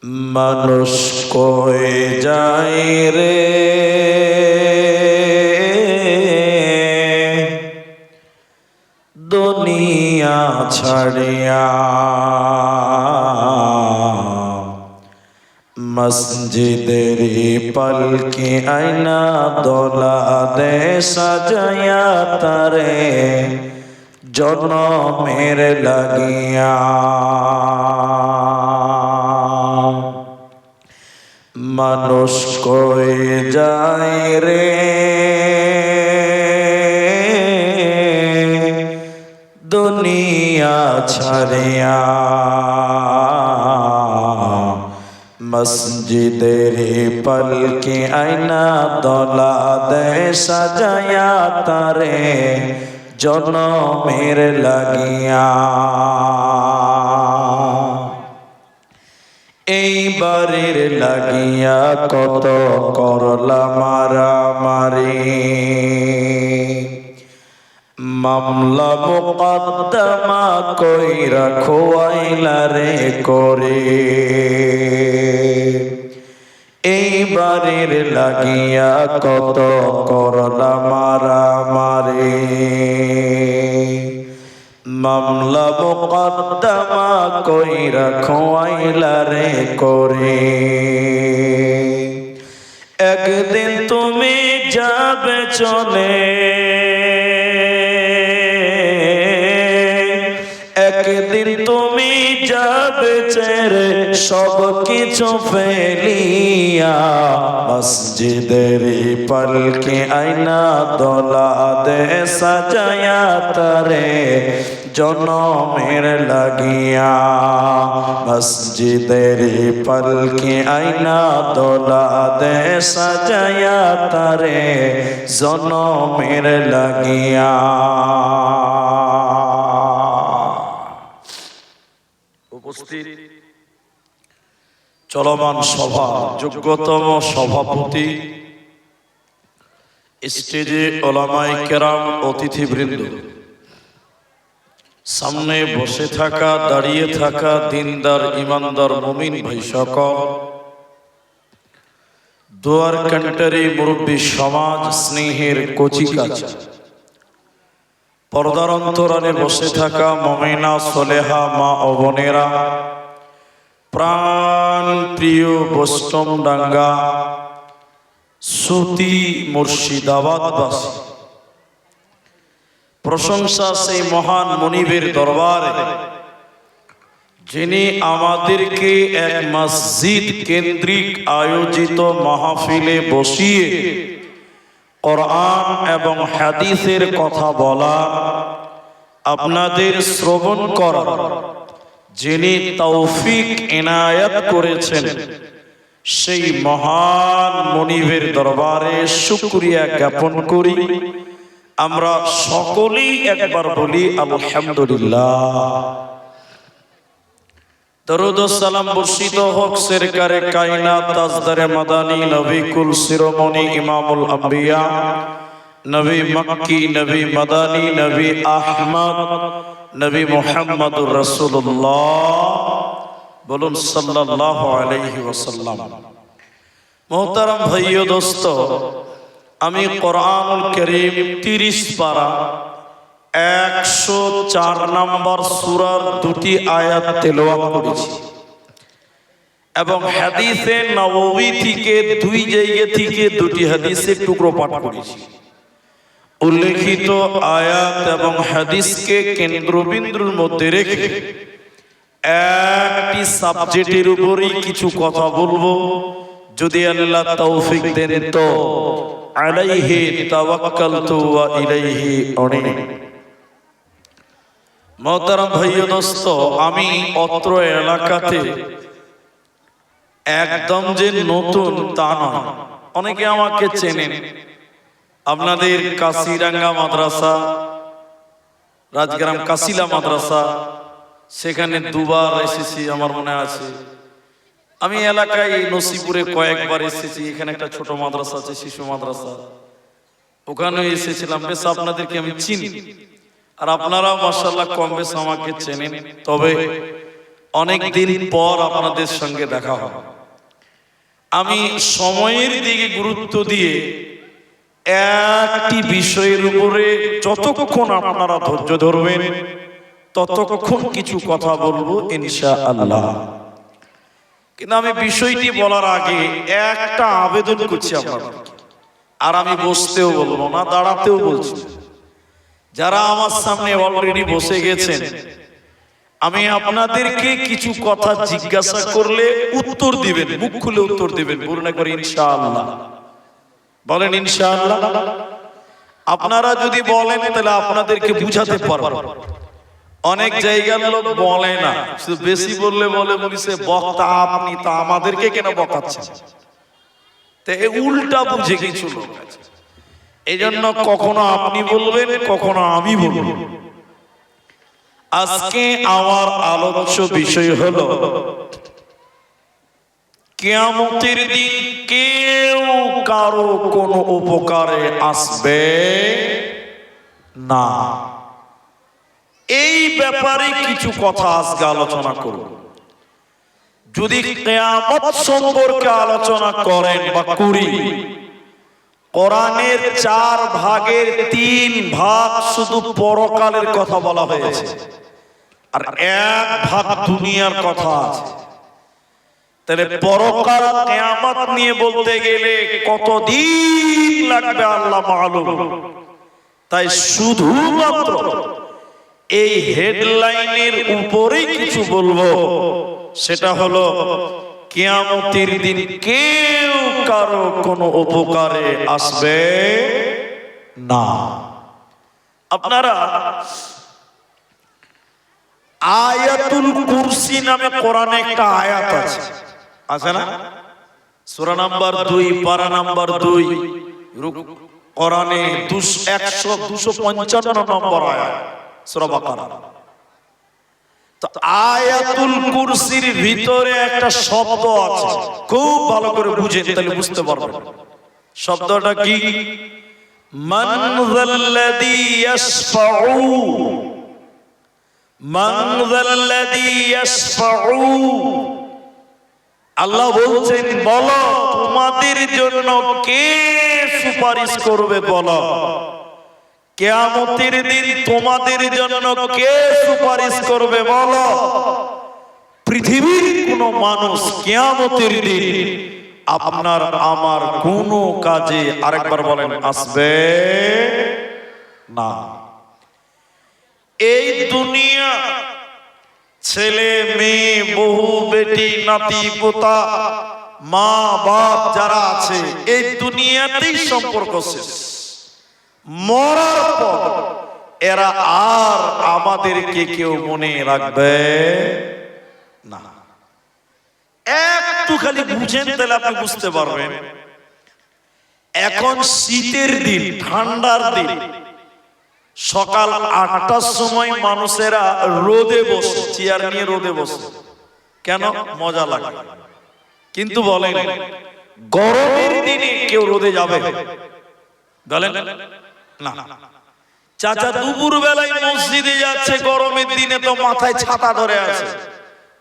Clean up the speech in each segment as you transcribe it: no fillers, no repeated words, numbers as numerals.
মানুষ কই যায় রে দুনিয়া ছাড়িয়া, মসজিদেরি পলকি আয়না দোলা দে সাজায়া তারে জনমের লাগিয়া। মানুষ কই যায় রে দুনিয়া ছাড়িয়া, মসজিদের পলকে আয়না দোলা দে সাজায়া তারে জনমের লাগিয়া। এই বাড়ির লাগিয়া কত করলা মারামারি, মামলা মুকদ্দমা কইরা খোয়াইলা রে করে। এই বাড়ির লাগিয়া কত করলা মারামারি, মামলা মুকদ্দমা কইরা খোয়াইলা রে করে। একদিন তুমি যাবে চলে, একদিন তুমি যাবে ছেড়ে সব কিছু ফেলিয়া, মসজিদের পলকে আয়না দোলা দে সাজায়া তারে জনমের লাগিয়া। মসজিদের পলকে আয়না দোলা দে সাজায়া তারে জনমের লাগিয়া। উপস্থিত চলমান সভা যোগ্যতম সভাপতি, স্টেজে ওলামায়ে কেরাম, অতিথিবৃন্দ, সামনে বসে থাকা দাঁড়িয়ে থাকা দিনদার ইমানদার মুমিন ভাই সকল, দোয়ার কান্টারি মুরব্বী সমাজ, স্নেহের কচিকাচা, পর্দার অন্তরালে বসে থাকা মুমিনা সলেহা মা ও বোনেরা, প্রাণ প্রিয় বোস্টমডাঙ্গা সুতি মুর্শিদাবাদবাসী, প্রশংসা সেই মহান মনিবের দরবারে যিনি আমাদেরকে এক মসজিদ কেন্দ্রিক আয়োজিত মাহফিলে বসিয়ে কোরআন এবং হাদিসের কথা বলা, আপনাদের শ্রবণ করা যিনি তৌফিক এনায়েত করেছেন, সেই মহান মনিবের দরবারে শুকরিয়া জ্ঞাপন করি। আমরা সকলেই একবার বলি আলহামদুলিল্লাহ। দরুদ ও সালাম বর্ষিত হোক সরকারে কায়নাত তাজদারে মাদানী নবী কুল শিরোমণি ইমামুল আম্বিয়া, নবী মক্কি, নবী মাদানী, নবী আহমদ, নবী মুহাম্মদুর রাসূলুল্লাহ, বলুন সাল্লাল্লাহু আলাইহি ওয়াসাল্লাম। মোহতারাম ভাইও দোস্ত, আমি কোরআনুল কারীম 30 পারা 104 নম্বর সূরার দুটি আয়াত তেলাওয়াত করেছি এবং হাদিসে নববী থেকে দুই জায়গা থেকে দুটি হাদিসের টুকরো পাঠ করেছি। উল্লেখিত আয়াত এবং হাদিসকে কেন্দ্রবিন্দুর মধ্যে রেখে একটি সাবজেক্টের উপরই কিছু কথা বলবো, যদি আল্লাহ তৌফিক দেন তো। আলাইহি তাওয়াক্কালতু ওয়া ইলাইহি উনীব। মোহতারাম ভাইও দোস্ত, আমি অত্র এলাকাতে একদম যে নতুন তা নয়, অনেকে আমাকে চেনেন। আপনাদের কাশিরাঙ্গা মাদ্রাসা, রাজগ্রাম কাশিলা মাদ্রাসা, সেখানে দুবার এসেছি আমার মনে আছে। আমি এলাকায় নসিপুরে কয়েকবার এসেছি। এখানে একটা ছোট মাদ্রাসা আছে, শিশু মাদ্রাসা, ওখানে এসেছিলাম। বেশ আপনাদেরকে আমি চিনি, আর আপনারাও মাশাআল্লাহ কম বেশ আমাকে চেনেন। তবে অনেক দিন পর আপনাদের সঙ্গে দেখা হবে। আমি সময়ের দিকে গুরুত্ব দিয়ে একটি বিষয়ের উপরে যতক্ষণ আপনারা ধৈর্য ধরবেন ততক্ষণ কিছু কথা বলবো ইনশাআল্লাহ। কিন্তু আমি বিষয়টি বলার আগে একটা আবেদন করছি আপনাদের, আর আমি বসতেও বলবো না, দাঁড়াতেও বলছি। যারা আমার সামনে অলরেডি বসে গেছেন, আমি আপনাদেরকে কিছু কথা জিজ্ঞাসা করলে উত্তর দিবেন, মুখ খুলে উত্তর দিবেন, বলুন একবার ইনশাআল্লাহ। বলেন ইনশাআল্লাহ। আপনারা যদি বলেন তাহলে আপনাদেরকে বুঝাতে পারবো। অনেক জায়গার লোক বলে না, শুধু বেশি বললে বলে বলিছে বক্তা আপনি, তা আমাদেরকে কেন বকাচ্ছেন? তো উল্টা বুঝে কিছু লোক আছে, এই জন্য কখনো আপনি বলবেন, কখনো আমি বলবো। আজকে আমার আলোচ্য বিষয় হলো কিয়ামতের দিন কেউ কারো কোনো উপকারে আসবে না। এই ব্যাপারে কিছু কথা আজকে আলোচনা করব। যদি কিয়ামত সম্পর্কে আলোচনা করেন বা করি, কোরআনের 4 ভাগের 3 ভাগ শুধু পরকালের কথা বলা হয়েছে, আর 1 ভাগ দুনিয়ার কথা আছে। তাহলে পরকাল কিয়ামত নিয়ে বলতে গেলে কতদিন লাগবে আল্লাহ মালুম। তাই শুধুমাত্র এই হেডলাইনের উপরেই কিছু বলবো, সেটা হলো কিয়ামতের দিন কেউ কারো কোনো উপকারে আসবে না। আপনারা আয়াতুল কুরসি নামে কোরআনে একটা আয়াত আছে, আছে না? সূরা নাম্বার 2, পারা নাম্বার 2, কোরআনে 255 নম্বর আয়াত, সূরা বাকারা। তো আয়াতুল কুরসির ভিতরে একটা শব্দ আছে, খুব ভালো করে বুঝেন তাহলে বুঝতে পারবেন। শব্দটা কি? মান যাল্লাযী ইয়াশফাউ, মান যাল্লাযী ইয়াশফাউ। আল্লাহ বলছেন বলো তোমাদের জন্য কে সুপারিশ করবে, বলো কিয়ামতের দিন তোমাদের জন্য কে সুপারিশ করবে বলো। পৃথিবীর কোন মানুষ কিয়ামতের দিন আপনার আমার কোন কাজে, আরেকবার বলেন, আসবে না। এই দুনিয়া ছেলে মেয়ে, বহু বেটি, নাতি পোতা, মা বাপ যারা আছে, এই দুনিয়াতেই সম্পর্ক শেষ। মরার পর এরা আর আমাদেরকে কেউ মনে রাখবে না। একটু খালি বুঝেন তাহলে আপনি বুঝতে পারবেন। এখন শীতের দিন, ঠান্ডার দিন, সকাল 8টার সময় মানুষেরা রোদে বসে, চেয়ার নিয়ে রোদে বসে, কেন? মজা লাগে। কিন্তু বলেন গরমের দিনে কেউ রোদে যাবে? বলেন না। চাচা দুপুর বেলায় মসজিদে যাচ্ছে, গরমের দিনে তো মাথায় ছাতা ধরে আছে,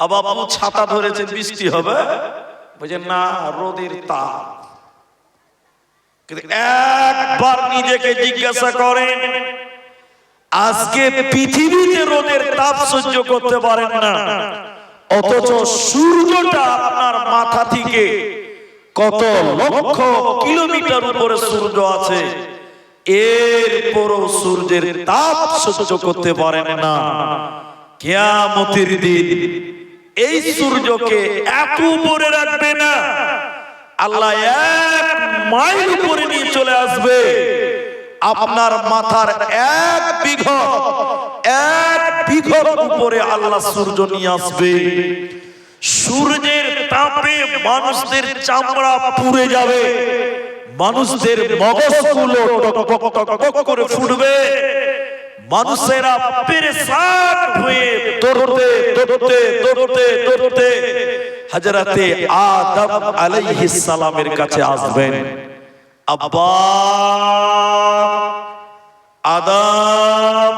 আবার বাবু ছাতা ধরেছে, বৃষ্টি হবে, বুঝেন না, রোদের তাপ। একবার নিজেকে জিজ্ঞাসা করেন, আজকে পৃথিবীতে রোদের তাপ সহ্য করতে পারেন না, অথচ সূর্যটা আপনার মাথা থেকে কত লক্ষ কিলোমিটার উপরে সূর্য আছে, এরপরও সূর্যের তাপ সহ্য করতে পারেন না। কিয়ামতের দিন এই সূর্যকে এত উপরে রাখবে না, আল্লাহ 1 মাইল উপরে নিয়ে চলে আসবে। আপনার মাথার 1 বিঘত উপরে আল্লাহ সূর্য নিয়ে আসবে। সূর্যের তাপে মানুষদের চামড়া পুড়ে যাবে, মানুষদের মগজগুলো টক টক করে ফুটবে, মানুষেরা পেরেশান হয়ে দৌড়তে হযরতে আদম আলাইহিস সালামের কাছে আসবেন। আব্বা আদম,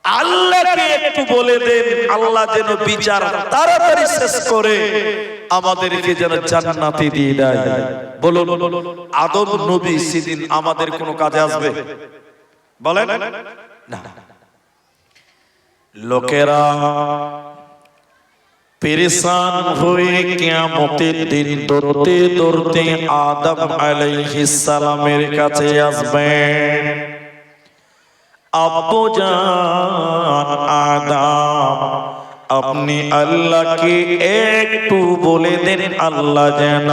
আল্লাহকে একটু বলে দেন, আল্লাহ যেন বিচার তাড়াতাড়ি শেষ করে আমাদেরকে যেন জান্নাতে দিয়ে দেয়। বলুন, আদম নবী সেদিন আমাদের কোনো কাজে আসবে? বলেন না। লোকেরা পেরেশান হয়ে কিয়ামতের দিন দৌড়তে দৌড়তে আদম আলাইহিস সালামের কাছে আসবেন। আব্বুজান আদম, আপনি আল্লাহকে একটু বলে দেন, আল্লাহ যেন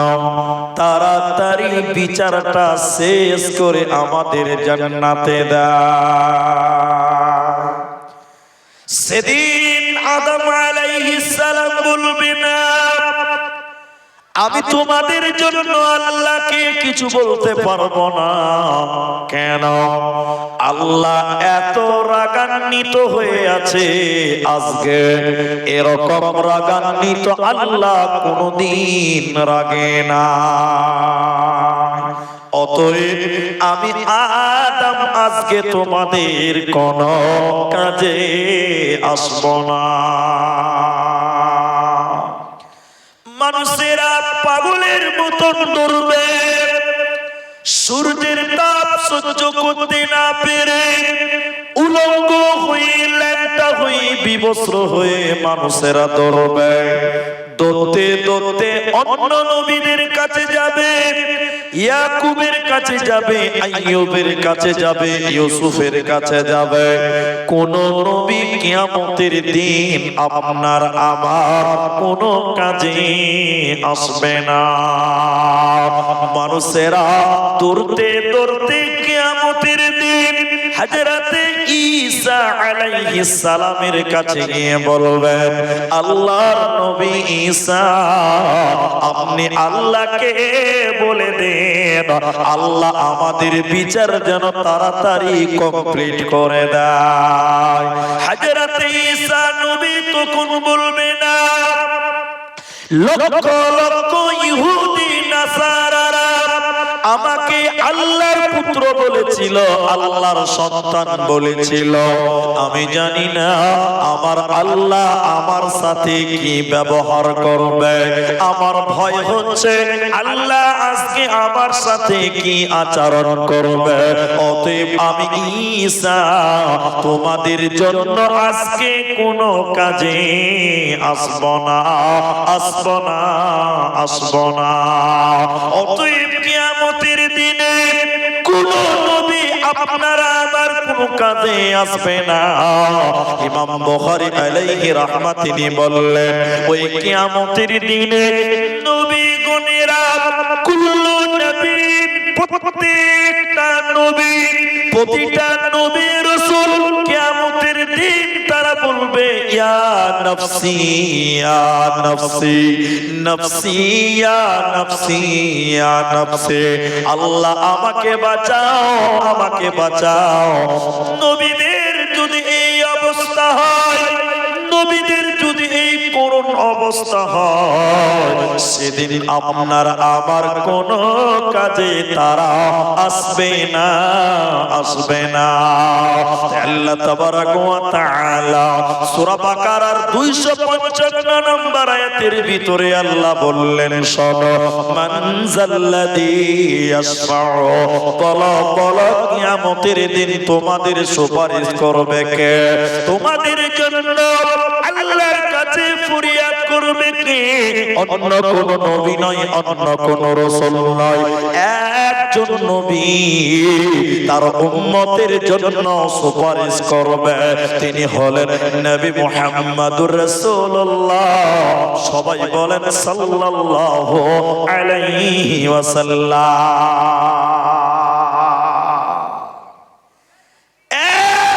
তাড়াতাড়ি বিচারটা শেষ করে আমাদের জান্নাতে দেয়। সেদিন আদম আলাইহিস সালাম বলবেন, আমি তোমাদের জন্য আল্লাহকে কিছু বলতে পারবো না। কেন? আল্লাহ এত রাগান্বিত হয়ে আছে আজকে, এরকম রাগান্বিত আল্লাহ কোনদিন রাগে না। অতএব আমি আদম আজকে তোমাদের কোন কাজে আসব না। মানুষেরা পাগলের মতন দৌড়বে, সূর্যের তাপ সহ্য করতে না পেরে উলঙ্গ হয়ে ল্যাংটা হয়ে বিবস্ত্র হয়ে মানুষেরা দৌড়বে। দৌড়তে দৌড়তে অন্য নবীদের কাছে যাবে, ইয়াকুবের কাছে যাবে, আইয়ুবের কাছে যাবে, ইউসুফের কাছে যাবে। কোন নবী কিয়ামতের দিন আপনার আমার কোন কাজে আসবে না। মানুষেরা দৌড়তে দৌড়তে কিয়ামতের দিন হযরতে ঈসা আলাইহিস সালামের কাছে গিয়ে বলবেন, আল্লাহর নবী ঈসা, আপনি আল্লাহকে বলে দেন আল্লাহ আমাদের বিচার যেন তাড়াতাড়ি কমপ্লিট করে দেয়। হযরতে ঈসা নবী তখন বলবে না, লক্ষ লক্ষ ইহুদি নাসারারা আমাকে আল্লাহর পুত্র বলেছিল, আল্লাহর সন্তান বলেছিল। আমি জানি না আমার আল্লাহ আমার সাথে কি ব্যবহার করবে। আমার ভয় হচ্ছে আল্লাহ আজকে আমার সাথে কি আচরণ করবে। অতএব আমি ঈসা তোমাদের জন্য আজকে কোনো কাজে আসব না, আসব না, আসব না। অতএব কিয়ামতের দিনে কোন নবী আপনারা আমার কোন কাজে আসবে না। ইমাম বুখারী আলাইহি রাহমাত তিনি বললেন, ওই কিয়ামতের দিনে নবীগণেরা কুল্লু নবী, প্রত্যেকটা নবী, প্রতিটা নবী রাসূল কিয়ামতের দিন তারা বলবে, ইয়া নফসি, ইয়া নফসি, নফসি, ইয়া নফসি, ইয়া নফসি, আল্লাহ আমাকে বাঁচাও, আমাকে বাঁচাও। নবীদের যদি এই অবস্থা হয়, নবীদের যদি এই করুণ অবস্থা হয়, সেদিন আপনার আমার কোন কাজে তারা আসবে না, আসবে না। আল্লাহ তাবারাক ওয়া তাআলা সূরা বাকারার 255 নম্বর আয়াতের ভিতরে আল্লাহ বললেন, শোনো, মান যাল্লাযী ইয়াশফাউ, বলো বলো কিয়ামতের দিন তোমাদের সুপারিশ করবে কে? তোমাদের জন্য আল্লাহর কাছে ফরিয়াদ করবে কে? অন্য কোন নবী নয়, অন্য কোন রাসূল নয়, একজন নবী তার উম্মতের জন্য সুপারিশ করবে। তিনি হলেন নবী মুহাম্মদুর রাসূলুল্লাহ। সবাই বলেন সাল্লাল্লাহু আলাইহি ওয়াসাল্লাম।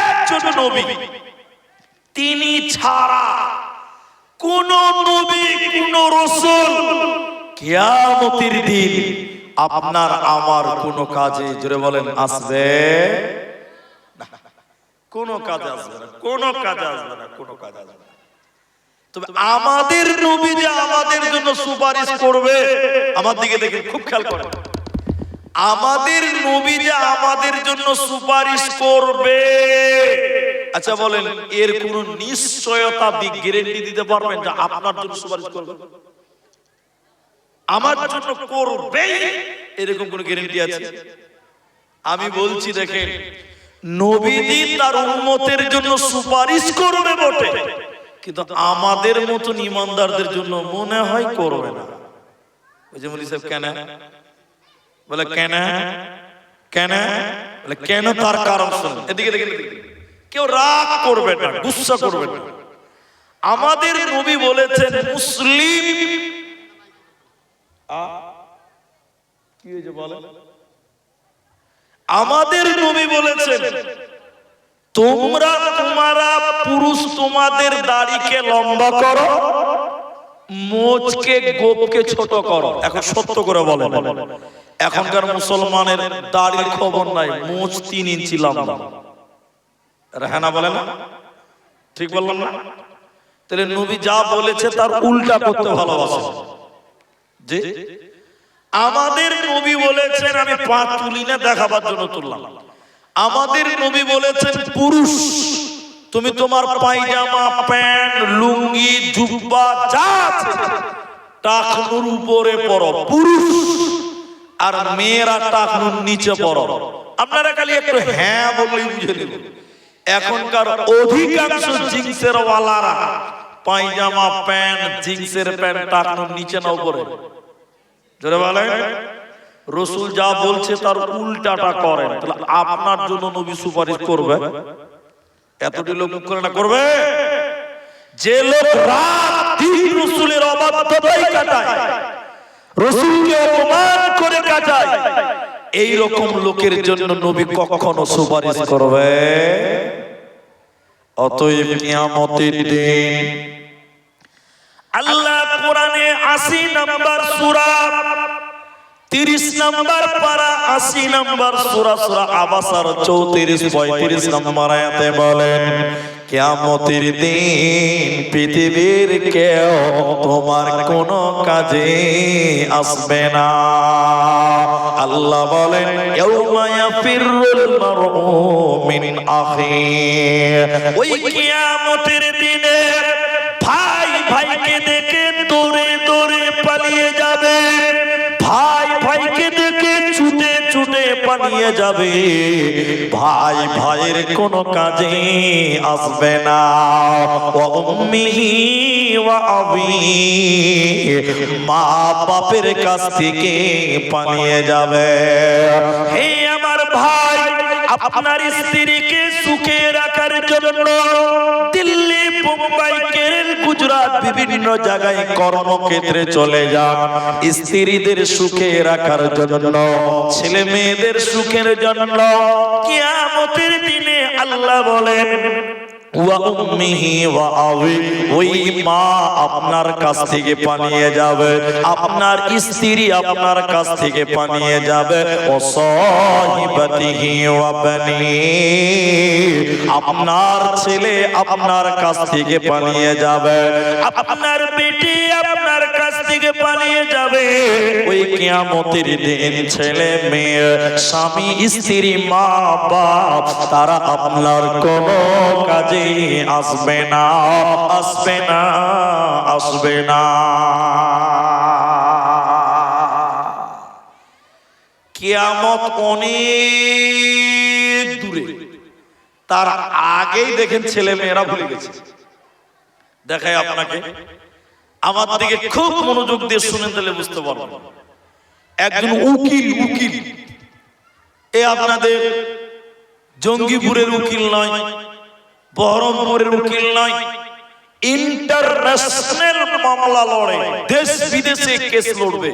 একজন নবী, তিনি ছাড়া কোন নবী কোন রাসূল কিয়ামতের দিন আপনার আমার কোন কাজে, জোরে বলেন, আসবে না। কোন কাজে আসবে না, কোন কাজে আসবে না, কোন কাজে আসবে না। তবে আমাদের নবী যে আমাদের জন্য সুপারিশ করবে, আমার দিকে দেখে খুব খেয়াল করেন, আমাদের নবী যে আমাদের জন্য সুপারিশ করবে, আচ্ছা বলেন, এর কোন নিশ্চয়তা গ্যারান্টি দিতে পারবেন যে আপনার জন্য সুপারিশ করবে, আমার জন্য করবে, এরকম কোন গ্যারান্টি আছে? আমি বলছি দেখেন, নবীজি তার উম্মতের জন্য সুপারিশ করবে বটে, কিন্তু আমাদের মতন ইমানদারদের জন্য মনে হয় করবে না। ওই যে মৌলভী সাহেব কেন বলে, কেন কেন বলে, কেন তার কারণ শুনুন। এদিকে দেখেন, কেউ রাগ করবে না, গুসা করবে না। আমাদের নবী বলেছেন, মুসলিম কি হয়েছে বলেন, আমাদের নবী বলেছেন, তোমরা পুরুষ তোমাদের দাড়িকে লম্বা করো, মোচকে গোপকে ছোট করো। এখন সত্য করে বলেন, এখনকার মুসলমানের দাড়ির খবর নাই, মোচ 3 ইঞ্চি লম্বা। হ্যাঁ না বলে না? ঠিক বললাম না? তাহলে নবী যা বলেছে তার উল্টা করতে ভালোবাসে। যে আমাদের নবী বলেছেন, আমি পা তুলি না দেখাবার জন্য তুললাম, আমাদের নবী বলেছেন, পুরুষ তুমি তোমার পায়জামা, প্যান্ট, লুঙ্গি, জুব্বা যা আছে টাকনুর উপরে পরো পুরুষ, আর মেয়েরা টাকনুর নিচে পরো। আপনারা খালি একটু হ্যাঁ বললেই বুঝে নেবেন। এখনকার অধিকাংশ জিন্সের ওয়ালারা পায়জামা, প্যান্ট, জিন্সের প্যান্ট টাকনুর নিচে না উপরে। জোরে বলেন, রাসূল যা বলছে তার উল্টাটা করেন, তাহলে আপনার জন্য নবী সুপারিশ করবে? এতটি লোক করে না করবে? যে লোক রাত দিন রাসূলের অবাধ্যতায় কাটায়, রাসূলকে অপমান করে কাটায়, এই রকম লোকের জন্য নবী কখনো সুপারিশ করবে? অতএব কিয়ামতের দিন আল্লাহ কোরআনে 80 নম্বর সূরা, 30 নম্বর পারা, 80 নম্বর সূরা, সূরা আবাসার 34-35 নম্বর আয়াতে বলেন, কিয়ামতের দিন পৃথিবীর কেউ তোমার কোনো কাজে আসবে না। আল্লাহ বলেন, ইয়াউমা ইয়াফিরুল মারউ মিন আখিহি, ওই কিয়ামতের দিনে ভাই ভাইকে দেখে দৌড়ে দৌড়ে পালিয়ে যাবে, ভাই ভাইকে দেখে ছুটে ছুটে পালিয়ে যাবে, ভাই ভাইয়ের কোনো কাজে আসবে না। ওয়া উম্মিহি ওয়া আবিহি, মা বাপের কাছ থেকে পালিয়ে যাবে। হে আমার ভাই, আপনার স্ত্রীকে সুখে রাখার জন্য দিল্লি, মুম্বাই, কেরল, গুজরাট বিভিন্ন জায়গায় কর্মক্ষেত্রে চলে যান, স্ত্রীদের সুখে রাখার জন্য, ছেলে মেয়েদের সুখের জন্য। কিয়ামতের দিনে আল্লাহ বলেন, ওয়া উম্মিহি ওয়া আবি, ওই মা আপনার কাছ থেকে পালিয়ে যাবে, আপনার স্ত্রী আপনার কাছ থেকে পালিয়ে যাবে। ও সাহিবাতিহি ওয়া বানি, আপনার ছেলে আপনার কাছ থেকে পালিয়ে যাবে, আপনার বেটি আপনার কাছ থেকে পালিয়ে যাবে। ওই কিয়ামতের দিন ছেলে মেয়ে, স্বামী স্ত্রী, মা বাপ তারা আপনার কোনো কাজে আসবে না, আসবে না, আসবে না। কিয়ামত অনেক দূরে, তার আগেই দেখেন ছেলে মেয়েরা ভুলে গেছে। দেখায় আপনাকে, আমার দিকে খুব মনোযোগ দিয়ে শুনেন, তাহলে বুঝতে পারবেন। একজন উকিল, এ আপনাদের জঙ্গিপুরের উকিল নয়, বহরমপুরের উকিল নয়, ইন্টারন্যাশনাল মামলা লড়ে, দেশ বিদেশে কেস লড়বে।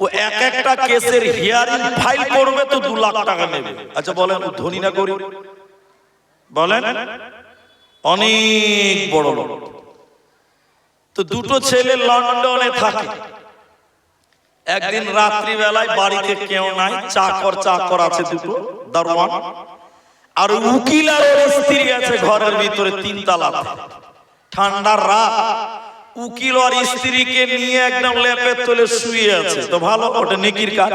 ও এক একটা কেসের হিয়ারিং ফাইল করবে তো 2 লাখ টাকা নেবে। আচ্ছা বলেন, ধনী না গরিব? বলেন, অনেক বড় লোক। তো দুটো ছেলে লন্ডনে থাকে। একদিন রাত্রি বেলায় বাড়িতে কেউ নাই, চাকর আছে দুটো, দারোয়ান, আর উকিল আর ওর স্ত্রী আছে ঘরের ভিতরে 3 তলাতে। ঠান্ডার রাত, উকিল আর স্ত্রীকে নিয়ে একদম লেপের তলে শুয়ে আছে। তো ভালো, ওটা নেকির কাজ,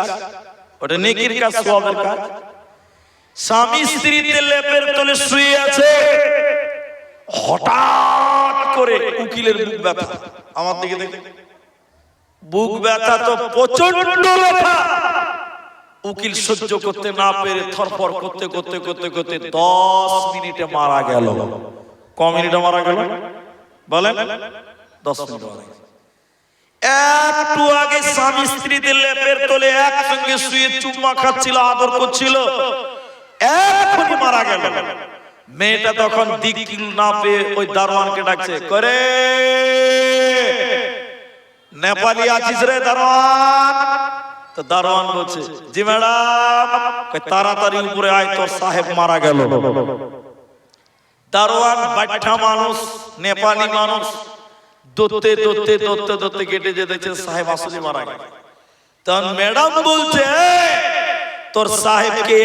ওটা নেকির কাজ, সওয়াবের কাজ। স্বামী স্ত্রীতে লেপের তলে শুয়ে আছে, হঠাৎ করে উকিলের বুক ব্যথা, আমার দিকে দেখে বুক ব্যথা তো প্রচন্ড ব্যথা, উকিল সহ্য করতে না পেরে থরফর করতে করতে করতে করতে 10 মিনিটে মারা গেল। ক মিনিটে মারা গেল বলেন? 10 মিনিট মারা গেল। একটু আগে স্বামী স্ত্রীদের লেপের তলে একসঙ্গে শুয়ে চুম্মা খাচ্ছিল, আদর করছিল, এখনই মারা গেল। মেয়েটা তখন দিক না পেয়ে ওই দারোয়ানকে ডাকছে, করে নেপালি আছিস রে দারোয়ান? তো দারোয়ান বলছে, জি ম্যাডাম। তাড়াতাড়ি উপরে আয়, তোর সাহেব মারা গেল। দারোয়ান বাচ্চা মানুষ, নেপালি মানুষ, দৌড়তে দৌড়তে দৌড়তে দৌড়তে কেটে যে দেখছে সাহেব আসলে মারা গেল। তখন ম্যাডাম বলছে, তোর সাহেবকে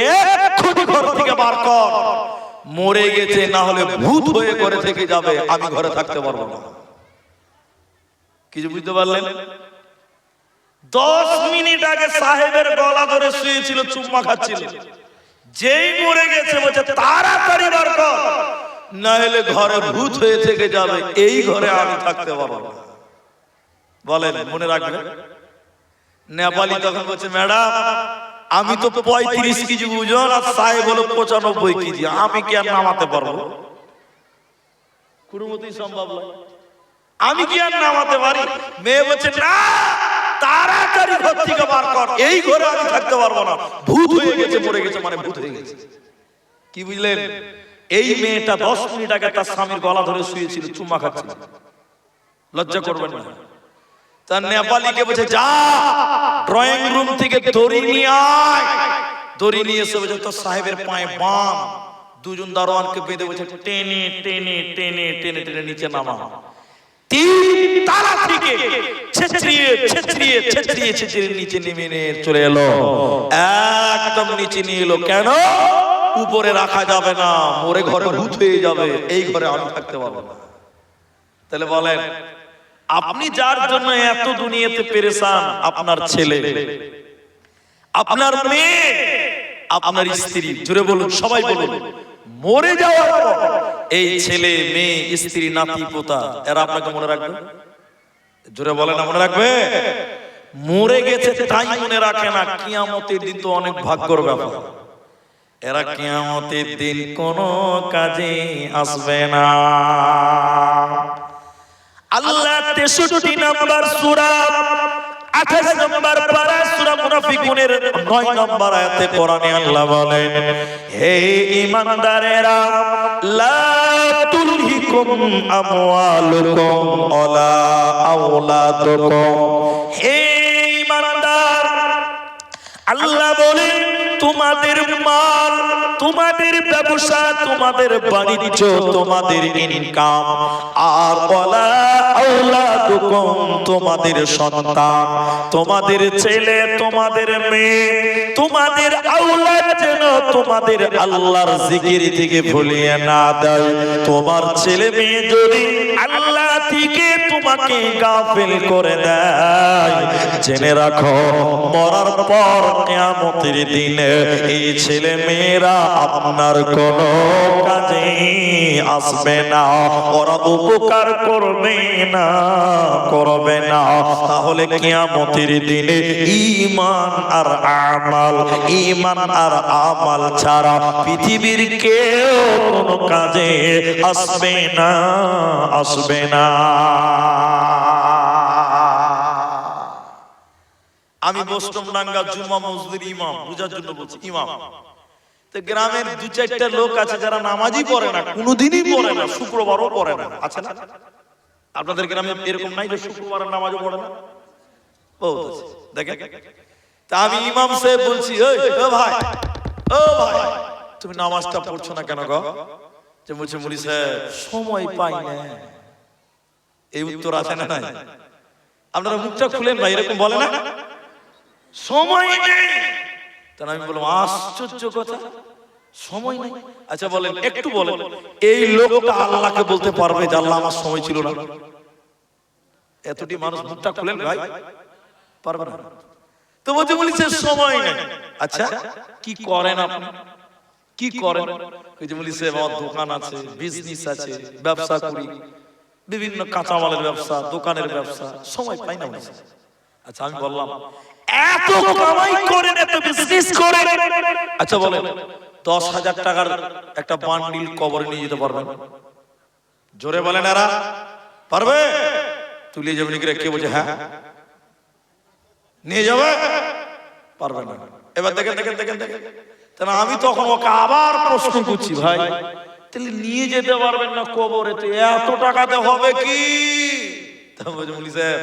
এক্ষুনি ঘর থেকে বার কর, মরে গেছে, না হলে ভূত হয়ে ঘরে থেকে যাবে, আমি ঘরে থাকতে পারবো না। কিছু বুঝতে পারলেন? 10 মিনিট আগে সাহেবের গলা ধরে শুয়েছিল, চুম্মা খাচ্ছিল, যেই মরে গেছে বলছে তাড়াতাড়ি বার কর, না হলে ঘরে ভূত হয়ে থেকে যাবে, এই ঘরে আমি থাকতে পারবো না। বলেন, মনে রাখবেন। নেপালি তখন বলছে, ম্যাডাম আমি তো 35 কেজি ওজন আর সাহেব হলো 95 কেজি, আমি কি আর নামাতে পারবো? কোনোমতেই সম্ভব নয়, আমি কি আর নামাতে পারি? মেয়ে বলছে, না, তাড়াতাড়ি ঘর থেকে বার কর, এই ঘরে আমি থাকতে পারবো না, ভূত হয়ে গেছে, মরে গেছে, মানে ভূত হয়ে গেছে। কি বুঝলেন? এই মেয়েটা 10 মিনিট আগে তার স্বামীর গলা ধরে শুয়েছিল, চুম্মা খাচ্ছিল। লজ্জা করবেন না? তার নেপালিকে বলছে, যা ড্রয়িং রুম থেকে দড়ি নিয়ে আয়। দড়ি নিয়ে এসে বলছে, তোর সাহেবের পায়ে বাঁধ। দুজন দারোয়ানকে বেঁধে বলছে, টেনে টেনে টেনে টেনে টেনে নিচে নামা। 3 তালা থেকে ছেঁচড়িয়ে ছেঁচড়িয়ে ছেঁচড়িয়ে ছেঁচড়িয়ে নিচে নেমে চলে এলো, একদম নিচে নিয়ে এলো। কেন? উপরে রাখা যাবে না, মরে ঘরে ভূত হয়ে যাবে, এই ঘরে আমি থাকতে পারবো না। তাহলে বলেন, আপনি যার জন্য এত দুনিয়াতে পেরেশান, আপনার ছেলে, আপনার মেয়ে, আপনার স্ত্রী, জোরে বলুন, সবাই বলুন, মরে যাওয়ার পর এই ছেলে মেয়ে স্ত্রী নাতি পোতা এরা আপনাকে মনে রাখবে? জোরে বলে না, মনে রাখবে? মরে গেছে তাই মনে রাখে না, কিয়ামতের দিন তো অনেক ভাগ্যর ব্যাপার। এরা কিয়ামতের দিন কোনো কাজে আসবে না। আল্লাহ 63 নম্বর সূরা 28 নম্বর পারা সূরা মুনাফিকুনের 9 নম্বর আয়াতে কোরআনে আল্লাহ বলেন, হে ঈমানদারেরা, লা তুলহিকুম আমওয়ালুকুম ওয়ালা আওলাদুকুম। হে ঈমানদার, আল্লাহ বলেন, তোমাদের মাল, তোমাদের ব্যবসা, তোমাদের বাণিজ্য, তোমাদের ইনকাম, আর ওয়ালা আওলাদুকুম, তোমাদের সন্তান, তোমাদের ছেলে, তোমাদের মেয়ে, তোমাদের আওলাদ যেন তোমাদের আল্লাহর জিকির থেকে ভুলিয়ে না দেয়। তোমার ছেলে মেয়ে যদি আল্লাহ থেকে তোমাকে গাফিল করে দেয়, জেনে রাখো মরার পর কিয়ামতের দিনে এই ছেলে মেয়েরা আপনার কোনো কাজে আসবে না, ওরা উপকার করবে না, করবে না। তাহলে কিয়ামতের দিনে ঈমান আর আমাল, ঈমান আর আমাল ছাড়া পৃথিবীর কেউ কোনো কাজে আসবে না, আসবে না। আমি বোস্টমডাঙ্গা জুমা মসজিদের ইমাম, বুঝার জন্য বলছি ইমাম। তো গ্রামের 2-4টা লোক আছে যারা নামাজই পড়ে না, কোনোদিনই পড়ে না, শুক্রবারও পড়ে না, আছে না? আপনাদের গ্রামে এরকম নাই যে শুক্রবারের নামাজও পড়ে না? বহুত আছে, দেখেন। তা আমি ইমাম সাহেব বলছি, ও ভাই, ও ভাই, তুমি নামাজটা পড়ছো না কেন গো? যে বলছে, মুলি সাহেব সময় পাই না। এই উত্তর আছে না নাই? আপনারা মুখটা খুলেন ভাই, এরকম বলে না, সময় নেই। তাহলে আমি বললাম, আশ্চর্য কথা, সময় নেই। আচ্ছা বলেন, একটু বলেন, এই লোকটা আল্লাহকে বলতে পারবে যে আল্লাহ আমার সময় ছিল না? এতটি মানুষ মুখটা খুলেন ভাই, পারবে না। তো বলছে, বলেছে সময় নেই। আচ্ছা কি করেন আপনি? কি করেন? ওই যে বলি সাহেব আমার দোকান আছে, বিজনেস আছে, ব্যবসা করি, বিভিন্ন কাঁচামালের ব্যবসা, দোকানের ব্যবসা, সময় পাই না। আচ্ছা আমি বললাম এত কামাই করেন, এত বিজনেস করেন, আচ্ছা বলেন 10,000 টাকার একটা বান্ডিল কবরে নিয়ে যেতে পারবেন? জোরে বলেন এরা পারবে? তুলে যাবে নাকি? কে বলছে হ্যাঁ নিয়ে যাবে? পারবে না। এবার দেখেন দেখেন দেখেন দেখেন, তাহলে আমি তখন ওকে আবার প্রশ্ন করছি, ভাই তাহলে নিয়ে যেতে পারবেন না কবরে, তো এত টাকাতে হবে কি? বলি স্যার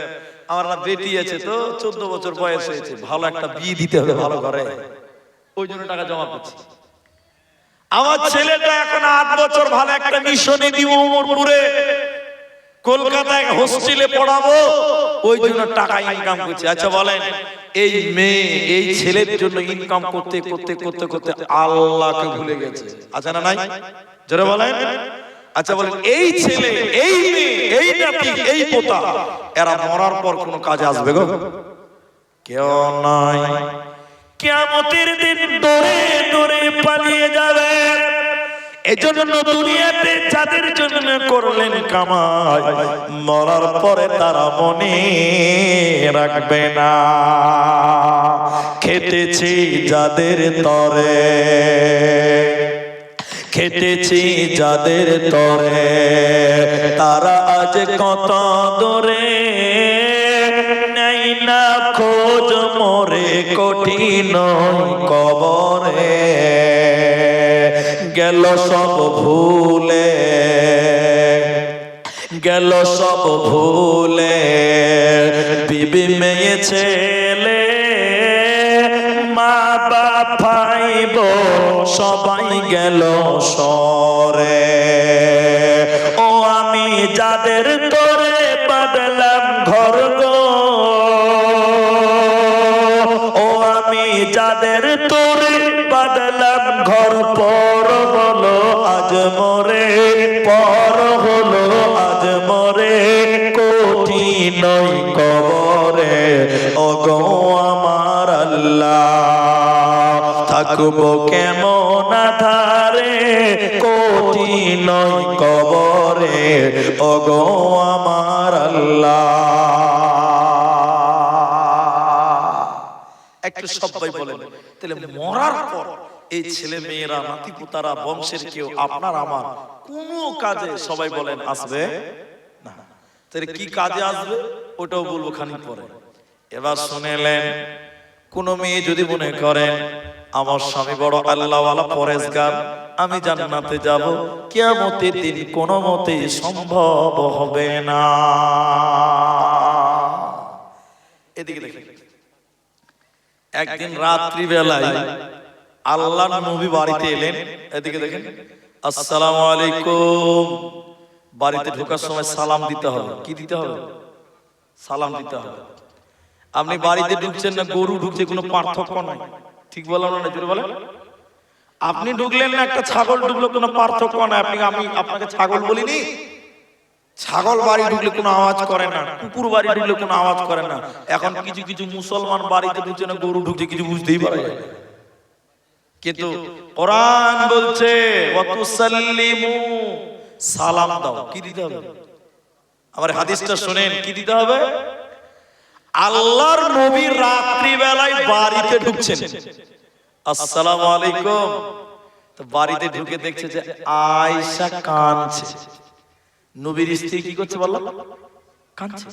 আমার না বেটি আছে, তো 14 বছর বয়স হয়েছে, ভালো একটা বিয়ে দিতে হবে ভালো করে, ওই জন্য টাকা জমা করছি। আমার ছেলেটা এখন 8 বছর, ভালো একটা মিশনে দিব উমরপুরে, কলকাতায় হোস্টেলে পড়াবো, ওই জন্য টাকা ইনকাম করছি। আচ্ছা বলেন এই মেয়ে এই ছেলের জন্য ইনকাম করতে করতে করতে করতে আল্লাহকে ভুলে গেছে, আছে না নাই? যারা বলেন আচ্ছা বলেন এই ছেলে এই মেয়ে এই নাতি এই পোতা এরা মরার পর কোন কাজে আসবে গো? কেউ নাই। কিয়ামতের দিন দৌড়ে দৌড়ে পালিয়ে যাবে। এজন্য দুনিয়াতে যাদের জন্য করলেন কামাই, মরার পরে তারা মনে রাখবে না। খেটেছি যাদের তরে, খেটেছি যাদের তরে, তারা আজ কত দূরে, নেই না খোঁজ মোরে কঠিন কবরে। গেল সব ভুলে, গেল সব ভুলে, বিবি মেয়ে ছেলে, মা বাপ ভাই বোন সবাই গেল সরে। ও আমি যাদের তোরে বাঁধলাম ঘর গো, ও আমি যাদের তোরে বাঁধলাম ঘর, পর হলো আজ মরে, পর হলো আজ মরে, কঠিন কবরে। ওগো আমার আল্লাহ থাকবো কেমন আধারে, কঠিন কবরে। ওগো আমার আল্লাহ। একটু সবাই বলেন তাহলে মরার পর এই ছেলে মেয়েরা নাতি পুতারা বংশের কেউ আপনার আমার কোনো কাজে সবাই বলেন আসবে না। তাহলে কি কাজে আসবে ওটাও বলবো খানিক পরে। এবার শুনেলেন কোন মেয়ে যদি মনে করেন আমার স্বামী বড় আল্লাহওয়ালা পরেজগার, আমি জান্নাতে যাব, কিয়ামতের দিন কোনো মতে সম্ভব হবে না। এদিকে দেখেন একদিন রাত্রি বেলায় আল্লাহর নবী বাড়িতে এলেন। এদিকে দেখেন আসসালামু আলাইকুম। বাড়িতে ঢোকার সময় সালাম দিতে হবে। কি দিতে হবে? সালাম দিতে হবে। আপনি বাড়িতে ঢুকছেন না গরু ঢুকছে, কোনো পার্থক্য নাই। ঠিক বললাম না? জোরে বলেন। আপনি ঢুকলেন না একটা ছাগল ঢুকলো, কোনো পার্থক্য নাই। আমি আপনাকে ছাগল বলিনি? ছাগল বাড়ি ঢুকলে কোনো আওয়াজ করে না, কুকুর বাড়ি ঢুকলে কোনো আওয়াজ করে না। এখন কিছু কিছু মুসলমান বাড়িতে ঢুকছে না গরু ঢুকছে, কিছু বুঝতেই পারে না। কিন্তু কোরআন বলছে ওয়াতুসাল্লিমু, সালাম দাও। কি দিতে হবে? আমার হাদিসটা শুনেন, কি দিতে হবে? আল্লাহর নবী রাত্রি বেলায় বাড়িতে ঢুকছেন, আসসালামু আলাইকুম। তো বাড়িতে ঢুকে দেখছে যে আয়েশা কাঁদছে। নবীর স্ত্রী কি করছে বললাম? কাঁদছে,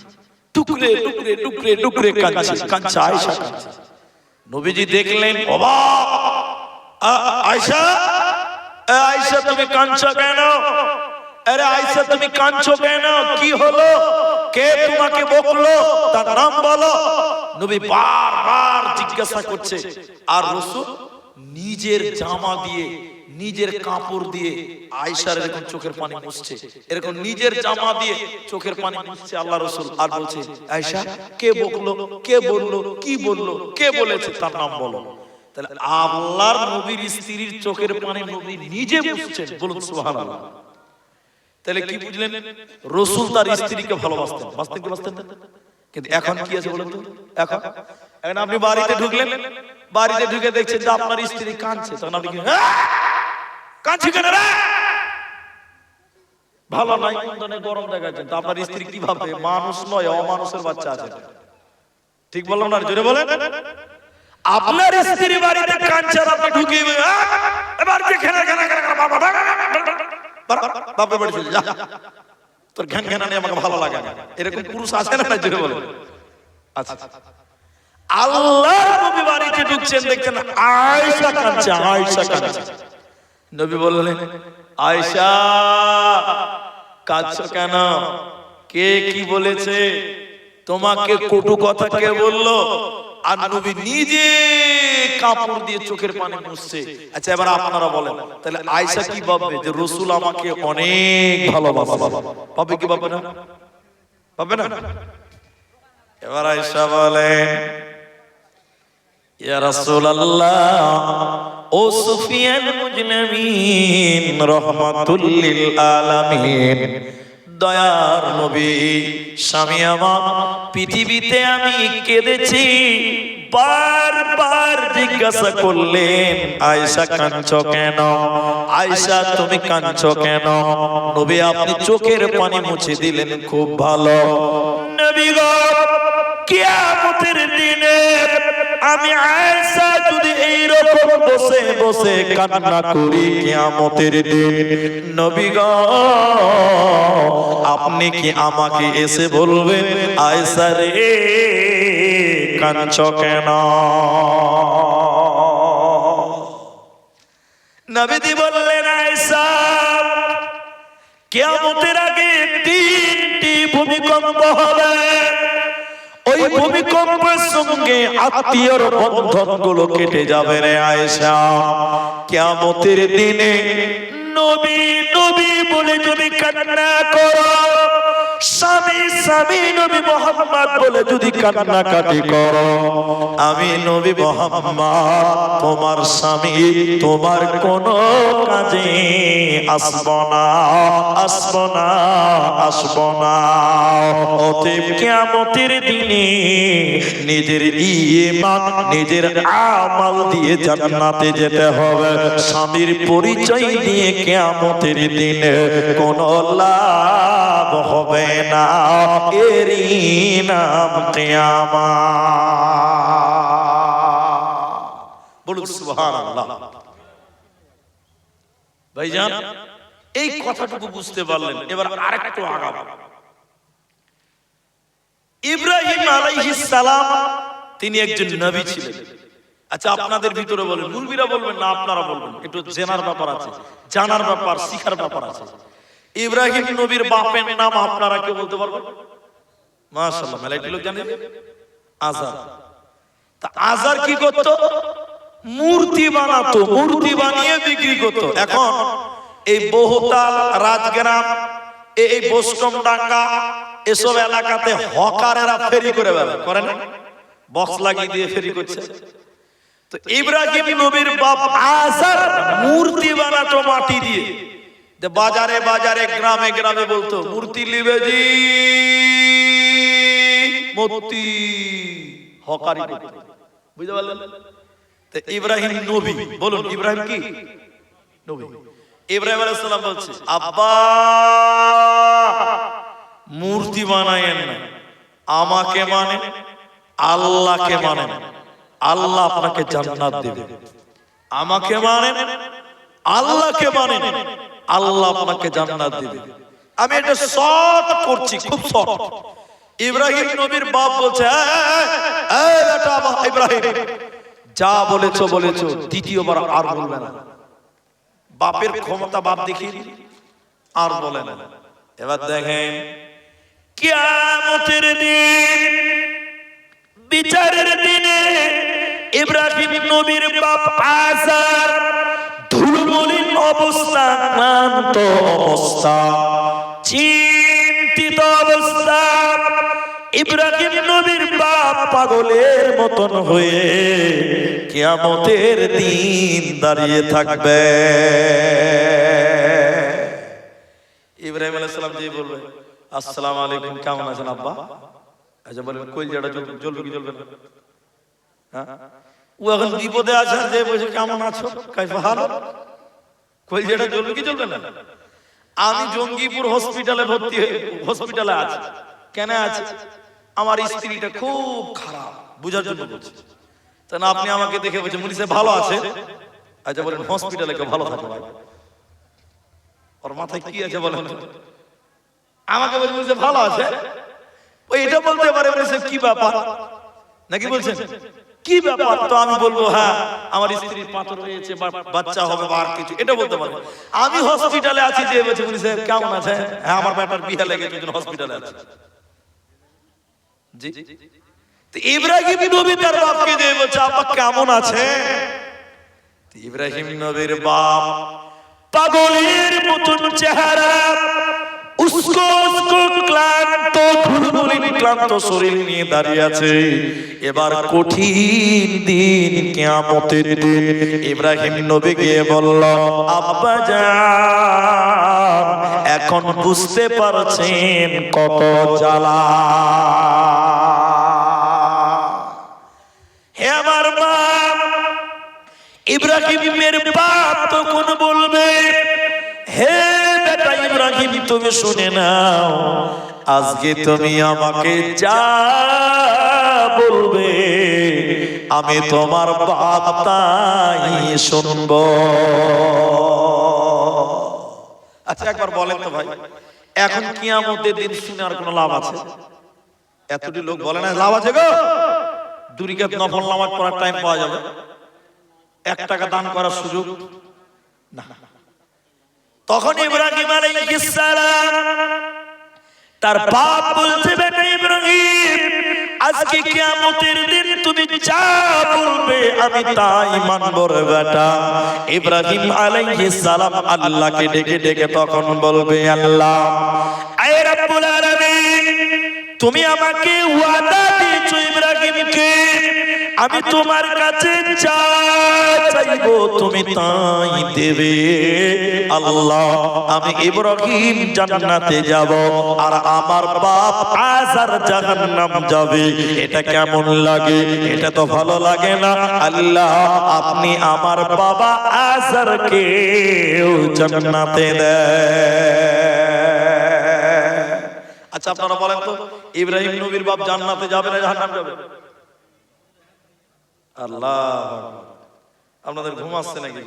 টুকরে টুকরে টুকরে টুকরে কাঁদছে, কাঁদছে, আয়েশা কাঁদছে। নবীজি দেখলেন অবাক, আয়েশা, আয়েশা তুমি কাঁদছো কেন? আরে আয়েশা তুমি কাঁদছো কেন? কি হলো? কে তোমাকে বকলো? তার নাম বলো। নবী বারবার জিজ্ঞাসা করছে, আর রাসূল নিজের জামা দিয়ে নিজের কাপড় দিয়ে আয়েশার এরকম চোখের পানি মুছছে, এরকম নিজের জামা দিয়ে চোখের পানি মুছছে আল্লাহ রাসূল। আর বলছে আয়েশা কে বকলো, কে বললো, কি বললো, কে বলেছে, তার নাম বলো। তাহলে আল্লাহর নবীর স্ত্রীর চোখের পানি নবী নিজে মুছছেন, বলুন সুবহানাল্লাহ। তাহলে কি বুঝলেন? রাসূল তার স্ত্রীকে ভালোবাসতেন, বাসতেন কি বাসতেন না? কিন্তু এখন কি আছে বলুন তো? এখন আপনি বাড়িতে ঢুকলেন, বাড়িতে ঢুকে দেখছেন যে আপনার স্ত্রী কাঁদছে, তখন আপনি কি কাঁদছি কেন রে? ভালো নাই মন্দনে গরম দেখাচ্ছেন তো আপনার স্ত্রী কি ভাববে? মানুষ নয়, অমানুষের বাচ্চা আছে। ঠিক বললাম না? জোরে বলেন। আপনার স্ত্রী বাড়িতে কাঁদছে আর আপনি ঢুকে এবার যে খেলা খেলা বাপের বাড়ি চলে যা, তোর ঘ্যান ঘ্যানা নিয়ে আমাকে ভালো লাগে না, এরকম পুরুষ আছে না? জোরে বলেন। আচ্ছা, আল্লাহর নবী বাড়িতে ঢুকছেন, দেখছেন আয়েশা কাঁদছে, আয়েশা কাঁদছে। নবী বললেন, আয়েশা কাঁদছো কেন? কে কি বলেছে তোমাকে? কটু কথা কে বললো? আর নবী নিজে কাপড় দিয়ে চোখের পানি মুছছে। আচ্ছা, এবার আপনারা বলেন, তাহলে আয়েশা কি ভাববে? যে রাসূল আমাকে অনেক ভালোবাসে। পাবে কি পাবে না? পাবে না? এবার আয়েশা বলেন, ইয়া রাসূলুল্লাহ, ও সুফিয়ান মুজলামিন রাহমাতুল লিল আলামিন, দয়ার নবী, স্বামী আমার, পৃথিবীতে আমি কেঁদেছি। বারবার জিজ্ঞাসা করলেন, আয়েশা কাঁদছো কেন? আয়েশা তুমি কাঁদছো কেন? নবী আপনি চোখের পানি মুছে দিলেন, খুব ভালো। নবী গো, কিয়ামতের দিনে আমি আয়েশা যদি এইরকম বসে বসে কান্না করি কিয়ামতের দিন, নবী গো আপনি কি আমাকে এসে বলবেন, আয়েশা রে কাঁদছো কেন? নবীজি বললেন, আয়েশা, কিয়ামতের আগে 3টি ভূমিকম্প হবে। ওই ভূমিকম্পের সঙ্গে আত্মীয়র বন্ধন গুলো কেটে যাবে রে আয়েশা। কিয়ামতের দিনে নবী নবী বলে যদি কান্না করো, স্বামী স্বামী নবী মুহাম্মদ বলে যদি কান্নাকাটি করো, আমি নবী মুহাম্মদ তোমার স্বামী তোমার কোনো কাজে আসব না, আসব না, আসব না। অতএব কিয়ামতের দিনে নিজের ঈমান নিজের আমল দিয়ে জান্নাতে যেতে হবে। স্বামীর পরিচয় দিয়ে কিয়ামতের দিনে কোনো লাভ হবে না, এরই নাম কিয়ামত। বলুন সুবহানাল্লাহ। ভাইজান, এই কথাটুকু বুঝতে পারলেন, এবার আরেকটু আগাবো। ইব্রাহিম আলাইহিস সালাম তিনি একজন নবী ছিলেন। আচ্ছা, আপনাদের ভিতরে বলেন, মুলবিরা বলবেন না আপনারা বলবেন, একটু জানার ব্যাপার আছে, জানার ব্যাপার, শিখার ব্যাপার আছে। ইব্রাহিম নবীর বাপের নাম আপনারা কেউ বলতে পারবেন? মাশাআল্লাহ, মেলাইটি লোক জানেন। আজার। তা আজার কি করতো? মূর্তি বানাতো, মূর্তি বানিয়ে বিক্রি করতো। এখন এই বহুতাল, রাজগ্রাম, এই বৈষ্ণবডাঙ্গা এসব এলাকাতে হকারেরা ফেরি করে বেড়ায়, করে না? বক্স লাগিয়ে দিয়ে ফেরি করছে। তো ইব্রাহিম নবীর বাপ আজার মূর্তি বানাতো মাটি দিয়ে। বাজারে বাজারে গ্রামে গ্রামে বলতো, মূর্তি লিবে জি, মূর্তি, হকারি করতো। বুঝতে পারলেন? তো ইব্রাহিম নবী, বলুন ইব্রাহিম কি নবী? ইব্রাহিম আলাইহিস সালাম বলছে, আব্বা মূর্তি বানায়েন না, আমাকে মানেন, আল্লাহকে মানেন, আল্লাহ আপনাকে জান্নাত দেবে। আমাকে মানেন, আল্লাহকে মানেন, আল্লাহ আপনাকে জান্নাত দেবে। আমি এটা শর্ট করছি, খুব শর্ট। ইব্রাহিম নবীর বাপ বলছে, এই বেটা ইব্রাহিম, যা বলেছো বলেছো, দ্বিতীয়বার আর বলবে না। বাপের ক্ষমতা বাপ দেখিয়ে আর বলে না। এবার দেখেন, কিয়ামতের দিন, বিচারের দিনে ইব্রাহিম নবীর বাপ আজার ধুলোমলিন অবস্থা, ক্লান্ত অবস্থা, চিন্তিত অবস্থা। ইব্রাহিম নবীর বাপ পাগলের মতন হয়ে কিয়ামতের দিন দাঁড়িয়ে থাকবে। ইব্রাহিম আলাইহিস সালাম যে বলবে, আসসালামু আলাইকুম, কেমন আছেন আব্বা? আচ্ছা বলেন, কই যেটা জ্বলবে কি জ্বলবে না? হ্যাঁ, ও এখন বিপদে আছে, যে বলছে কেমন আছো, কাইফা হাল, কলজাটা জ্বলবে কি জ্বলবে না? আমি জঙ্গিপুর হসপিটালে ভর্তি হসপিটালে আছি। কেন আছে? আমার স্ত্রীটা খুব খারাপ, বুঝার জন্য বলছি। তা না আপনি আমাকে দেখে বলছেন মুনি সাহেব ভালো আছে। আচ্ছা বলেন হসপিটালে কেউ ভালো থাকে ভাই? ওর মাথায় কি আছে বলেন? আমাকে বলছে মুনি সাহেব ভালো আছে। ওই এটা বলতে পারে মুনি সাহেব কি ব্যাপার নাকি বলছেন কি ব্যাপার? তো আমি বলবো হ্যাঁ আমার স্ত্রীর পাথর হয়েছে বা বাচ্চা হবে বা আর কিছু, এটা বলতে পারে। আমি হসপিটালে আছি যে বলছে মুনি সাহেব কেমন আছে? হ্যাঁ আমার বেটার বিয়ে লেগেছে ওই জন্য হসপিটালে আছে। জি তো ইব্রাহিম নবী তার বাপকে দিয়ে বলছে আব্বা কেমন আছে? ইব্রাহিম নবীর বাপ পাগলের মতন চেহারা, উস্কো উস্কো ক্লান্ত ধুলমুলিন ক্লান্ত শরীর নিয়ে দাঁড়িয়ে আছে। এবার কঠিন দিন, কিয়ামতের দিন। ইব্রাহিম নবী গিয়ে বলল আব্বা জান এখন বুঝতে পারছেন কত জ্বালা। হে আমার বাপ, ইব্রাহিমের বাপ তখন বলবে হে বেটা ইব্রাহিম তুমি শুনে নাও, আজকে তুমি আমাকে যা বলবে আমি তোমার বাপ তাই শুনব। আচ্ছা একবার বলেন তো ভাই, এখন কিয়ামতের দিন শুনে আর কোনো লাভ আছে? এতটি লোক বলে না লাভ আছে গো, দুই রাকাত নফল নামাজ পড়ার টাইম পাওয়া যাবে, 1 টাকা দান করার সুযোগ না। তখন ইব্রাহিম আলাইহিস সালাম তার বাপ বলছে বেটা ইব্রাহিম আজকে কিয়ামতের দিন তুমি যা বলবে আমি তাই মানব রে বেটা। ইব্রাহিম আলাইহিস সালাম আল্লাহকে ডেকে ডেকে তখন বলবে আল্লাহ আয় রব্বুল আলামিন তুমি আমাকে ওয়াদা দিয়েছো ইব্রাহিমকে আমি তোমার কাছে যা চাইবো তুমি তাই দেবে। আল্লাহ আমি ইব্রাহিম জান্নাতে যাব আর আমার বাপ আজার জাহান্নাম যাবে, এটা কেমন লাগে? এটা তো ভালো লাগে না। আল্লাহ আপনি আমার বাবা আজারকে জান্নাতে দেন। আচ্ছা আপনারা বলেন তো ইব্রাহিম নবীর বাপ জান্নাতে যাবে না জাহান্নাম যাবে? আল্লাহ আপনাদের ঘুম আসছে নাকি?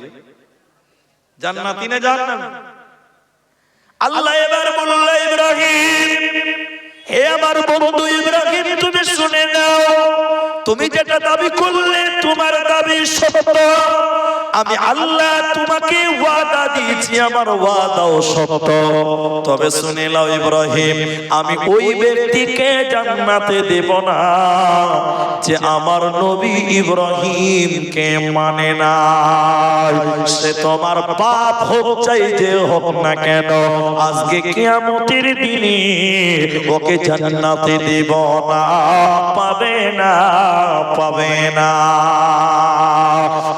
জান্নাতি না জাহান্নামী? আল্লাহ এবার বলল ইব্রাহিম হে আমার বন্ধু ইব্রাহিম তুমি শুনে নাও, তুমি যেটা দাবি করলে তোমার দাবি সত্য। আমি আল্লাহ তোমাকে ওয়াদা দিয়েছি আমার ওয়াদাও সত্য। তবে শুনে নাও ইব্রাহিম আমি ওই ব্যক্তিকে জান্নাতে দেব না যে আমার নবী ইব্রাহিমকে মানে না। সে তোমার বাপ হোক চাই যে হোক না কেন আজকে কিয়ামতের দিনে ওকে জান্নাতে দেব না, পাবে না পাবে না।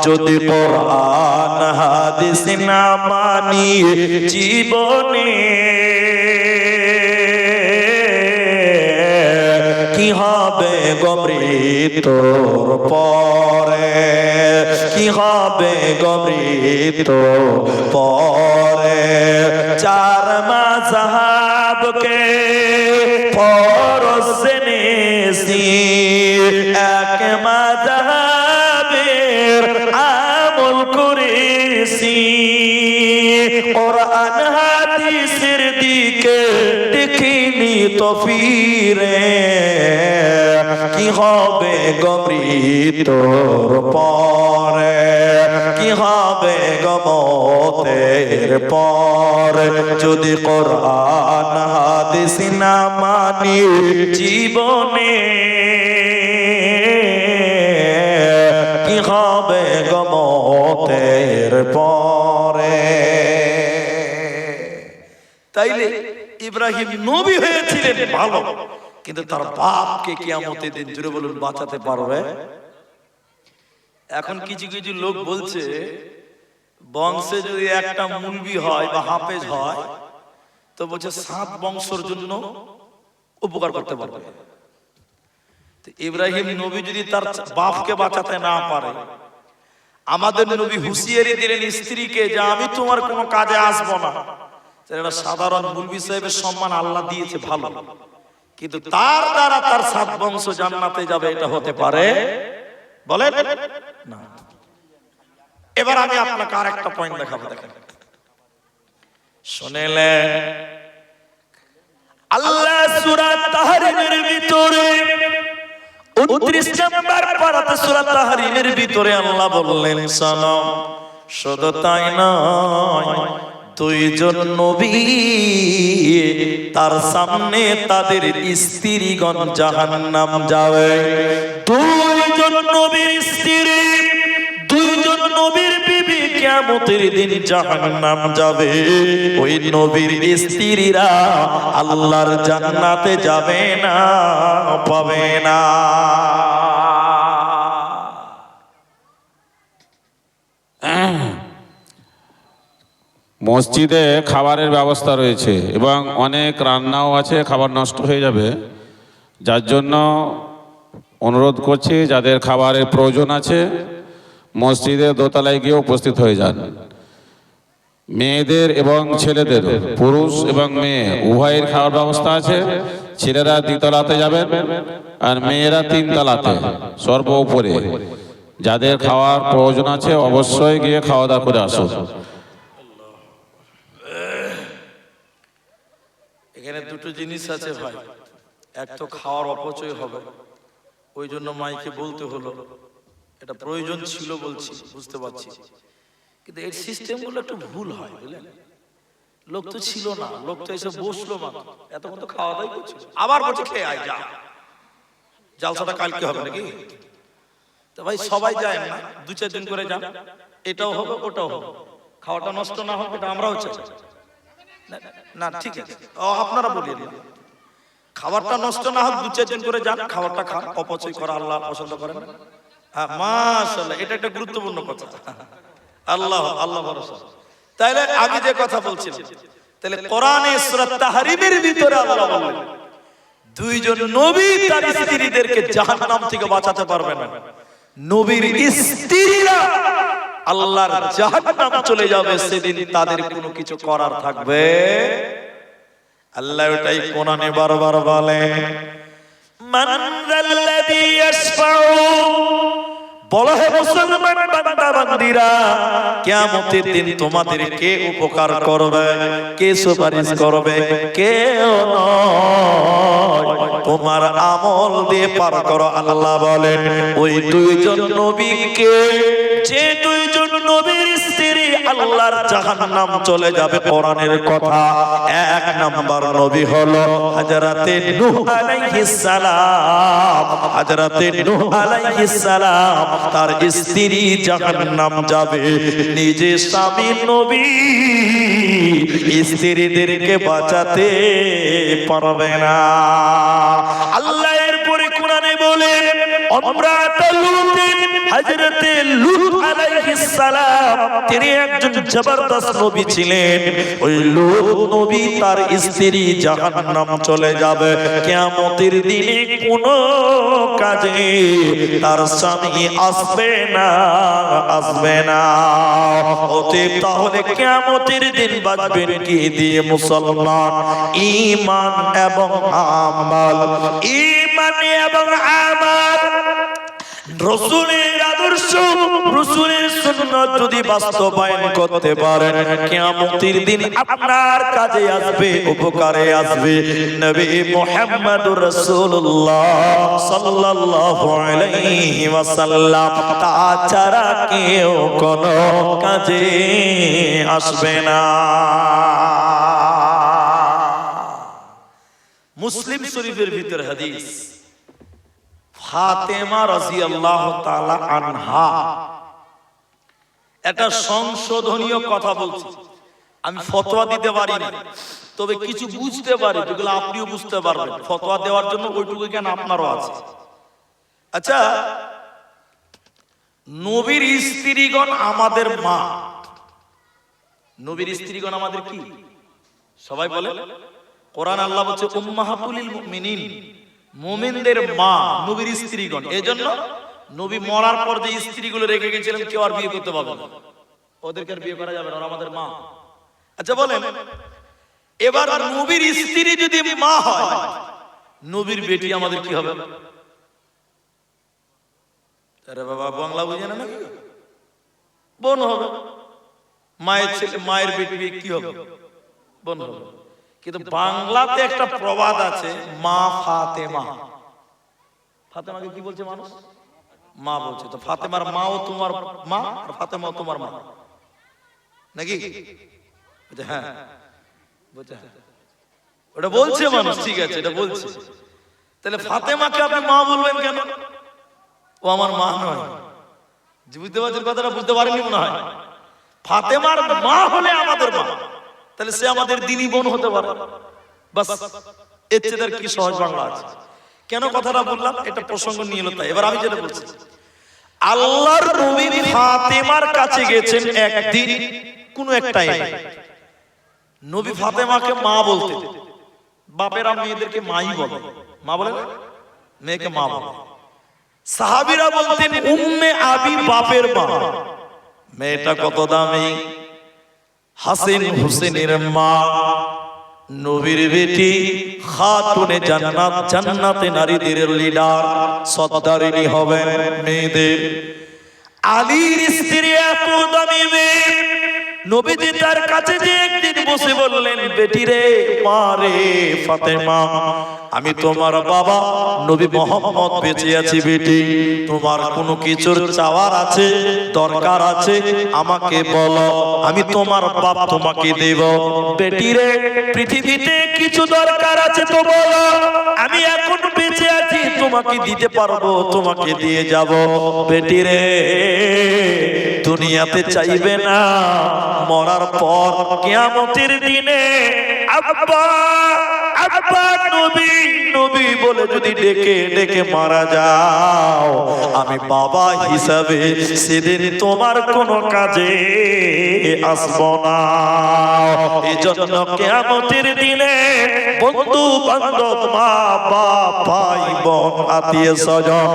যদি কোরআন হাদিস না মানি জীবনে কি হবে গমৃত্যুর পরে, কি হবে গমৃত্যুর পরে। 4 মাযহাবকে ফরজ জেনেছি, এক মাযহাবের আমল করেছি। কোরআন হাদিসের দিকে দেখিনি তো ফিরে কি হবে গমৃত্যুর পরে, কি হবে গমতের পরে। যদি কোরআন হাদিস না মানি জীবনে কি হবে গমতের পরে। তাইলে ইব্রাহিম নবী হয়েছিলেন ভালো, কিন্তু তার বাপকে কিয়ামতের দিন জুড়ে বলুন বাঁচাতে পারবে? এখন কিছু কিছু লোক বলছে বংশে যদি একটা মুলবি হয় বা হাফেজ হয় তো বলছে 7 বংশের জন্য উপকার করতে পারবে। ইব্রাহিম নবী যদি তার বাপকে বাঁচাতে না পারে আমাদের নবী হুঁশিয়ারি দিলেন স্ত্রীকে যে আমি তোমার কোনো কাজে আসবো না। এটা সাধারণ মুলবি সাহেবের সম্মান আল্লাহ দিয়েছে ভালো, কিন্তু তার দ্বারা তার 7 বংশ জান্নাতে যাবে এটা হতে পারে বলেন না। এবার আমি আপনাকে আরেকটা পয়েন্ট দেখাবো, দেখেন শুনেলেন আল্লাহ সূরা তাহরিমের ভিতরে 29 নম্বর পারাতে সূরা তাহরিমের ভিতরে আল্লাহ বললেন শোনো, শুধু তাই নয়, দুইজন নবী তার সামনে তাদের স্ত্রীগণ জাহান্নাম যাবে। দুইজন নবীর স্ত্রী, দুইজন নবীর বিবি কিয়ামতের দিন জাহান্নাম যাবে। ওই নবীর স্ত্রীরা আল্লাহর জান্নাতে যাবে না, পাবে না। মসজিদে খাবারের ব্যবস্থা রয়েছে এবং অনেক রান্নাও আছে, খাবার নষ্ট হয়ে যাবে। যার জন্য অনুরোধ করছি, যাদের খাবারের প্রয়োজন আছে মসজিদে দোতলায় গিয়ে উপস্থিত হয়ে যান। মেয়েদের এবং ছেলেদের, পুরুষ এবং মেয়ে উভয়ের খাওয়ার ব্যবস্থা আছে। ছেলেরা দ্বিতলাতে যাবেন আর মেয়েরা 3 তলাতে সর্ব উপরে। যাদের খাওয়ার প্রয়োজন আছে অবশ্যই গিয়ে খাওয়া দাওয়া করে আসুন। এখানে দুটো জিনিস আছে ভাই, এক তো খাওয়ার অপচয় হবে, ওই জন্য মাইকে বলতে হলো, এটা প্রয়োজন ছিল বলছি, বুঝতে পারছি, কিন্তু এর সিস্টেমগুলো একটু ভুল হয় বুঝলেন। লোক তো ছিল না, লোক তো এসে বসলো মাত্র, এতক্ষণ তো খাওয়া দাওয়া করছিল, আবার বলছে খেয়ে আয় যা, জালসাটা কালকে হবে নাকি? তো ভাই সবাই যায় না, 2-4 দিন করে যান, এটাও হবে ওটাও হবে, খাওয়াটা নষ্ট না হোক এটা আমরাও চাই না, ঠিক আছে আপনারা বলিয়ে দিন, খাবারটা নষ্ট না হোক, 2-4 দিন করে যান, খাবারটা খান, অপচয় করা আল্লাহ পছন্দ করেন না। হ্যাঁ মাশাআল্লাহ, এটা একটা গুরুত্বপূর্ণ কথা, আল্লাহ আল্লাহ ভরসা। তাহলে আমি যে কথা বলছিলাম, তাহলে কোরআনে সূরা তাহরিমের ভিতরে আল্লাহ বলেন দুইজন নবী তার স্ত্রীদেরকে জাহান্নাম থেকে বাঁচাতে পারবে না, নবীর স্ত্রীরা আল্লাহর জাহান্নাম চলে যাবে, সেদিন তাদের কোনো কিছু করার থাকবে। আল্লাহ এটাই কোরআনে বারবার বলেন, মান যাল্লাযী ইয়াশফাউ, বলা হে মুসলমান বান্দা বান্দীরা, কিয়ামতের দিন তোমাদের কে উপকার করবে, কে সুপারিশ করবে? কেউ নয়, তোমার আমল দিয়ে পার করো। আল্লাহ বলেন ওই দুইজন নবীকে, যে দুইজন নবীর স্ত্রী আল্লাহর জাহান্নাম চলে যাবে, কোরআনের কথা। 1 নাম্বার নবী হলো হযরতে নূহ আলাইহিস সালাম। হযরতে নূহ আলাইহিস সালাম তার স্ত্রী জাহান্নাম যাবে, নিজে স্বামী নবী স্ত্রীদেরকে বাঁচাতে পারবে না। আল্লাহ এরপরে কোরআনে বলেন হযরতে লূত আলাইহিস সালাম, তিনি একজন জবরদস্ত নবী ছিলেন। ওই লূত নবী তার স্ত্রী জাহান্নাম চলে যাবে, কিয়ামতের দিনে কোনো কাজে তার স্বামী আসবে না, আসবে না। অতএব তাহলে কিয়ামতের দিন বাঁচবেন কি দিয়ে মুসলমান? ঈমান এবং আমাল, ঈমান এবং আমাল, রাসূলের আদর্শ, রাসূলের সুন্নাত যদি বাস্তবায়ন করতে পারেন, কিয়ামতের দিন আপনার কাজে আসবে, উপকারে আসবে। নবী মুহাম্মদুর রাসূলুল্লাহ সাল্লাল্লাহু আলাইহি ওয়াসাল্লাম তাছাড়া কেউ কোনো কাজে আসবে না। মুসলিম শরীফের ভিতর হাদিস, ফাতেমা রাদিয়াল্লাহু তাআলা আনহা, এটা সংশোধনীয় কথা বলছি, আমি ফতোয়া দিতে পারি না, তবে কিছু বুঝতে পারি যেগুলো আপনিও বুঝতে পারবেন। ফতোয়া দেওয়ার জন্য ওইটুকু জ্ঞান আপনারও আছে। আচ্ছা, নবীর স্ত্রীগণ আমাদের মা, নবীর স্ত্রীগণ আমাদের কি? সবাই বলে, কোরআন আল্লাহ বলছে উম্মাহাতুল মুমিনিন, মুমিনদের মা নবীর স্ত্রীগণ। এজন্য নবী মরার পর যে স্ত্রীগুলো রেখে গেছিলেন কেউ আর বিয়ে করতে পারবে না, ওদেরকে আর বিয়ে করা যাবে না, ওরা আমাদের মা। আচ্ছা বলেন, এবার নবীর স্ত্রী যদি মা হয়, নবীর বেটি আমাদের কি হবে? আরে বাবা, বাংলা বুঝে না নাকি? বোন হবে। মায়ের ছেলে, মায়ের বেটি কি হবে? বোন হবে। কিন্তু বাংলাতে একটা প্রবাদ আছে, মা ফাতেমা। ফাতেমাকে কি বলছে মানুষ? মা বলছে। তো ফাতেমার মাও তোমার মা, আর ফাতেমাও তোমার মা নাকি? হ্যাঁ বলছে, ওটা বলছে মানুষ, ঠিক আছে, এটা বলছে। তাহলে ফাতেমাকে আপনি মা বলবেন কেন? ও আমার মা নয়। বুঝতে পারছেন কথাটা? বুঝতে পারেননি মনে হয়। ফাতেমার মা হলে আমাদের মা, তাহলে সে আমাদের দিনী বোন হতে পারে। বাস, এর চেয়ে কি সহজ বাংলা আছে? কেন কথাটা বললাম? এটা প্রসঙ্গ নিয়ে এলো তাই। এবার আমি যেটা বলছি, আল্লাহর নবী ফাতেমার কাছে গেছেন একদিন, কোন এক টাইমে। নবী ফাতেমাকে মা বলতেন। বাপেরা মেয়েদেরকে মাই বলে, মা বলে না, মেয়েকে মা বলে। সাহাবীরা বলতেন উম্মে আবি, বাপের মা। মেয়েটা কত দামি, হাসিন হুসেনের মা, নবীর বেটি, খাতুনে জান্নাত, জান্নাতে নারীদের লিডার, সর্দারিনী হবেন মেয়েদের। আলীর স্ত্রী এত দামি মেয়ে, নবীজি তার কাছে যে একদিন বসে বললেন, বেটি রে, মা রে, ফাতেমা, আমি তোমার বাবা নবী মুহাম্মদ বেঁচে আছি বেটি, তোমার কোনো কিছুর চাওয়ার আছে, দরকার আছে, আমাকে বলো, আমি তোমার বাপ তোমাকে দেব। বেটি রে, পৃথিবীতে কিছু দরকার আছে তো বলো, আমি এখন বেঁচে আছি, তোমাকে দিতে পারবো, তোমাকে দিয়ে যাব। বেটি রে, দুনিয়াতে চাইবে না, মরার পর কিয়ামতের দিনে আব্বা আব্বা নবী নবী বলে যদি ডেকে ডেকে মারা যাও, আমি বাবা হিসাবে সেদিন তোমার কোনো কাজে আসবো না। এই জন্য কিয়ামতের দিনে বন্ধু বান্ধব, মা বাপ, ভাই বোন, আত্মীয় স্বজন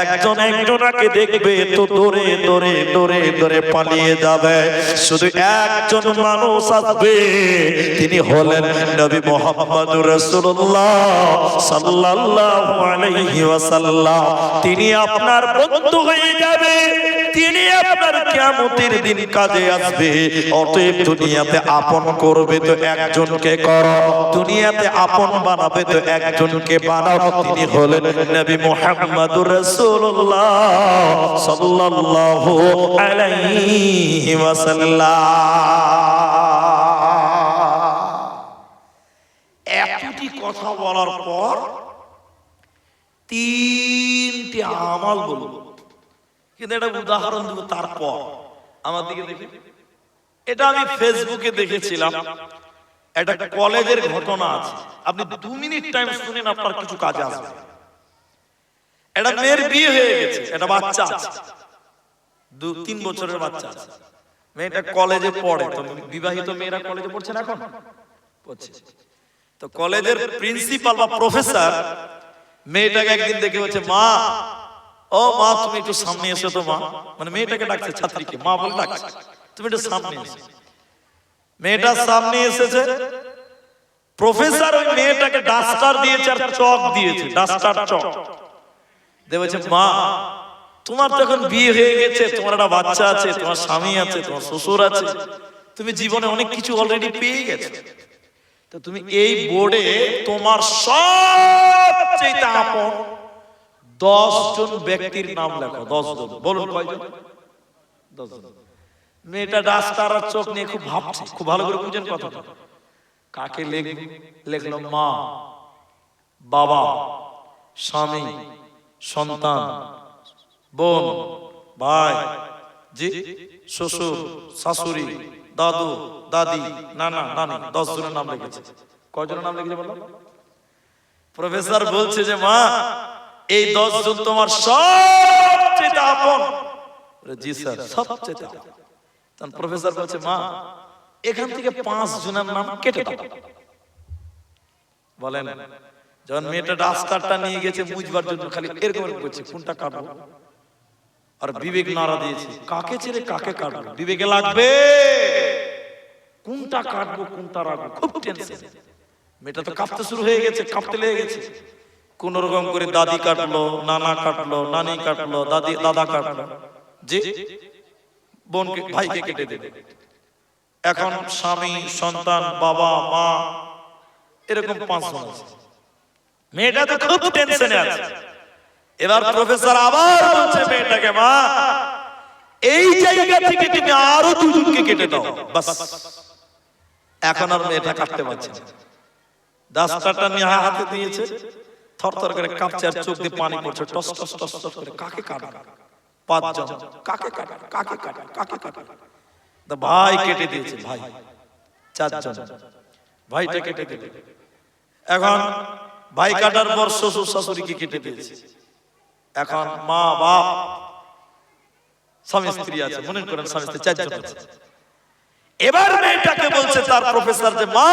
একজন একজনকে দেখবে তো দৌড়ে দৌড়ে দৌড়ে দৌড়ে পালিয়ে যাবে। শুধু একজন মানুষ আসবে, তিনি হলেন নবী মুহাম্মদুর রাসূলুল্লাহ সাল্লাল্লাহু আলাইহি ওয়াসাল্লাম। তিনি আপনার বন্ধু হয়ে যাবে, তিনি আপনার কিয়ামতের দিন কাজে আসবে। অতএব দুনিয়াতে আপন করবে তো একজনকে করো, দুনিয়াতে আপন বানাবে তো একজনকে বানাও। তিনি হলেন নবী মুহাম্মদুর রাসূলুল্লাহ সাল্লাল্লাহু আলাইহি ওয়াসাল্লাম। এতটি কথা বলার পর তিনটি আমল বলবো, কিন্তু এটা উদাহরণ দেবো। তারপর আমার দিকে দেখি, এটা আমি ফেসবুকে দেখেছিলাম, একটা কলেজের ঘটনা আছে। আপনি 2 মিনিট টাইম শুনেন, আপনার কিছু কাজে আসবে। একটা মেয়ের বিয়ে হয়ে গেছে, একটা বাচ্চা আছে, 2-3 বছরের বাচ্চা আছে। মেয়েটা কলেজে পড়ে। তো বিবাহিত মেয়েরা কলেজে পড়ছে না, এখন পড়ছে। তো কলেজের প্রিন্সিপাল বা প্রফেসর মেয়েটাকে একদিন দেখে বলছে, মা, ও মা, তুমি একটু সামনে এসো তো মা। মানে মেয়েটাকে ডাকছে, ছাত্রীকে মা বলে ডাকছে, তুমি একটু সামনে এসো। মেয়েটা সামনে এসেছে। প্রফেসর ওই মেয়েটাকে ডাস্টার দিয়েছে আর চক দিয়েছে, ডাস্টার চক দিয়ে বলছে, মা, তোমার তো এখন বিয়ে হয়ে গেছে, তোমার একটা বাচ্চা আছে, তোমার স্বামী আছে, তোমার শ্বশুর আছে, তুমি জীবনে অনেক কিছু অলরেডি পেয়ে গেছো। তো তুমি এই বোর্ডে তোমার সবচেয়ে আপন 10 জন ব্যক্তির নাম লেখো। 10 জন, বলুন কয়জন? 10 জন। মেয়েটা ডাস্টার আর চোখ নিয়ে খুব ভাবছে, খুব ভালো করে বুঝেন কথাটা। কাকে লিখবে? লিখলো মা, বাবা, স্বামী, সন্তান, বোন, ভাই, জি, শ্বশুর, শাশুড়ি, দাদু, দাদি, নানা, নানি। 10 জনের নাম লিখেছে। কয়জনের নাম লিখেছে বলো? প্রফেসর বলছে যে, মা, এই 10 জন তোমার সবচেয়ে আপন। জি স্যার, সবচেয়ে আপন। তখন প্রফেসর বলছে, মা, এখান থেকে 5 জনের নাম কেটে দাও। বলেন, যখন মেয়েটা ডাস্টারটা নিয়ে গেছে মুছবার জন্য, খালি এরকম করছে, কোনটা কাটবো? আর বিবেক নাড়া দিয়েছে, কাকে ছেড়ে কাকে কাটবো, বিবেকে লাগবে কোনটা কাটবো কোনটা রাখবো, খুব টেনশন। মেয়েটা তো কাঁপতে শুরু হয়ে গেছে, কাঁপতে লেগে গেছে। কোন রকম করে দাদি কাটলো, নানা কাটলো, নানি কাটলো, দাদা কাটলো, যে বোনকে ভাইকে কেটে দেবে। এখন স্বামী, সন্তান, বাবা, মা, এরকম 5 জন আছে। মেয়েটা তো খুব টেনশনে আছে। এবার প্রফেসর আবার বলছে মেয়েটাকে, মা এই জায়গা থেকে তুমি আরো 2 জনকে কেটে দাও, বাস। এখন আর মেয়েটা কাটতে পারছে না। ডাস্টারটা নিয়ে হাতে দিয়েছে, থরথর করে কাঁপছে, আর চোখ দিয়ে পানি পড়ছে, টস টস টস টস করে। কাকে কাটবে? 5 জন। কাকে কাটবে? কাকে কাটবে? কাকে কাটবে? ভাই কেটে দিয়েছে, ভাই 4 জন, ভাইটা কেটে দিল। এখন ভাই কাটার পর শ্বশুর শাশুড়িকে কেটে দিয়েছে। এখন মা, বাপ, স্বামী স্ত্রী আছে, মনে করেন স্বামী স্ত্রী 4 জন আছে। এবার মেয়েটাকে বলছে তার প্রফেসর যে, মা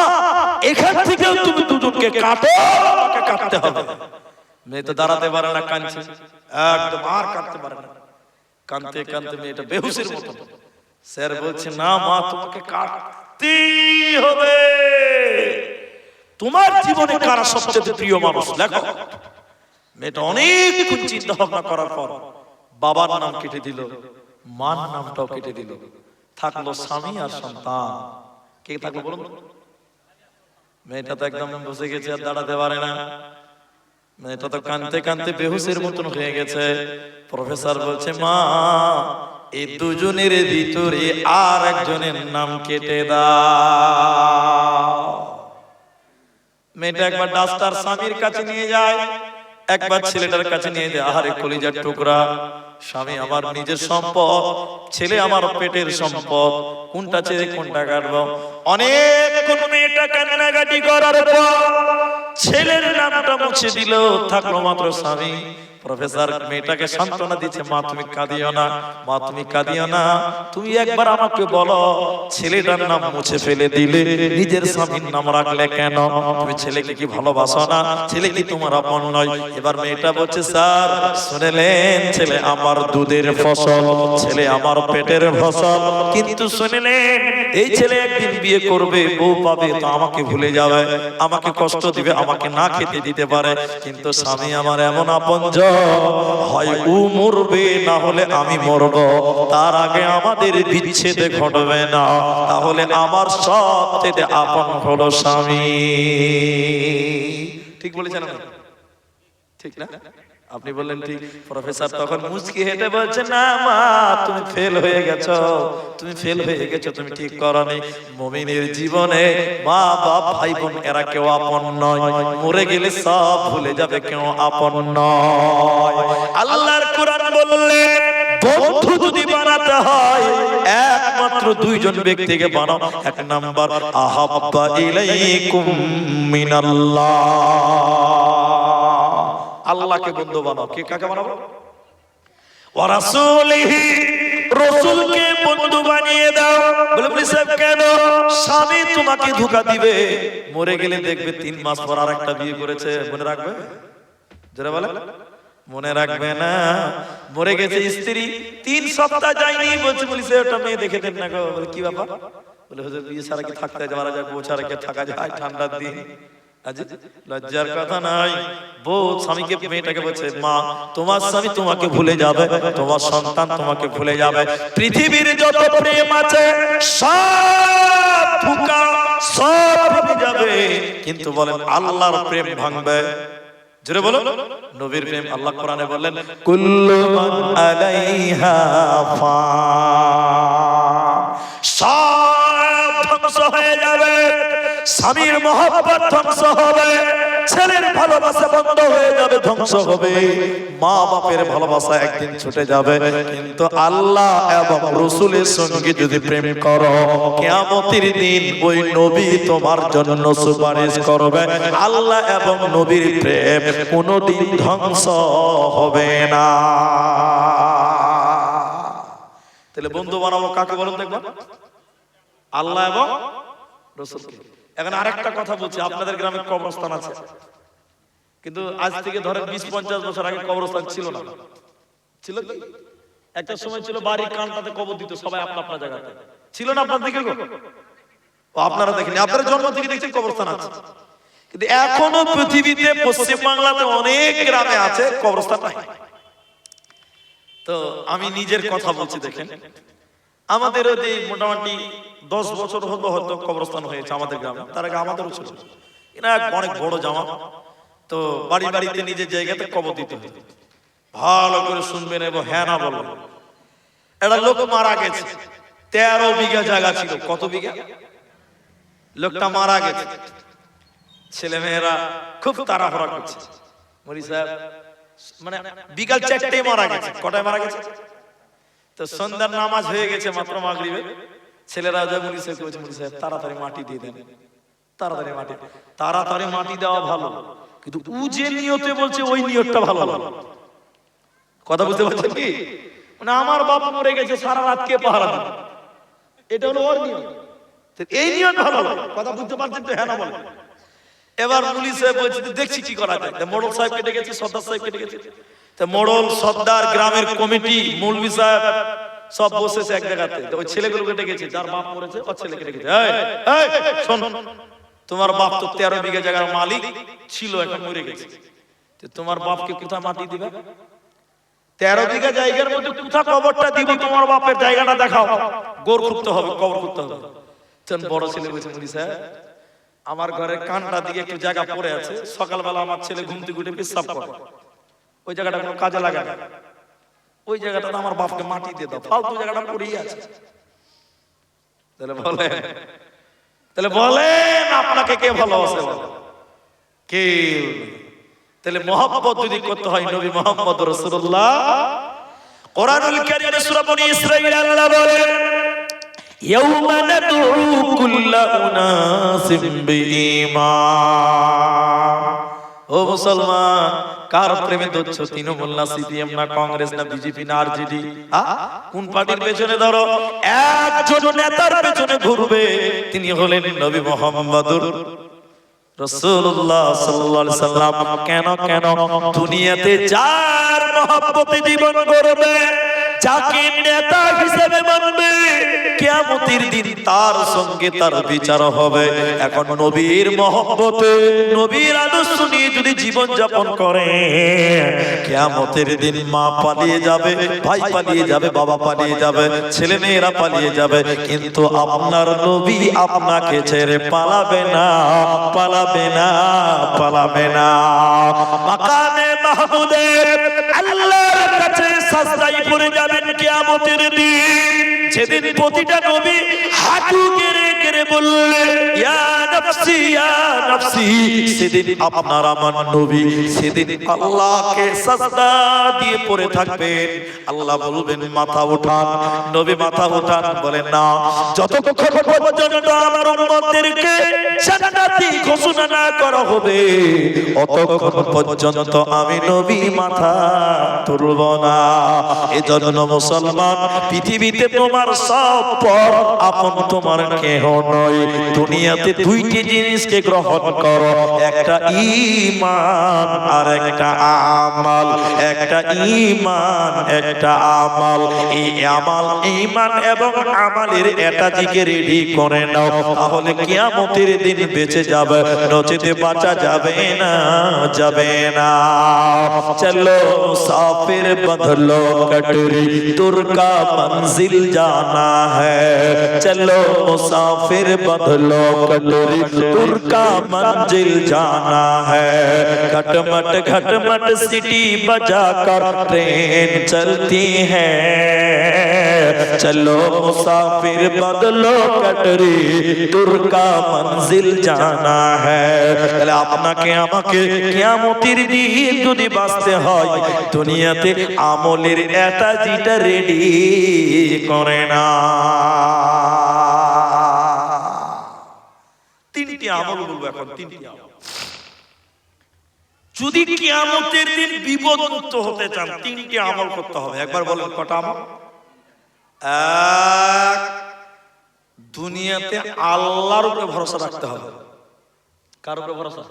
এখান থেকেও তুমি 2 জনকে কাটো, আমাকে কাটতে হবে। মেয়ে তো দাঁড়াতে পারে না, কাঁদছে একদম, আর কাটতে পারে না। কাঁদতে কাঁদতে মেয়েটা বেহুশের মতো। স্যার বলছে, না মা তোমাকে কাটতেই হবে। তোমার জীবনে কারা সবচেয়ে প্রিয় মানুষ লেখো। মেয়েটা অনেকক্ষণ চিন্তা ভাবনা করার পর বাবার নাম কেটে দিল, মার নামটাও কেটে দিল, থাকলো স্বামী আর সন্তান। কে থাকলো বলুন? মেয়েটা তো একদম বসে গেছে, আর দাঁড়াতে পারে না। মেয়েটা তো কাঁদতে কাঁদতে বেহুশের মতন হয়ে গেছে। প্রফেসর বলছে, মা এই 2 জনের ভিতরে আর একজনের নাম কেটে দাও। মেয়েটা একবার ডাক্তার স্বামীর কাছে নিয়ে যায়, একবার ছেলেটার কাছে নিয়ে যায়। আহারে কলিজার টুকরা, স্বামী আমার নিজের সম্পদ, ছেলে আমার পেটের সম্পদ, কোনটা ছেড়ে কোনটা কাটবো? অনেকক্ষণ মেয়েটা কান্নাকাটি করার পর ছেলের নামটা মুছে দিল, থাকলো মাত্র স্বামী। প্রফেসর মেয়েটাকে সান্ত্বনা দিচ্ছে, মা তুমি কাঁদিও না, মা তুমি কাঁদিও না। তুমি একবার আমাকে বলো, ছেলেটার নাম মুছে ফেলে দিলে নিজের স্বামীর নাম রাখলে কেন? তুমি ছেলেকে কি ভালোবাসো না? ছেলে কি তোমার আপন নয়? এবার মেয়েটা বলছে, স্যার শুনেলেন, ছেলে আমার দুধের ফসল, ছেলে আমার পেটের ফসল, কিন্তু শুনেলেন এই ছেলে একদিন বিয়ে করবে, বউ পাবে, তো আমাকে ভুলে যাবে, আমাকে কষ্ট দিবে, আমাকে না খেতে দিতে পারে। কিন্তু স্বামী আমার এমন আপনজন, হয় ও মরবে না হলে আমি মরব, তার আগে আমাদের বিচ্ছেদ ঘটবে না। তাহলে আমার সবচেয়ে আপন হলো স্বামী। ঠিক বলেছেন আমি? ঠিক না? আপনি বললেন ঠিক। প্রফেসর তখন মুচকি হেঁটে বলছে, না মা তুমি ফেল হয়ে গেছো, তুমি ফেল হয়ে গেছো, তুমি ঠিক করনি। মুমিনের জীবনে মা বাপ ভাই বোন এরা কেউ আপন নয়, মরে গেলে সব ভুলে যাবে, কেউ আপন নয়। আল্লাহর কোরআন বললে বন্ধু যদি বানাতে হয় একমাত্র 2 জন ব্যক্তিকে বানাও। 1 নাম্বার আহাব্বা ইলাইকুম মিনাল্লাহ, আল্লাহকে বন্ধু বানাও। কে কাকে বানাবো? ওয়া রাসূলিহি, রাসূলকে বন্ধু বানিয়ে দাও। বলে বলি সাহেব কেন? স্বামী তোমাকে ধোঁকা দিবে, মরে গেলে দেখবে 3 মাস পর আরেকটা বিয়ে করেছে, মনে রাখবে? যারা বলে মনে রাখবে না। মরে গেছে স্ত্রী, 3 সপ্তাহ যায়নি, বলছে বলি সাহেব একটা মেয়ে দেখে দেন না গো। বলে কি ব্যাপার? বলে হুজুর বিয়ে ছাড়া কি থাকতে যাওয়া যায়? বউ ছাড়া কি থাকা যায় ঠান্ডার দিন? লজ্জার কথা নাই। বউ স্বামীকে, মেয়েটাকে বলছে, মা তোমার স্বামী তোমাকে ভুলে যাবে, তোমার সন্তান তোমাকে ভুলে যাবে, পৃথিবীর যত প্রেম আছে সব ধোঁকা, সব ভেঙে যাবে, কিন্তু বলেন আল্লাহর প্রেম ভাঙবে? জোরে বলো। নবীর প্রেম, আল্লাহ কোরআনে বললেন, কুল্লু মান আলাইহা ফান, সব ধ্বংস হয়ে যাবে। স্বামীর মহব্বত ধ্বংস হবে, ছেলের ভালোবাসা বন্ধ হয়ে যাবে, ধ্বংস হবে, মা বাপের ভালোবাসা একদিন ছুটে যাবে। কিন্তু আল্লাহ এবং রাসূলের সঙ্গে যদি প্রেম করো, কিয়ামতের দিন ওই নবী তোমার জন্য সুপারিশ করবে। আল্লাহ এবং নবীর প্রেম কোনোদিন ধ্বংস হবে না। তাহলে বন্ধু বানাবো কাকে বলুন দেখবা? আল্লাহ এবং রাসূলকে। এখন আরেকটা কথা বলছি, আপনাদের গ্রামে কবরস্থান আছে, কিন্তু আজ থেকে ধরেন 20-50 বছর আগে কবরস্থান ছিল না। ছিল কি? একটা সময় ছিল বাড়ির কানটাতে কবর দিত সবাই আপনা আপনার জায়গাতে, ছিল না আপনার দিকে? ও আপনারা দেখেন, আপনারা জন্ম থেকে দেখছেন কবরস্থান আছে, কিন্তু এখনো পৃথিবীতে পশ্চিম বাংলাতে অনেক গ্রামে আছে কবরস্থান নাই। তো আমি নিজের কথা বলছি, দেখেন আমাদের যে মোটামুটি 10 বছর হলো হয়তো কবরস্থান হয়েছে আমাদের গ্রামে, তার আগে আমাদেরও ছিল। এরা অনেক বড় জামা, তো বাড়ি বাড়িতে নিজের জায়গাতে কবর দিতে হতো। ভালো করে শুনবেন এবং হ্যাঁ না বলবেন। একটা লোক মারা গেছে, 13 বিঘা জায়গা ছিল। কত বিঘা? লোকটা মারা গেছে, ছেলে মেয়েরা খুব তাড়াহুড়া করছে। মরি সাহেব মানে বিকাল 4টায় মারা গেছে। কটায় মারা গেছে? তো সন্ধ্যার নামাজ হয়ে গেছে মাত্র মাগরিবে। ছেলেরা যা মুড়ি সাহেব কইছে, মুড়ি সাহেব তাড়াতাড়ি মাটি দিয়ে দেন, তাড়াতাড়ি মাটি। তাড়াতাড়ি মাটি দেওয়া ভালো, কিন্তু ও যে নিয়তে বলছে ওই নিয়তটা ভালো না। কথা বুঝতে পারছেন কি? মানে আমার বাপ মরে গেছে, সারা রাত কে পাহারা দিবে, এটা হলো ওর নিয়ত। এই নিয়ত ভালো না। কথা বুঝতে পারছেন তো? হ্যাঁ না বলেন। এবার মুলি সাহেব বলছে দেখছি কি করা যায়। মোড়ল সাহেব কেটে গেছে, সর্দার সাহেব কেটে গেছে। তো মোড়ল, সর্দার, গ্রামের কমিটি, মৌলভী সাহেব সব বসেছে এক জায়গাতে। ওই ছেলেগুলো কেটে গেছে, যার বাপ মরেছে ওর ছেলে কেটে গেছে। এই শোন, তোমার বাপ তো 13 বিঘা জায়গার মালিক ছিল, এখন মরে গেছে, তোমার বাপকে কোথায় মাটি দিবে? 13 বিঘা জায়গার মধ্যে কোথায় কবরটা দিব? তোমার বাপের জায়গাটা দেখাও। গোর খুঁড়তে হবে, কবর খুঁড়তে হবে। বড় ছেলে বলছে, মুলি সাহেব আমার ঘরের কানটা দিকে একটু জায়গা পড়ে আছে, সকালবেলা আমার ছেলে ঘুম থেকে উঠে পেশাব করে, ওই জায়গাটা কোনো কাজে লাগে না, ওই জায়গাটা আমার বাপকে মাটি দিয়ে দাও, ফালতু জায়গাটা পড়েই আছে। তাহলে বলেন আপনাকে কে ভালোবাসে? কে? তাহলে মহব্বত যদি করতে হয় নবী মুহাম্মদ রাসূলুল্লাহ, কোরআনুল কারীমে সূরা বনী ইসরাঈল আল্লাহ বলেন, ইয়াউমা নাদউ কুল্লা উনাসিম বিঈমান। ও মুসলমান, কার প্রেমে দচ্ছ? তৃণমূল না সিপিএম না কংগ্রেস না বিজেপি না আরজেডি? কোন পার্টির পেছনে ধরো? একজন নেতার পেছনে ঘুরবে, তিনি হলেন নবী মুহাম্মদুর রাসূলুল্লাহ সাল্লাল্লাহু আলাইহি সাল্লাম। কেন কেন? দুনিয়াতে যার মহব্বতে জীবন গড়বে, যাকে নেতা হিসেবে মানবে, কিয়ামতের দিন তার সঙ্গে তার বিচার হবে। এখন নবীর মহব্বতে, নবীর আদর্শ নিয়ে যদি জীবন যাপন করে, কিয়ামতের দিন মা পালিয়ে যাবে, ভাই পালিয়ে যাবে, বাবা পালিয়ে যাবে, ছেলে মেয়েরা পালিয়ে যাবে, কিন্তু আপনার নবী আপনাকে ছেড়ে পালাবে না, পালাবে না, পালাবে না। মাকামে মাহমুদে আল্লাহর কাছে সাজদায় পড়ে যাবেন কিয়ামতের দিন, যেদিন প্রতিটা নবী হাঁটু গেড়ে গেড়ে বললেন ইয়া নাফসি ইয়া নাফসি, সেদিন আপনার আমার নবী সেদিন আল্লাহকে সাজদা দিয়ে পড়ে থাকবেন। আল্লাহ বলবেন মাথা উঠান, নবী মাথা উঠান, বলেন না, যতক্ষণ পর্যন্ত আমার উম্মতদেরকে জান্নাতি ঘোষণা না করা হবে অতক্ষণ পর্যন্ত আমি নবী মাথা তুলব না। এজন্য মুসলমান, পৃথিবীতে তোমার সব পর আপন তোমার কেহ নয়। দুনিয়াতে দুইটি জিনিসকে গ্রহণ করো, একটা ঈমান আর একটা আমাল। একটা ঈমান, একটা আমাল। এই আমাল, ঈমান এবং আমালের এটাজিকে রেডি করে নাও, তাহলে কিয়ামতের দিন বেঁচে যাবে, নচেতে বাঁচা যাবে না, যাবে না। চলো মুসাফির বদলো कटोरी तुर का मंजिल जाना है, चलो मुसाफिर बदलो कटोरी तुर का मंजिल जाना है। घटमट सिटी बजाकर ट्रेन चलती है, चलो मुसाफिर बदलो कटोरी तुर का मंजिल जाना है। তাহলে আপনাকে আমাকে কিয়ামতের দিন যদি বাঁচতে হয়, দুনিয়াতে আমলের এটাজিটা রেডি করে না। তিনটি আমল বলবো এখন, তিনটি আমল। যদি কিয়ামতের দিন বিপদ মুক্ত হতে চান, তিনটি আমল করতে হবে। একবার বলেন কটা আমল? এক, দুনিয়াতে আল্লাহর উপরে ভরসা রাখতে হবে। কার উপরে ভরসা?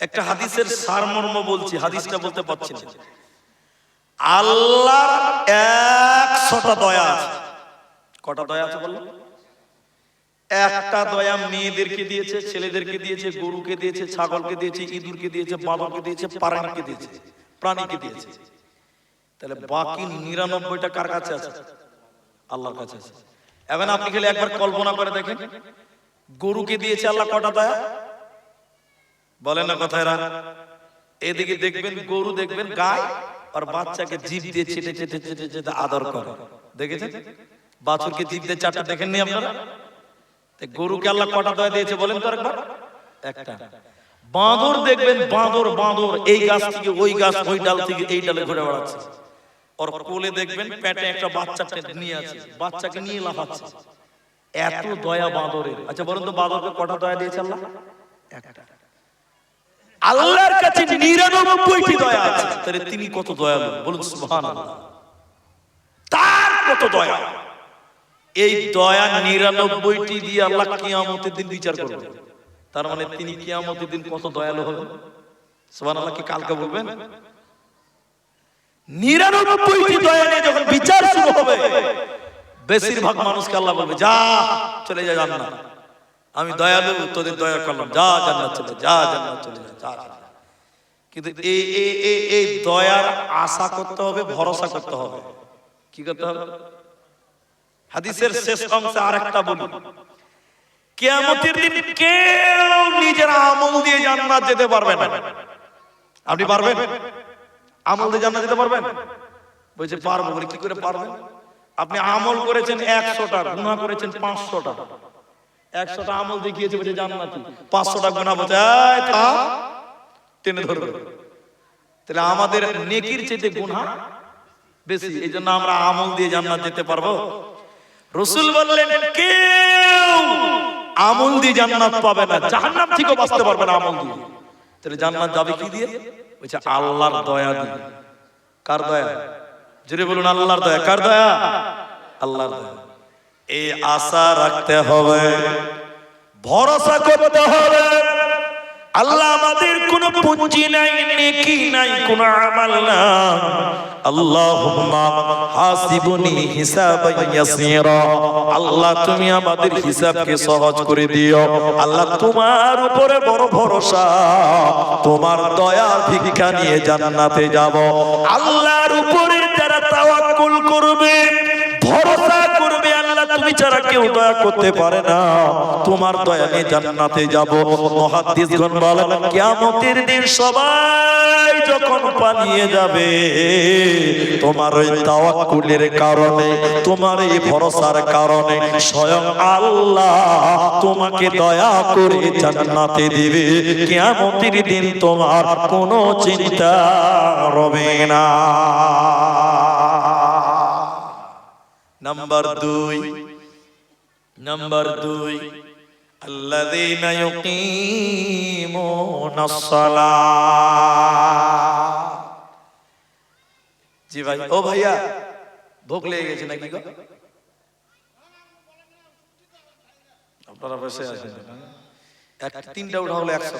একটা হাদিসের সারমর্ম বলছি, হাদিসটা বলতে পারছি না। আল্লাহর 100টা দয়া আছে। কটা দয়া আছে বললাম? একটা দয়া মেয়েদেরকে দিয়েছে, ছেলেদেরকে দিয়েছে, গরুকে দিয়েছে, ছাগলকে দিয়েছে, ইঁদুরকে দিয়েছে, বাঁদরকে দিয়েছে, প্রাণীকে দিয়েছে, প্রাণীকে দিয়েছে। তাহলে বাকি 99টা কার কাছে আছে? আল্লাহর কাছে আছে। এখন আপনি খালি একবার কল্পনা করে দেখেন, গরুকে দিয়েছে আল্লাহ কটা দয়া? বলেন না কথায় রা। এদিকে দেখবেন গরু, দেখবেন গায় আর বাচ্চাকে জিভ দিয়ে চেটে চেটে চেটে চেটে আদর করে, দেখেছেন? বাছুরকে জিভ দিয়ে চাটতে দেখেননি আপনারা? গরুকে আল্লাহ কটা দয়া দিয়েছে বলেন তো একবার? একটা। বাঁদর দেখবেন, বাঁদর এই গাছ থেকে ওই গাছ, ওই ডাল থেকে এই ডালে ঘুরে বেড়াচ্ছে। ওর কোলে দেখবেন পেটে একটা বাচ্চা নিয়ে আছে, বাচ্চাকে নিয়ে লাফাচ্ছে। এত দয়া বাঁদরের। আচ্ছা বলুন তো বাঁদরকে কটা দয়া দিয়েছে আল্লাহ? একটা। আল্লাহর কাছে 99টি দয়া আছে, তাহলে তিনি কত দয়ালু বলুন সুবহানাল্লাহ। তার কত দয়া! এই দয়া 99টি দিয়ে আল্লাহ কিয়ামতের দিন বিচার করবেন। তার মানে তিনি কিয়ামতের দিন কত দয়ালু হবেন সুবহানাল্লাহ। কি কালকে বলবেন? 99টি দয়া নিয়ে যখন বিচার শুরু হবে, বেশিরভাগ মানুষকে আল্লাহ বলবে যা চলে যা জান্নাত, আমি দয়ালু তোদের দয়া করলাম, যা জান্নাত চলে যা, জান্নাত চলে যা। কিন্তু এই দয়ার আশা করতে হবে, ভরসা করতে হবে। কি করতে হবে? হাদিসের শেষ অংশে আরেকটা বলি, কিয়ামতের দিন কেউ নিজের আমল দিয়ে জান্নাত যেতে পারবে না। আপনি পারবেন? আমল দিয়ে জান্নাত যেতে পারবেন? বলছে পারবো। বলে কি করে পারবেন? আপনি আমল করেছেন 100টা, গুনাহ করেছেন 500টা। 100টা আমল দেখিয়েছে বলছে জান্নাতি, 500টা গুনাহ বলছে এই থাম, টেনে ধরবে। তাহলে আমাদের নেকির চেয়ে গুনাহ বেশি, এইজন্য আমরা আমল দিয়ে জান্নাত যেতে পারবো? রাসূল বললেন কেউ আমল দিয়ে জান্নাত পাবে না, জাহান্নাম থেকেও বাঁচতে পারবে না আমল দিয়ে। তাহলে জান্নাত যাবে কি দিয়ে? বলছে আল্লাহর দয়া দিয়ে। কার দয়া? জোরে বলুন আল্লাহর দয়া। কার দয়া? আল্লাহর দয়া। এই আশা রাখতে হবে, ভরসা করতে হবে। আল্লাহ আমাদের কোনো পুঁজি নাই, নেকি নাই, কোনো আমল নাই। আল্লাহুম্মা হাসিবুনি হিসাবান ইয়াসীরা। আল্লাহ তুমি আমাদের হিসাবকে সহজ করে দিও। আল্লাহ তোমার উপরে বড় ভরসা, তোমার দয়ার ভিক্ষা নিয়ে জান্নাতে যাব। আল্লাহর উপরে যারা তাওয়াক্কুল করবে, ভরসা করবে, আল্লাহ তুমি ছাড়া কেউ দয়া করতে পারে না, তোমার দয়া নিয়ে জান্নাতে যাব। মুহাদ্দিসগণ বলেন কিয়ামতের দিন সবাই যখন পালিয়ে যাবে, তোমার ওই তাওয়াক্কুলের কারণে, তোমার এই ভরসার কারণে স্বয়ং আল্লাহ তোমাকে দয়া করে জান্নাতে দিবে। কিয়ামতের দিন তোমার কোনো চিন্তা রবে না। নাম্বার 2 আল্লাযীনা ইউকিমুনাস সালাহ। জি ভাই, ও ভাইয়া ভোগ লেগে গেছে নাকি গো? আপনারা বসে আছেন। তিনটা উঠা হলো 100।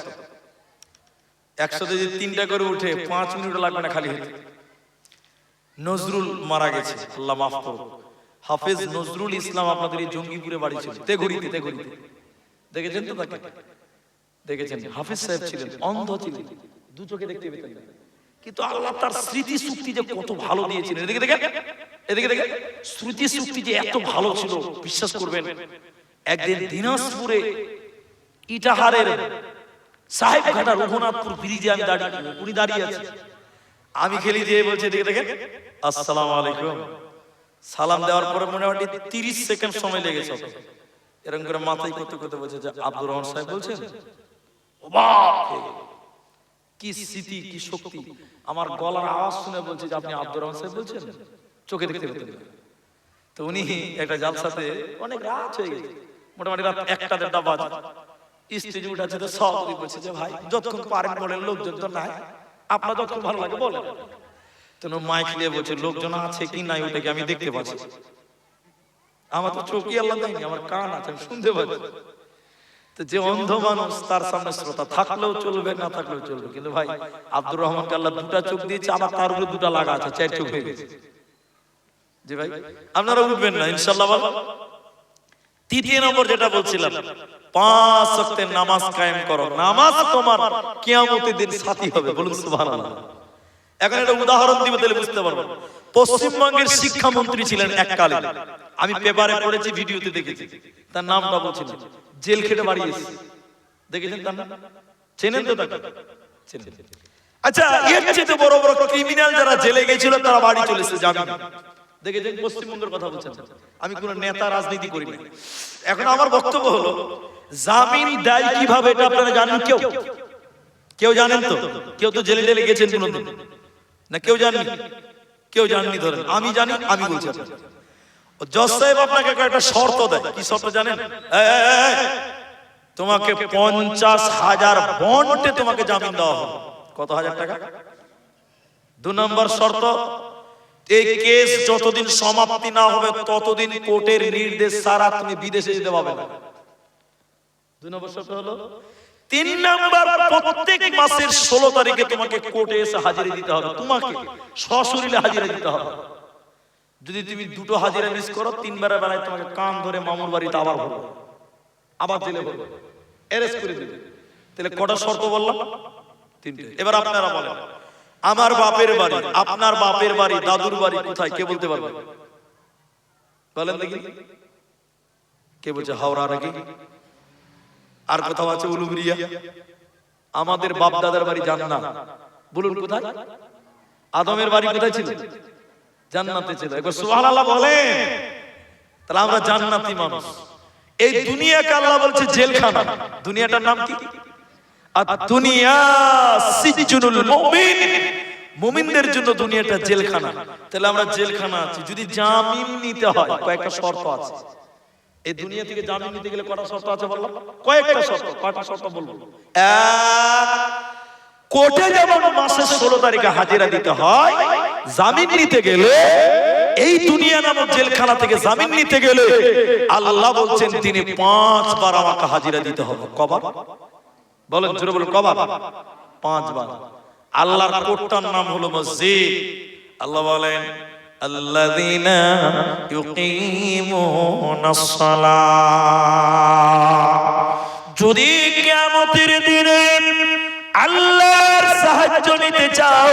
100 যদি 3টা করে উঠে 5 মিনিট লাগবে না খালি হতে। নজরুল মারা গেছে, আল্লাহ মাফ করুন। হাফেজ নজরুল ইসলাম আপনাদের এই জঙ্গিপুরে বাড়ি ছিল, তেঘড়িতে। দেখেছেন তো তাকে? দেখেছেন? হাফেজ সাহেব ছিলেন, অন্ধ ছিলেন, দু চোখে দেখতে পেতেন না। কিন্তু আল্লাহ তার স্মৃতি শক্তি যে কত ভালো দিয়েছিলেন। এদিকে দেখেন, স্মৃতি শক্তি যে এত ভালো ছিল, বিশ্বাস করবেন। একদিন দিনাজপুরে ইটাহারের সাহেবঘাটা রঘুনাথপুর ব্রিজে উনি দাঁড়িয়ে আছে। আমি খেলি দিয়ে বলছি এদিকে দেখেন, আসসালামু আলাইকুম। সালাম দেওয়ার পরে মোটামুটি 30 সেকেন্ড সময় লেগেছে। এরকম করে মাথায় করতে করতে বলছে যে আব্দুর রহমান সাহেব বলছেন। কি স্মৃতি, কি শক্তি! আমার গলার আওয়াজ শুনে বলছে যে আপনি আব্দুর রহমান সাহেব বলছেন, চোখে দেখতে পেতেন। তো উনি একটা জালসাতে, অনেক রাত হয়ে গেছে, মোটামুটি রাত 1টা-1:30 বাজে, স্টেজে উঠেছে। তো সব বলছে যে ভাই যতক্ষণ পারেন বলেন, লোকজন তো নাই, আপনার যতক্ষণ ভালো লাগে বলেন। তো মাইক নিয়ে বলছে লোকজন আছে কি নাই ওটাকে আমি দেখতে পাচ্ছি। আমার তো চোখই আল্লাহ দেয়নি, আমার কান আছে, আমি শুনতে পাচ্ছি। তো যে অন্ধ মানুষ, তার সামনে শ্রোতা থাকলেও চলবে, না থাকলেও চলবে। কিন্তু ভাই আব্দুর রহমানকে আল্লাহ 2টা চোখ দিয়েছে, আবার তার উপরে 2টা লাগা আছে, 4 চোখ হয়ে গেছে। জি ভাই, আপনারা উঠবেন না ইনশাআল্লাহ। বল তৃতীয় নম্বর যেটা বলছিলাম, 5 ওয়াক্তের নামাজ কায়েম করো। নামাজ তোমার কিয়ামতের দিন সাথী হবে, বলুন সুবহানাল্লাহ। এখন একটা উদাহরণ দিব তাহলে বুঝতে পারবেন। পশ্চিমবঙ্গের শিক্ষামন্ত্রী ছিলেন এককালে, আমি পেপারে পড়েছি, ভিডিওতে দেখেছি, তার নামটা বলছি না, জেল খেটে বাড়ি এসেছে, দেখেছেন তার নাম? চেনেন তো তাকে? চেনেন। আচ্ছা, এর চেয়ে বড় বড় ক্রিমিনাল যারা জেলে গেছিল তারা বাড়ি চলে এসেছে জামিন। দেখেছেন? পশ্চিমবঙ্গের কথা বলছেন, আমি কোন নেতা রাজনীতি করি না। এখন আমার বক্তব্য হলো, জামিন দেয় কিভাবে এটা আপনারা জানেন? কেউ জানেন তো? কেউ তো জেলে জেলে গেছেন কোনদিন না? কেউ জানেন? কেউ জানেননি? ধরেন আমি জানি, আমি বলছি। জজ সাহেব আপনাকে একটা শর্ত দেয়। কি শর্ত জানেন? তোমাকে 50,000 বন্ডে তোমাকে জামিন দেওয়া হবে। কত হাজার টাকা? 2 নম্বর শর্ত, এই কেস যতদিন সমাপ্তি না হবে ততদিন কোর্টের নির্দেশ ছাড়া তুমি বিদেশে যেতে পারবে না। 2 নম্বর শর্ত হলো। 3 নম্বর, প্রত্যেক মাসের 16 তারিখে তোমাকে কোর্টে এসে হাজিরা দিতে হবে, তোমাকে সশরীরে হাজিরা দিতে হবে। যদি তুমি 2টো হাজিরা মিস করো, 3 বারের বেলায় তোমাকে কান ধরে মামুর বাড়িতে আবার ভরবে, আবার জেলে ভরবে, অ্যারেস্ট করে দিবে। তাহলে কটা শর্ত বললাম? 3টে। এবার আপনারা বলেন, আমার বাপের বাড়ি, আপনার বাপের বাড়ি, দাদুর বাড়ি কোথায়? কে বলতে পারবে? বলেন দেখি। কে বলছে? হাওড়া নাকি? আর কোথাও আছে উলুবেড়িয়া? আমাদের বাপ দাদার বাড়ি জান্নাত। বলুন কোথায়? আদমের বাড়ি কোথায় ছিল? জান্নাতে ছিল। একবার সুবহানাল্লাহ বলেন। তাহলে আমরা জান্নাতি মানুষ। এই দুনিয়াকে আল্লাহ বলছে জেলখানা। দুনিয়াটার নাম কি? দুনিয়া সিজনুল মুমিন। মুমিনদের জন্য দুনিয়াটা জেলখানা। তাহলে আমরা জেলখানা আছি। যদি জামিন নিতে হয়, কয়েকটা শর্ত আছে। এই দুনিয়া থেকে জামিন নিতে গেলে কটা শর্ত আছে বললাম? কয়েকটা শর্ত। কয়টা শর্ত বলবো? এক, কোর্টে যেমন মাসের 16 তারিখে হাজিরা দিতে হয়, জামিন নিতে গেলে, এই দুনিয়া নামক জেলখানা থেকে জামিন নিতে গেলে আল্লাহ বলছেন তিনি 5 বার আমাকে হাজিরা দিতে হবে। কবার? বলেন, জোরে বলেন, কবার? 5 বার। আল্লাহর কোর্টটার নাম হলো মসজিদ। আল্লাহ বলেন, আল্লাযীনা ইউকিমুনাস সালাহ। যদি কিয়ামতের দিনে আল্লাহর সাহায্য নিতে চাও,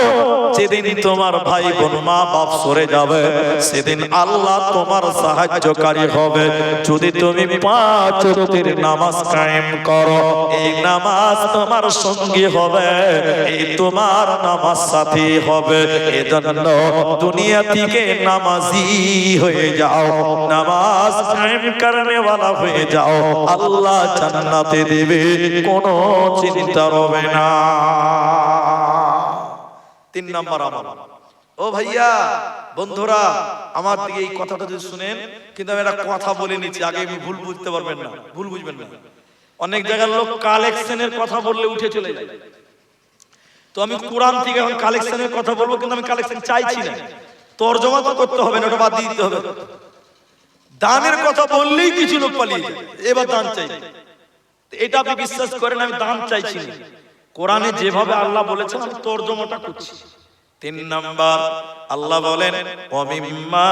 যেদিন তোমার ভাই বোন মা বাপ সরে যাবে, সেদিন আল্লাহ তোমার সাহায্যকারী হবে। যদি তুমি 5 ওয়াক্তের নামাজ কায়েম করো, এই নামাজ তোমার সঙ্গী হবে, এই তোমার নামাজ সাথী হবে। এজন্য দুনিয়া থেকে নামাজি হয়ে যাও, নামাজ কায়েম করনে ওয়ালা হয়ে যাও, আল্লাহ জান্নাতে দেবে, কোনো চিন্তা হবে না। 3 নাম্বার আমল। ও ভাইয়া, বন্ধুরা, আমার দিকে এই কথাটা যদি শুনেন, কিন্তু আমি একটা কথা বলে নিচ্ছি, আগে আমি ভুল বুঝতে পারবেন না, ভুল বুঝবেন না। অনেক জায়গার লোক কালেকশনের কথা বললে উঠে চলে যায়। তো আমি কোরআন থেকে এখন কালেকশনের কথা বলবো, কিন্তু আমি কালেকশন চাইছি না। তরজমা তো করতে হবে না, ওটা বাদ দিয়ে দিতে হবে। দানের কথা বললেই কিছু লোক পালিয়ে যায়, এবার দান চাই। এটা আপনি বিশ্বাস করেন, আমি দান চাইছি না। কোরআনে যেভাবে আল্লাহ বলেছেন আমি তরজমাটা করছি। 3 নাম্বার, আল্লাহ বলেন, ওয়া মিম্মা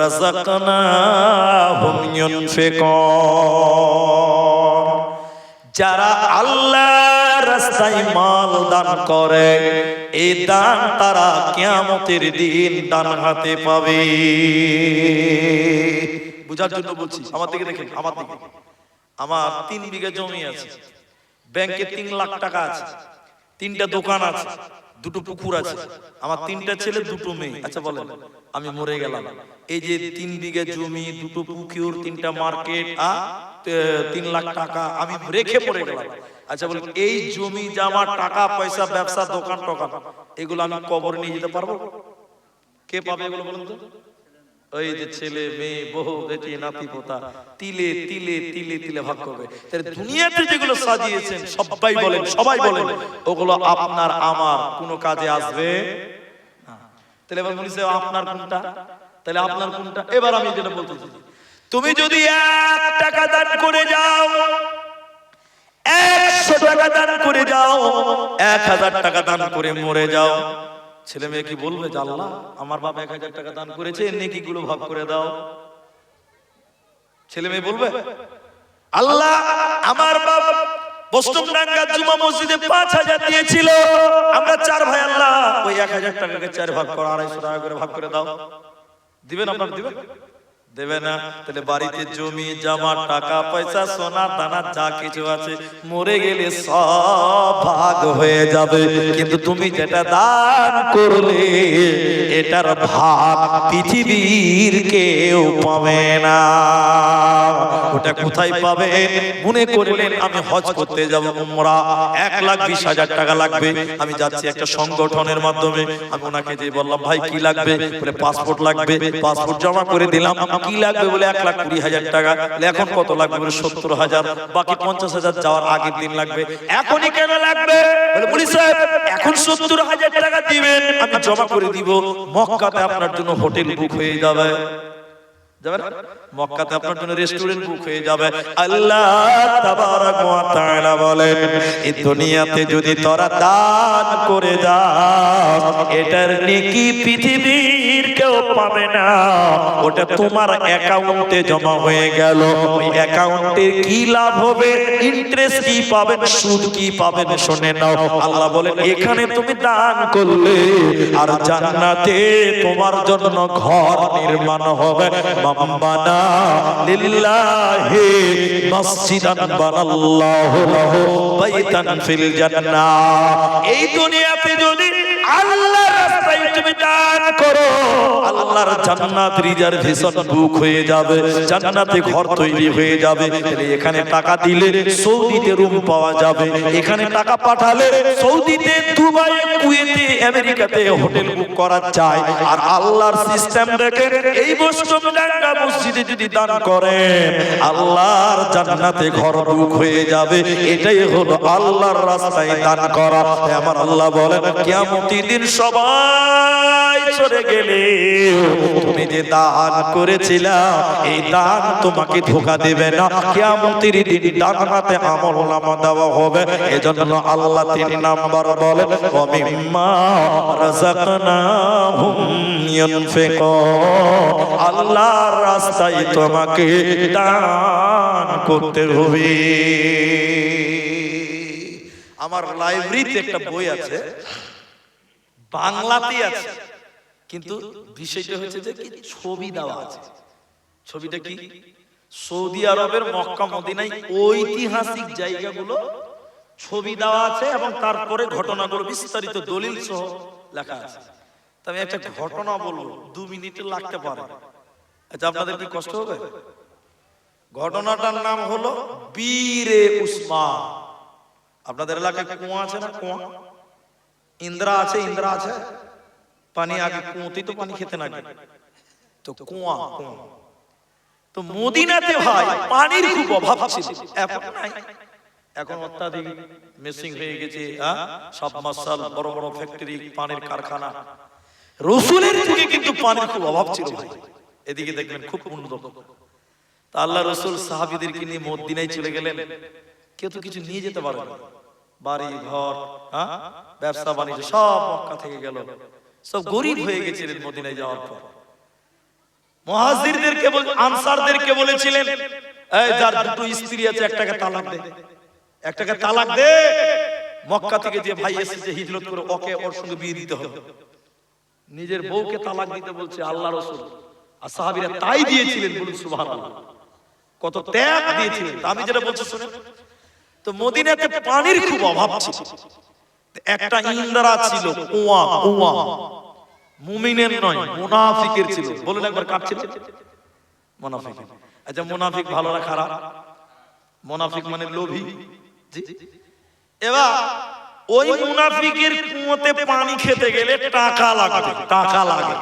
রাযাকনাহুম ইউনফিকুন। যারা আল্লাহর রাস্তায় মাল দান করে, এই দান তারা কিয়ামতের দিন ডান হাতে পাবে। বুঝার জন্য বলছি, আমার দিকে দেখেন, আমার দিকে। আমার 3 বিঘা জমি আছে, ব্যাংকে 3 লাখ টাকা আছে, 3টা দোকান আছে, 2টো পুকুর আছে, আমার 3টা ছেলে 2টো মেয়ে। আচ্ছা বলেন, আমি মরে গেলাম, এই যে 3 বিঘা জমি, 2টো পুকুর, 3টা মার্কেট, 3 লাখ টাকা আমি রেখে পড়ে গেলাম। আচ্ছা বলেন, এই জমি জামা, টাকা পয়সা, ব্যবসা, দোকান টোকান, এগুলো আমি কবরে নিয়ে যেতে পারবো? কে পাবে এগুলো বলুন তো? ওই যে ছেলে মেয়ে, বহু বেটি নাতি পোতা, তিলে তিলে তিলে তিলে ভাগ করবে। তাহলে দুনিয়াতে যেগুলো সাজিয়েছেন, সবাই বলেন, সবাই বলেন, ওগুলো আপনার আমার কোনো কাজে আসবে না। তাহলে এবার বলিস আপনার কোনটা? তাহলে আপনার কোনটা? এবার আমি যেটা বলতেছি, তুমি যদি 1 টাকা দান করে যাও, 100 টাকা দান করে যাও, 1000 টাকা দান করে মরে যাও, ছেলে মেয়ে কি বলবে যে আল্লাহ আমার বাবা 1000 টাকা দান করেছে, নেকি গুলো ভাগ করে দাও? ছেলে মেয়ে বলবে আল্লাহ আমার বাবা বস্তমডাঙ্গা জুমা মসজিদে 5000 দিয়েছিল, আমরা 4 ভাই, আল্লাহ ওই 1000 টাকাকে 4 ভাগ করো, 250 টাকা করে ভাগ করে দাও? দিবেন আপনারা? দিবেন? দেবে না। তাহলে বাড়িতে জমি জমা টাকা পয়সা সোনা দানা যা কিছু আছে মরে গেলে সব ভাগ হয়ে যাবে, কিন্তু তুমি যেটা দান করলে এটার ভাগ পৃথিবীর কেউ পাবে না। ওটা কোথায় পাবেন? মনে করলেন আমি হজ করতে যাব, উমরা 1,20,000 টাকা লাগবে, আমি যাচ্ছি একটা সংগঠনের মাধ্যমে, আমি ওনাকে যে বললাম ভাই কি লাগবে, বলে পাসপোর্ট লাগবে, পাসপোর্ট জমা করে দিলাম। কি লাগবে বলে 1,20,000 টাকা। এখন কত লাগবে বলে 70,000, বাকি 50,000 যাওয়ার আগের দিন লাগবে। এখনই কেন লাগবে বলে মুনি সাহেব এখন 70,000 টাকা দিবেন, আমি জমা করে দিব, মক্কাতে আপনার জন্য হোটেল বুক হয়ে যাবে, যাবেন মক্কাতে আপনার জন্য রেস্টুরেন্ট বুক হয়ে যাবে। আল্লাহ তাবারাক ওয়া তাআলা বলেন এই দুনিয়াতে যদি তোরা দান করে যাস এটার নেকি পৃথিবীর কেউ পাবে না, ওটা তোমার অ্যাকাউন্টে জমা হয়ে গেল। ওই অ্যাকাউন্টে কি লাভ হবে, ইন্টারেস্ট কি পাবেন, সুদ কি পাবেন শুনে নাও। আল্লাহ বলেন এখানে তুমি দান করলে আর জান্নাতে তোমার জন্য ঘর নির্মাণ হবে। বানা লিল্লাহি মসজিদান বানাল্লাহু লাহু বাইতান ফিল জান্নাহ। এই দুনিয়াতে যদি আল্লাহর রাস্তায় তুমি দান করো আল্লাহর জান্নাত রিজার্ভেশন বুক হয়ে যাবে, জান্নাতে ঘর তৈরি হয়ে যাবে। তাহলে এখানে টাকা দিলে সৌদিতে রুম পাওয়া যাবে, এখানে টাকা পাঠালে সৌদিতে, দুবাইয়ে, কুয়েতে, আমেরিকাতে হোটেল বুক করা যায়। আর আল্লাহর সিস্টেম দেখেন এই বস্তমডাঙ্গা মসজিদে যদি দান করেন আল্লাহর জান্নাতে ঘর বুক হয়ে যাবে। এটাই হলো আল্লাহর রাস্তায় দান করা। আমার আল্লাহ বলেন কিয়ামতের দিন সবাই চলে গেলে তুমি যে দান করেছিলা এই দান তোমাকে ধোঁকা দেবে না, কিয়ামতের দিন ডানাতে আমলনামা দেওয়া হবে। এজন্য আল্লাহ 3 নাম্বার বলেন ওয়া মিম্মা রাযাকনাহুম ইউনফিকুন, আল্লাহর রাস্তায় তোমাকে দান করতে হবে। আমার লাইব্রেরিতে একটা বই আছে, বাংলাতে আছে, কিন্তু বিষয়টা হচ্ছে যে কি ছবি দেওয়া আছে। ছবিটা কি? সৌদি আরবের মক্কা মদিনায় ঐতিহাসিক জায়গাগুলো ছবি দেওয়া আছে এবং তারপরে ঘটনাগুলো বিস্তারিত দলিল সহ লেখা আছে। আমি একটা ঘটনা বলবো, 2 মিনিটে লাগতে পারে। আচ্ছা আপনাদের কি কষ্ট হবে? ঘটনাটার নাম হলো বীরে উসমান। আপনাদের এলাকায় কুয়া আছে না? কুয়া ইন্দ্রা আছে, ইন্দ্রা আছে, পানি আগে কুয়োতেই তো পানি খেতে নাকি, তো কুয়া কুয়া। তো মদিনাতে ভাই পানির খুব অভাব ছিল, এখন নাই, এখন অত্যাধিক মেশিন হয়ে গেছে, সাবমার্শাল, বড় বড় ফ্যাক্টরি, পানির কারখানা। রাসূলের যুগে কিন্তু পানির খুব অভাব ছিল ভাই, এদিকে দেখবেন খুব উন্নত। তা আল্লাহ রাসূল সাহাবীদেরকে নিয়ে মদিনায় চলে গেলেন। কেউ তো কিছু নিয়ে যেতে পারে না, বাড়ি ঘর, ব্যবসা বাণিজ্য সব মক্কা থেকে গেল, সব গরিব হয়ে গেছিলেন মদিনায় যাওয়ার পর। মুহাজিরদেরকে আনসারদেরকে বলেছিলেন এই যার 2 স্ত্রী আছে একটাকে তালাক দে, একটাকে তালাক দে। মক্কা থেকে যে ভাই এসেছে হিজরত করে ওকে ওর সঙ্গে বিয়ে দিতে হবে। নিজের বউকে তালাক দিতে বলছে আল্লাহ রাসূল, আর সাহাবীরা তাই দিয়েছিলেন। বলুন সুবহানাল্লাহ, কত ত্যাগ দিয়েছিলেন। আমি যেটা বলছি শুনেন। তো মদিনাতে পানির খুব অভাব ছিল। একটা ইন্দ্রা ছিল, কুয়া, কুয়া, মুমিনের নয় মুনাফিকের ছিল। বলুন একবার কার ছিল? মুনাফিক। আচ্ছা মুনাফিক ভালো না খারাপ? মুনাফিক মানে লোভী। জি। এবার ওই মুনাফিকের কুয়োতে পানি খেতে গেলে টাকা লাগবে, টাকা লাগে।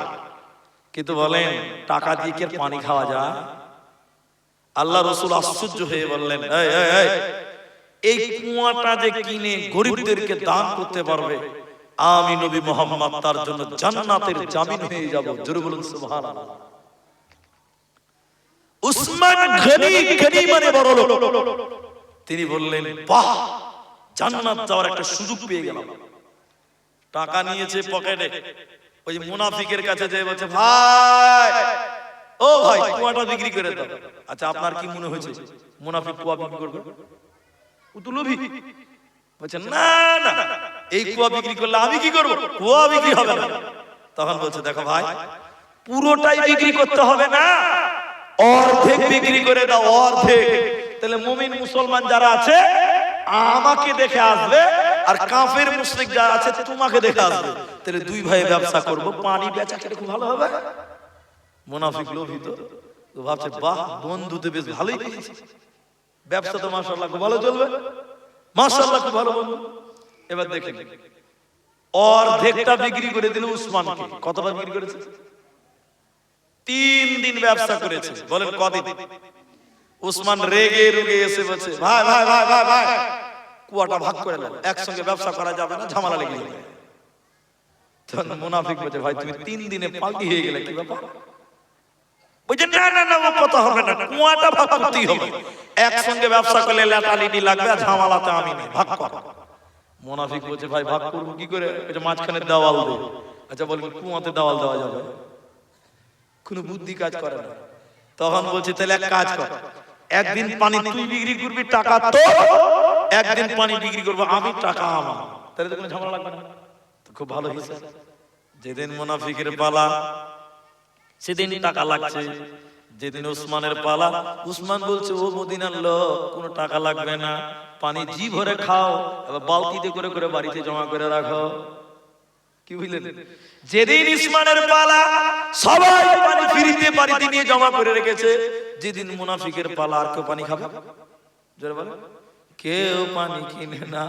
কিন্তু বলেন টাকা দিয়ে কি পানি খাওয়া যায়? আল্লাহ রাসূল আশ্চর্য হয়ে বললেন এই এই এই এই কুয়াটা যে কিনে গরিবদেরকে দান করতে পারবে আমি নবী মুহাম্মদ তার জন্য জান্নাতের জামিন হয়ে যাব। জোরে বলুন সুবহানাল্লাহ। উসমান গনি, গনি মানে বড় লোক, তিনি বললেন বাহ, জান্নাত যাওয়ার একটা সুযোগ পেয়ে গেলাম। টাকা নিয়েছে পকেটে, ওই মুনাফিকের কাছে যে বলছে ভাই ও ভাই কুয়াটা বিক্রি করে দাও। আচ্ছা আপনার কি মনে হয়েছে মুনাফিক কুয়া বিক্রি করবে? ও তো লোভী। বলছে না না, এই কুয়া বিক্রি করলে আমি কি করব? কুয়া বিক্রি হবে না। তখন বলছে দেখো ভাই, পুরোটাই বিক্রি করতে হবে না, অর্ধেক বিক্রি করে দাও, অর্ধেক। তাহলে মুমিন মুসলমান যারা আছে আমাকে দেখে আসবে, আর কাফের মুশরিক যারা আছে তোমাকে দেখে আসবে। তাহলে দুই ভাই ব্যবসা করব, পানি বেচা খেলে খুব ভালো হবে। মুনাফিক লোভী তো ভাবছে বাহ, বন্ধু তো বেশ ভালোই পেয়েছি, ব্যবসা তো মাশাআল্লাহ খুব ভালো চলবে, মাশাআল্লাহ খুব ভালো বন্ধু। এবার দেখেন অর্ধেকটা বিক্রি করে দিল উসমানকে। কতটা বিক্রি করেছে? 3 দিন ব্যবসা করেছে। বলেন কদিন? উসমান রেগে রুগে এসে বলছে ভাই ভাই ভাই ভাই ভাই কুয়াটা ভাগ করে নাও, একসঙ্গে ব্যবসা করা যাবে না, ঝামেলা লেগে যাবে। তখন মুনাফিক বলছে ভাই তুমি 3 দিনে পাল্টি হয়ে গেলে, কি ব্যাপার? বলছে না না না, ও কথা হবে না, কুয়াটা ভাগ করতেই হবে, একসঙ্গে ব্যবসা করলে লেটালিটি লাগবে, আর ঝামেলাতে আমি নেই, ভাগ কর। মুনাফিক বলছে ভাই ভাগ করবো কি করে? এটা মাঝখানে দেওয়াল দে। আচ্ছা বলবেন কুয়াতে দেওয়াল দেওয়া যাবে? কোনো বুদ্ধি কাজ করে না। তখন বলছে তাহলে এক কাজ কর, একদিন পানি তুই বিক্রি করবি, টাকা তো, একদিন পানি বিক্রি করবো আমি, টাকা আমার, তাহলে তো কোনো ঝামেলা লাগবে না। তো খুব ভালো হিসাব। যেদিন মুনাফিকের পালা সেদিন টাকা লাগছে, যেদিন উসমানের পালা উসমান বলছে ও মদিনার লোক কোনো টাকা লাগবে না, পানি জি ভরে খাও, এবার বালতিতে করে করে বাড়িতে জমা করে রাখো। কি বুঝলেন? যেদিন উসমানের পালা সবাই পানি ফ্রিতে বাড়িতে নিয়ে জমা করে রেখেছে, যেদিন মুনাফিকের পালা আর কেউ পানি খাবে? জোরে বলে কেউ পানি কিনে না।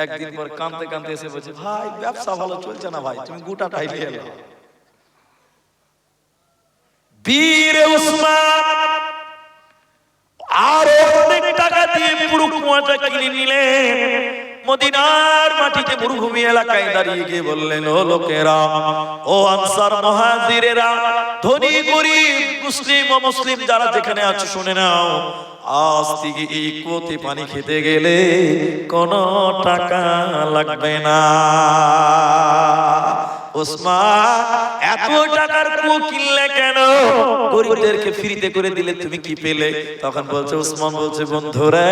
একদিন পর কাঁদতে কাঁদতে এসে বলছে ভাই ব্যবসা ভালো চলছে না ভাই, তুমি গোটাটাই নিয়ে এলো। বীর উসমান আরো অনেক টাকা দিয়ে পুরো কুয়াটা কিনে নিলেন। মদিনার মাটিতে মরুভূমি এলাকায় দাঁড়িয়ে গিয়ে বললেন ও লোকেরা, ও আনসার মুহাজিরেরা, ধনী গরীব মুসলিম ও মুসলিম যারা যেখানে আছো শুনে নাও, আজ থেকে এই কুয়োতে পানি খেতে গেলে কোনো টাকা লাগবে না। উসমান এত টাকার কুয়ো কিনলে কেন? গরিবদেরকে ফ্রিতে করে দিলে তুমি কি পেলে? তখন বলছে উসমান বলছে বন্ধুরা,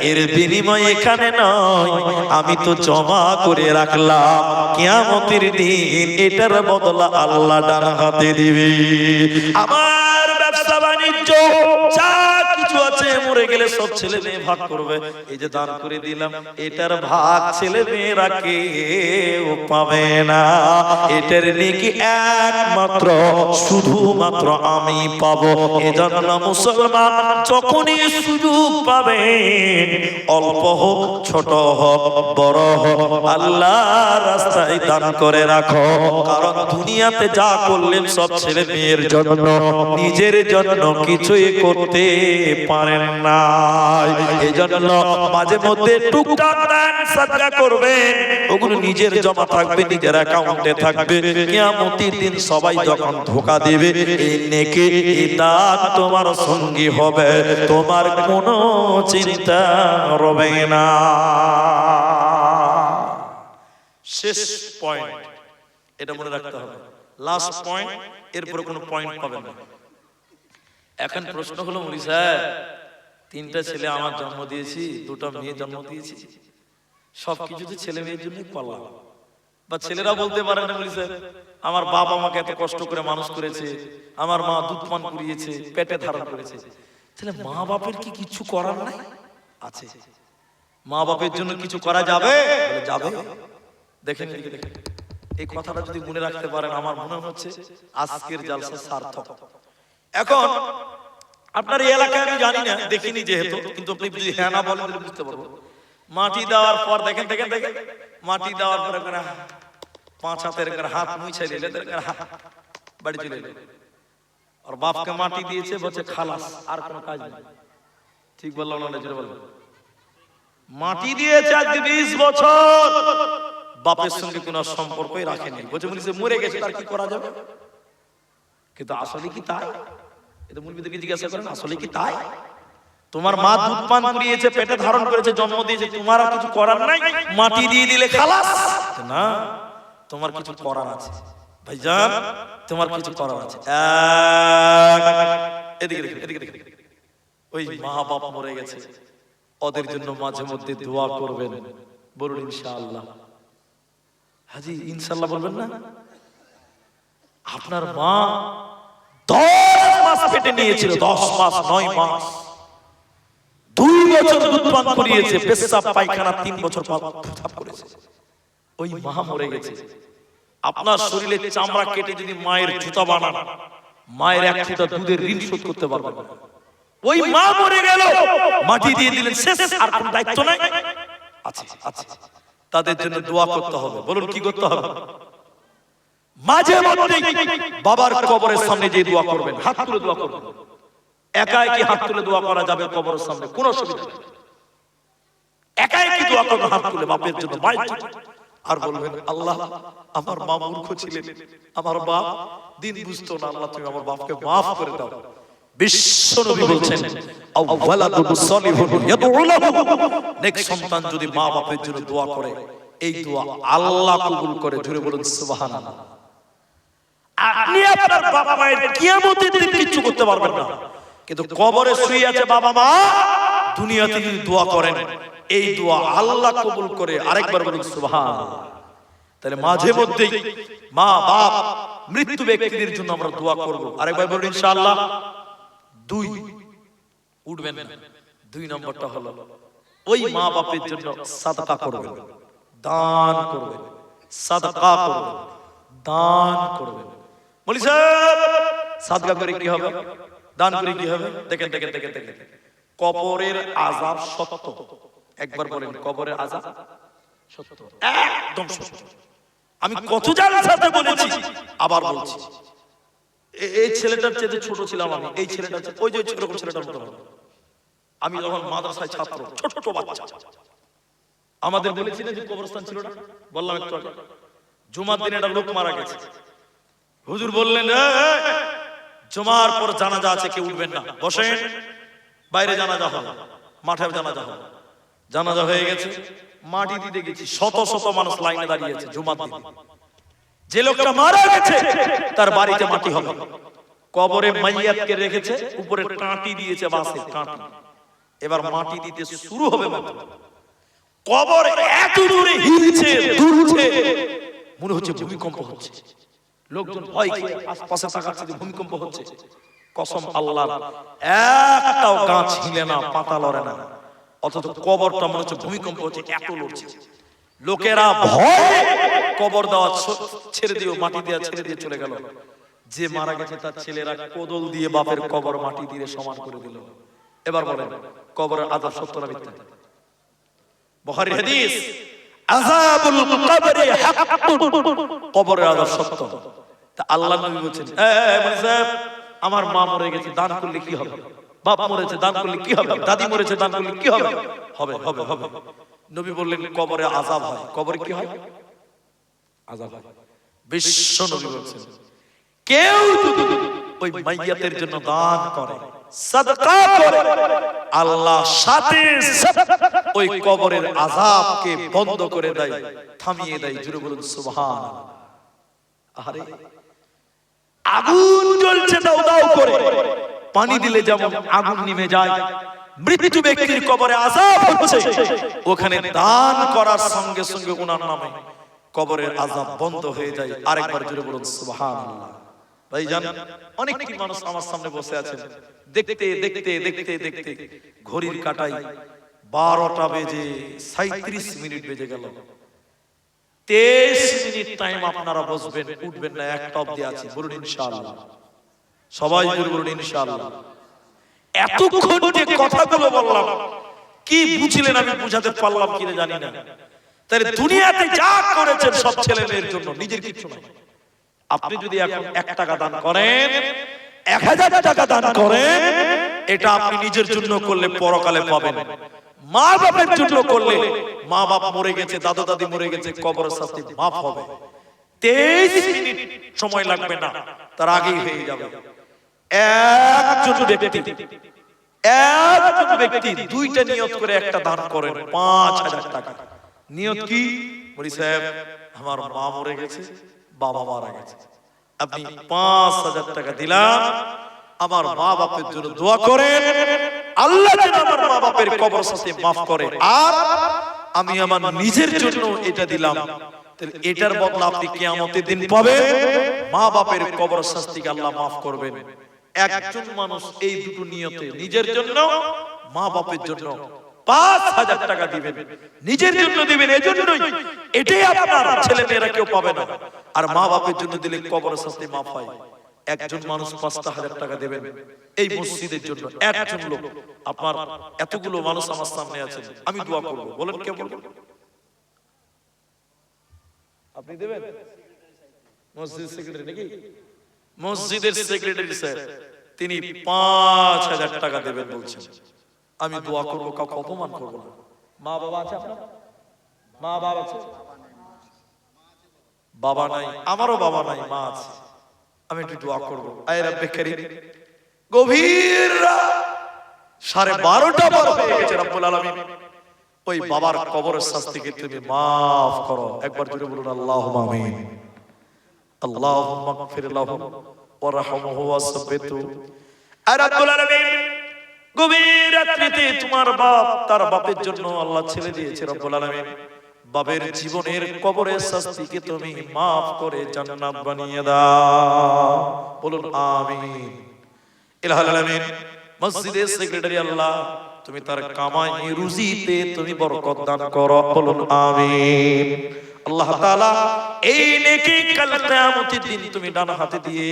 এর বিনিময় এখানে নয়, আমি তো জমা করে রাখলাম, কিয়ামতের দিন এটার বদলা আল্লাহ ডান হাতে দিবে। আমার ব্যবসা বাণিজ্য যা কিছু আছে, মরে গেলে সব ছেলে মেয়ে ভাগ করবে, এই যে দান করে দিলাম এটার ভাগ ছেলে মেয়েরা কেউ পাবে না, এটার নেকি একমাত্র শুধুমাত্র আমি পাবো। এজন্য মুসলমান যখনই সুযোগ পাবে, অল্প হোক ছোট হোক বড় হোক, আল্লাহর রাস্তায় দান করে রাখো। কারণ দুনিয়াতে যা করলেন সব ছেলে মেয়ের জন্য, নিজের জন্য কিছুই করতে পারেন না। এজন্য মাঝে মধ্যে টুকটাক দান সাদকা করবেন, ওগুলো নিজের জমা থাকবে, নিজের অ্যাকাউন্টে থাকবে। কিয়ামতের দিন সবাই যখন ধোঁকা দেবে, এই নেকি এই দান তোমার সঙ্গী হবে, তোমার কোনো চিন্তা রবে না। শেষ পয়েন্ট, এটা মনে রাখতে হবে, লাস্ট পয়েন্ট, এরপরে কোনো পয়েন্ট পাবেন না। এখন প্রশ্ন হলো মুলি সাহেব, 3টা ছেলে আমার জন্ম দিয়েছি, 2টা মেয়ে জন্ম দিয়েছি, সবকিছু তো ছেলে মেয়ের জন্যই করলাম। বা ছেলেরা বলতে পারে না মুলি সাহেব আমার বাপ আমাকে এত কষ্ট করে মানুষ করেছে, আমার মা দুধ পান করিয়েছে, পেটে ধারণ করেছে, তাহলে মা বাপের কি কিছু করার নাই? আছে। মা বাপের জন্য কিছু করা যাবে? যাবে। দেখেন দেখেন, এই কথাটা যদি মনে রাখতে পারেন, আমার মনে হচ্ছে আজকের জালসা সার্থক। এখন আপনার এই এলাকায় আমি জানি না, দেখিনি যেহেতু, কিন্তু আপনি যদি হ্যাঁ না বলেন তাহলে বুঝতে পারবো। মাটি দেওয়ার পর দেখেন দেখেন দেখেন, মাটি দেওয়ার পরে 5 হাতের হাত মুছে দিলে বাড়ি চলে এলো, আর বাপকে মাটি দিয়েছে বলছে খালাস, আর কোনো কাজ নেই। ঠিক বললাম না? জোরে বলবেন। মাটি দিয়েছে আজকে 20 বছর, বাপের সঙ্গে কোনো সম্পর্কই রাখেনি, বলছে বলেছে মরে গেছে, তার কি করা যাবে? কিন্তু আসলে কি তাই? এটা মুরব্বিদেরকে জিজ্ঞাসা করেন, আসলে কি তাই? তোমার মা দুধ পান করিয়েছে, পেটে ধারণ করেছে, জন্ম দিয়েছে, তোমার আর কিছু করার নাই, মাটি দিয়ে দিলে খালাস। না, তোমার কিছু করার আছে ভাইজান, তোমার কিছু করার আছে। এদিকে দেখেন, এদিকে দেখেন, ওই মা বাপ মরে গেছে, ওদের জন্য মাঝে মধ্যে দোয়া করবেন, বলুন ইনশাআল্লাহ। হাজি ইনশাআল্লাহ বলবেন না? আপনার মা 10 মাস পেটে নিয়েছিল, 10 মাস 9 মাস, 2 বছর দুধ পান করিয়েছে, পেশাব পায়খানা 3 বছর পাপ করেছে, ওই মা মরে গেছে। আপনার শরীরে চামড়া কেটে যদি মায়ের জুতা বানান, মায়ের এক ফোঁটা দুধের ঋণ শোধ করতে পারবেন না। ওই মা মরে গেল, মাটি দিয়ে দিলেন, শেষ, আর কোন দায়িত্ব নাই। আচ্ছা আচ্ছা, তাদের জন্য দোয়া করতে হবে, বলুন কি করতে হবে? মাঝে মধ্যে বাবার কবরের সামনে যে দোয়া করবেন, হাত তুলে দোয়া করবেন। একা একই হাত তুলে দোয়া করা যাবে কবরের সামনে, কোনো অসুবিধা নেই। একা একই দোয়া করবেন হাত তুলে, বাপের জন্য, মায়ের জন্য। আর বলবেন, আল্লাহ আমার মা মূর্খ ছিলেন, আমার বাপ দিন বুঝতো না, আল্লাহ তুমি আমার বাপকে মাফ করে দাও। বিশ্ব নবী বলছেন, আওয়ালাদুন সালিহুন ইয়াদউ লাহু, নেক সন্তান যদি মা বাপের জন্য দোয়া করে, এই দোয়া আল্লাহ কবুল করে। জোরে বলুন সুবহানাল্লাহ। আপনি আপনার বাবা মায়ের কিয়ামতের দিন কিছু করতে পারবেন না, কিন্তু কবরে শুয়ে আছে বাবা মা, দুনিয়াতে যদি দোয়া করেন, এই দোয়া আল্লাহ কবুল করে। আরেকবার বলুন সুবহানাল্লাহ। তাহলে মাঝে মধ্যে মা বাপ মৃত্যু ব্যক্তিদের জন্য আমরা দোয়া করব। আরেকবার বলুন ইনশাআল্লাহ। 2 উঠবেন না, 2 নম্বরটা হলো ওই মা বাপের জন্য সাদকা করবেন, দান করবেন, সাদকা করবেন, দান করবেন। বলি স্যার সাদকা করে কি হবে, দান করে কি হবে? দেখেন দেখেন দেখেন দেখেন, কবরের আযাব সত্য। একবার বলেন, কবরের আযাব সত্য, একদম সত্য। আমি কত জানার সাথে বলেছি, আবার বলছি। এই ছেলেটার চেয়ে ছোট ছিলাম আমি, এই ছেলেটা ওই যে এরকম ছেলেটার মতো আমি যখন মাদ্রাসায় ছাত্র, ছোট বাচ্চা, আমাদের বলেছিলেন যে কবরস্থান ছিল না, বললাম একটু আগে, জুমার দিনে একটা লোক মারা গেছে। হুজুর বললেন, জুমার পর জানাজা আছে, কেউ উঠবেন না, বসেন। বাইরে জানাজা হবে, মাঠে জানাজা হবে। জানাজা হয়ে গেছে, মাটি দিতে গেছি, শত শত মানুষ লাইনে দাঁড়িয়ে আছে জুমার দিনে। যে লোকটা মারা গেছে তার বাড়িতে মাটি হবে, কবরে মাইয়াতকে রেখেছে, উপরে টাঁটি দিয়েছে, বাঁশের টাঁটি। এবার মাটি দিতে শুরু হবে, কবর এত দূরে হিলছে, দুলছে, মনে হচ্ছে ভূমিকম্প হচ্ছে। লোকজন ভয় খেয়ে আশপাশে তাকাচ্ছে যে ভূমিকম্প হচ্ছে। কসম আল্লাহর, একটাও গাছ হিলে না, পাতা লড়ে না, অথচ কবরটা মনে হচ্ছে ভূমিকম্প হচ্ছে, এত লড়ছে। লোকেরা ভয় কবর দেওয়া ছেড়ে দিয়ে, মাটি দেওয়া ছেড়ে দিয়ে চলে গেল। যে মারা গেছে তার ছেলেরা কোদল দিয়ে বাপের কবর মাটি দিয়ে সমান করে দিল। এবার বলেন, কবরের আযাব সত্য না মিথ্যা? বুখারীর হাদিস, আযাবুল কবরি হাক্কুন, কবরের আযাব সত্য। তা আল্লাহ নবী বলেন, আমার মা মরে গেছে, দান করলে কি হবে? বাপ মরেছে, দান করলে কি হবে? দাদি মরেছে, দান করলে কি হবে? হবে হবে হবে। নবী বললেন, কবরে আযাব হয়। কবরে কি হয়? আযাব হয়। বিশ্ব নবী বলেন, কেউ যদি ওই মাইয়াতের জন্য দান করে, সাদকা করে, আল্লাহ সাথে সাথে ওই কবরের আযাবকে বন্ধ করে দেয়, থামিয়ে দেয়। জোরে বলুন সুবহানাল্লাহ। আরে আগুন জ্বলছে দাউ দাউ করে, পানি দিলে যেমন আগুন নিভে যায়, মৃত্যু ব্যক্তির কবরে আযাব হচ্ছে, ওখানে দান করার সঙ্গে সঙ্গে ওনার নামে কবরের আযাব বন্ধ হয়ে যায়। আরেকবার জোরে বলুন সুবহানাল্লাহ। ভাইজান, অনেকটি মানুষ আমার সামনে বসে আছেন, দেখতে দেখতে দেখতে দেখতে ঘড়ির কাঁটায় 12টা বেজে 37 মিনিট বেজে গেল। 23 মিনিট টাইম আপনারা বসবেন, উঠবেন না, একটা অবধি আছে। বলুন ইনশাআল্লাহ। সবাই জোরে বলুন ইনশাআল্লাহ। এতক্ষণ যে কথাগুলো বললাম, কি বুঝলেন আমি বুঝাতে পারলাম কিনা জানি না। তাহলে দুনিয়াতে যা করেছেন সব ছেলে মেয়ের জন্য, নিজের কিছু নাই। আপনি যদি এখন 1 টাকা দান করেন, 1000 টাকা দান করেন, এটা আপনি নিজের জন্য করলে পরকালে পাবেন। মা বাপের জন্য করলে, মা বাপ মরে গেছে, দাদা দাদি মরে গেছে, কবরের শাস্তি মাফ হবে। 23 মিনিট সময় লাগবে না, তার আগেই হয়ে যাবে। একজন ব্যক্তি 2টা নিয়ত করে একটা দান করেন, 5000 টাকা। নিয়ত কি? বলি সাহেব আমার মা মরে গেছে, বাবা মারা গেছে, আপনি 5,000 টাকা দিলাম, আমার মা বাপের জন্য দোয়া করেন, আল্লাহ যেন আমার মা বাপের কবরস্থানে মাফ করে। আর আমি আমার নিজের জন্য এটা দিলাম, তাহলে এটার বদলা আপনি কিয়ামতের দিন পাবেন, মা বাপের কবর শাস্তিকে আল্লাহ মাফ করবেন। একজন মানুষ এই দুটো নিয়তে, নিজের জন্য, মা বাপের জন্য 5,000 টাকা দিবেন, নিজের জন্য দিবেন, এজন্যই এটাই আপনার ছেলে মেয়েরা কেউ পাবে না। আর মা বাপের জন্য দিলে কবর শাস্তি মাফ হয়। একজন মানুষ 5,000 টাকা দেবেন এই মসজিদের জন্য, একজন লোক। আপনার এতগুলো মানুষ আমার সামনে আছেন, আমি দোয়া করব, বলেন কে বলবেন? আপনি দেবেন? মসজিদ সেক্রেটারি নাকি? মসজিদের সেক্রেটারি স্যার, তিনি 5,000 টাকা দেবেন বলছেন। আমি দোয়া করব, কাউকে অপমান করব না। মা বাবা আছে আপনার? মা বাবা আছে? বাবা নাই, আমারও বাবা নাই, মা আছে। আমি একটু দোয়া করব। আয় রব্বে কারীম, গভীর রাত 12:30 বার হয়ে গেছে, রব্বুল আলামিন ওই বাবার কবরের শাস্তিকে তুমি মাফ করো। একবার জোরে বলুন আল্লাহুম্মা আমিন। আল্লাহুম্মা গফির লাহু ওয়ারহামহু ওয়াসাব্বিতু। আয় রব্বুল আলামিন, গভীর রাত্রিতে তোমার বাপ তার বাপের জন্য আল্লাহ ছেলে দিয়েছে, রব্বুল আলামিন বাবের জীবনের কবরের শাস্তিকে তুমি মাফ করে জান্নাত বানিয়ে দাও। বলুন আমিন। ইলাহুল আলামিন, মসজিদের সেক্রেটারি আল্লাহ তুমি তার কামাই রুজিতে তুমি বরকত দান করো। বলুন আমিন। আল্লাহ তাআলা এই নেকি কাল কিয়ামতের দিন তুমি ডান হাতে দিয়ে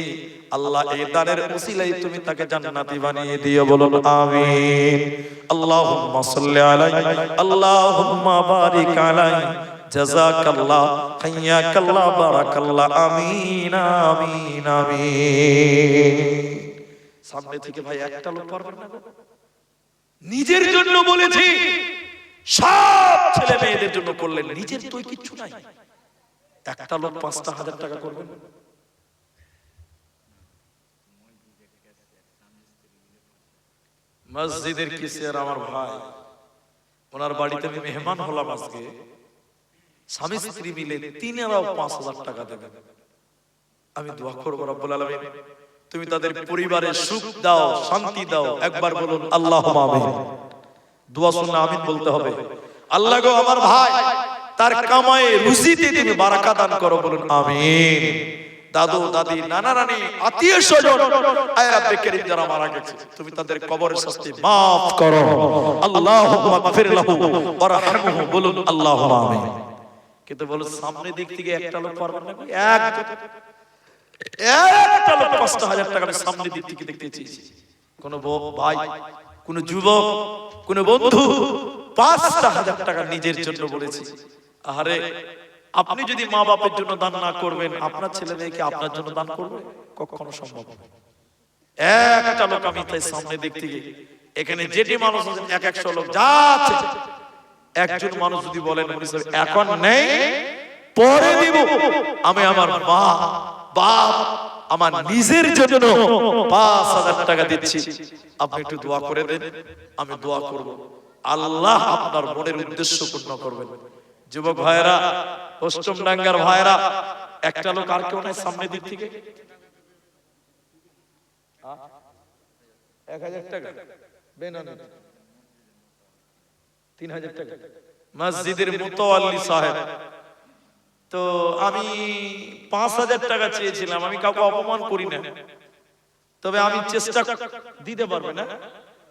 আল্লাহ এই দানের উসিলায় তুমি তাকে জান্নাতি বানিয়ে দিও। বলুন আমিন। আল্লাহুম্মা সাল্লি আলাইহি, আল্লাহুম্মা বারিক আলাইহি, জাযাকাল্লাহ, হাইয়াকাল্লাহ, বারাকাল্লাহ। আমিন আমিন আমিন। সামনে থেকে ভাই একটা লোক পারবেন না? নিজের জন্য বলেছি, সব ছেলে মেয়েদের জন্য করলেন, নিজের তো কিছু নাই। একটা লোক 5,000 টাকা করবেন? মসজিদের কিসের আমার ভাই, ওনার বাড়িতে আমি মেহমান হলাম আজকে, স্বামী স্ত্রী মিলে তিনারাও 5,000 টাকা দেবেন। আমি দোয়া করবো রব্বুল আলামিন তুমি তাদের পরিবারে সুখ দাও, শান্তি দাও। একবার বলুন আল্লাহুম্মা আমিন। দোয়া শুনলে আমিন বলতে হবে। আল্লাহ গো, আমার ভাই তার কামায়ে রুজিতে তুমি বারাকা দান করো। বলুন আমিন। দাদু দাদি নানা নানি আত্মীয় স্বজন আয় রব্বে কারীম যারা মারা গেছে তুমি তাদের কবরের শাস্তি মাফ করো। আল্লাহুম্মা গফির লাহু ওয়ারহামহু। বলুন আল্লাহুম্মা আমিন। কিন্তু বলুন সামনে দিক থেকে একটা লোক পারবেন না? একটা লোক 5,000 টাকা সামনে দিক থেকে দেখতে চেয়েছি। কোন ভাই, কোন যুবক, কোন বন্ধু 5,000 টাকা নিজের জন্য বলেছি। আরে আপনি যদি মা বাপের জন্য দান না করবেন, আপনার ছেলে মেয়েকে আপনার জন্য দান করবে? কখনো সম্ভব না। একটা লোক আমি তাই সামনে দিক থেকে, এখানে যেটি মানুষ আছেন 100 লোক যাচ্ছে, একজন মানুষ যদি বলেন এখন নেই পরে দিব, আমি আমার মা বাপ আমার নিজের জন্য 5,000 টাকা দিচ্ছি, আপনি একটু দোয়া করে দেন, আমি দোয়া করব, আল্লাহ আপনার মনের উদ্দেশ্য পূর্ণ করবেন। যুবক ভাইরা, অষ্টম ডাঙ্গার ভাইরা, একটা লোক আর কেউ নাই সামনে দিক থেকে? 1,000 টাকা বেনানি 3,000 টাকা মসজিদের মুতাওয়াল্লি সাহেব। তো আমি 5,000 টাকা চেয়েছিলাম, আমি কাউকে অপমান করি না, তবে আমি চেষ্টা দিতে পারবে না।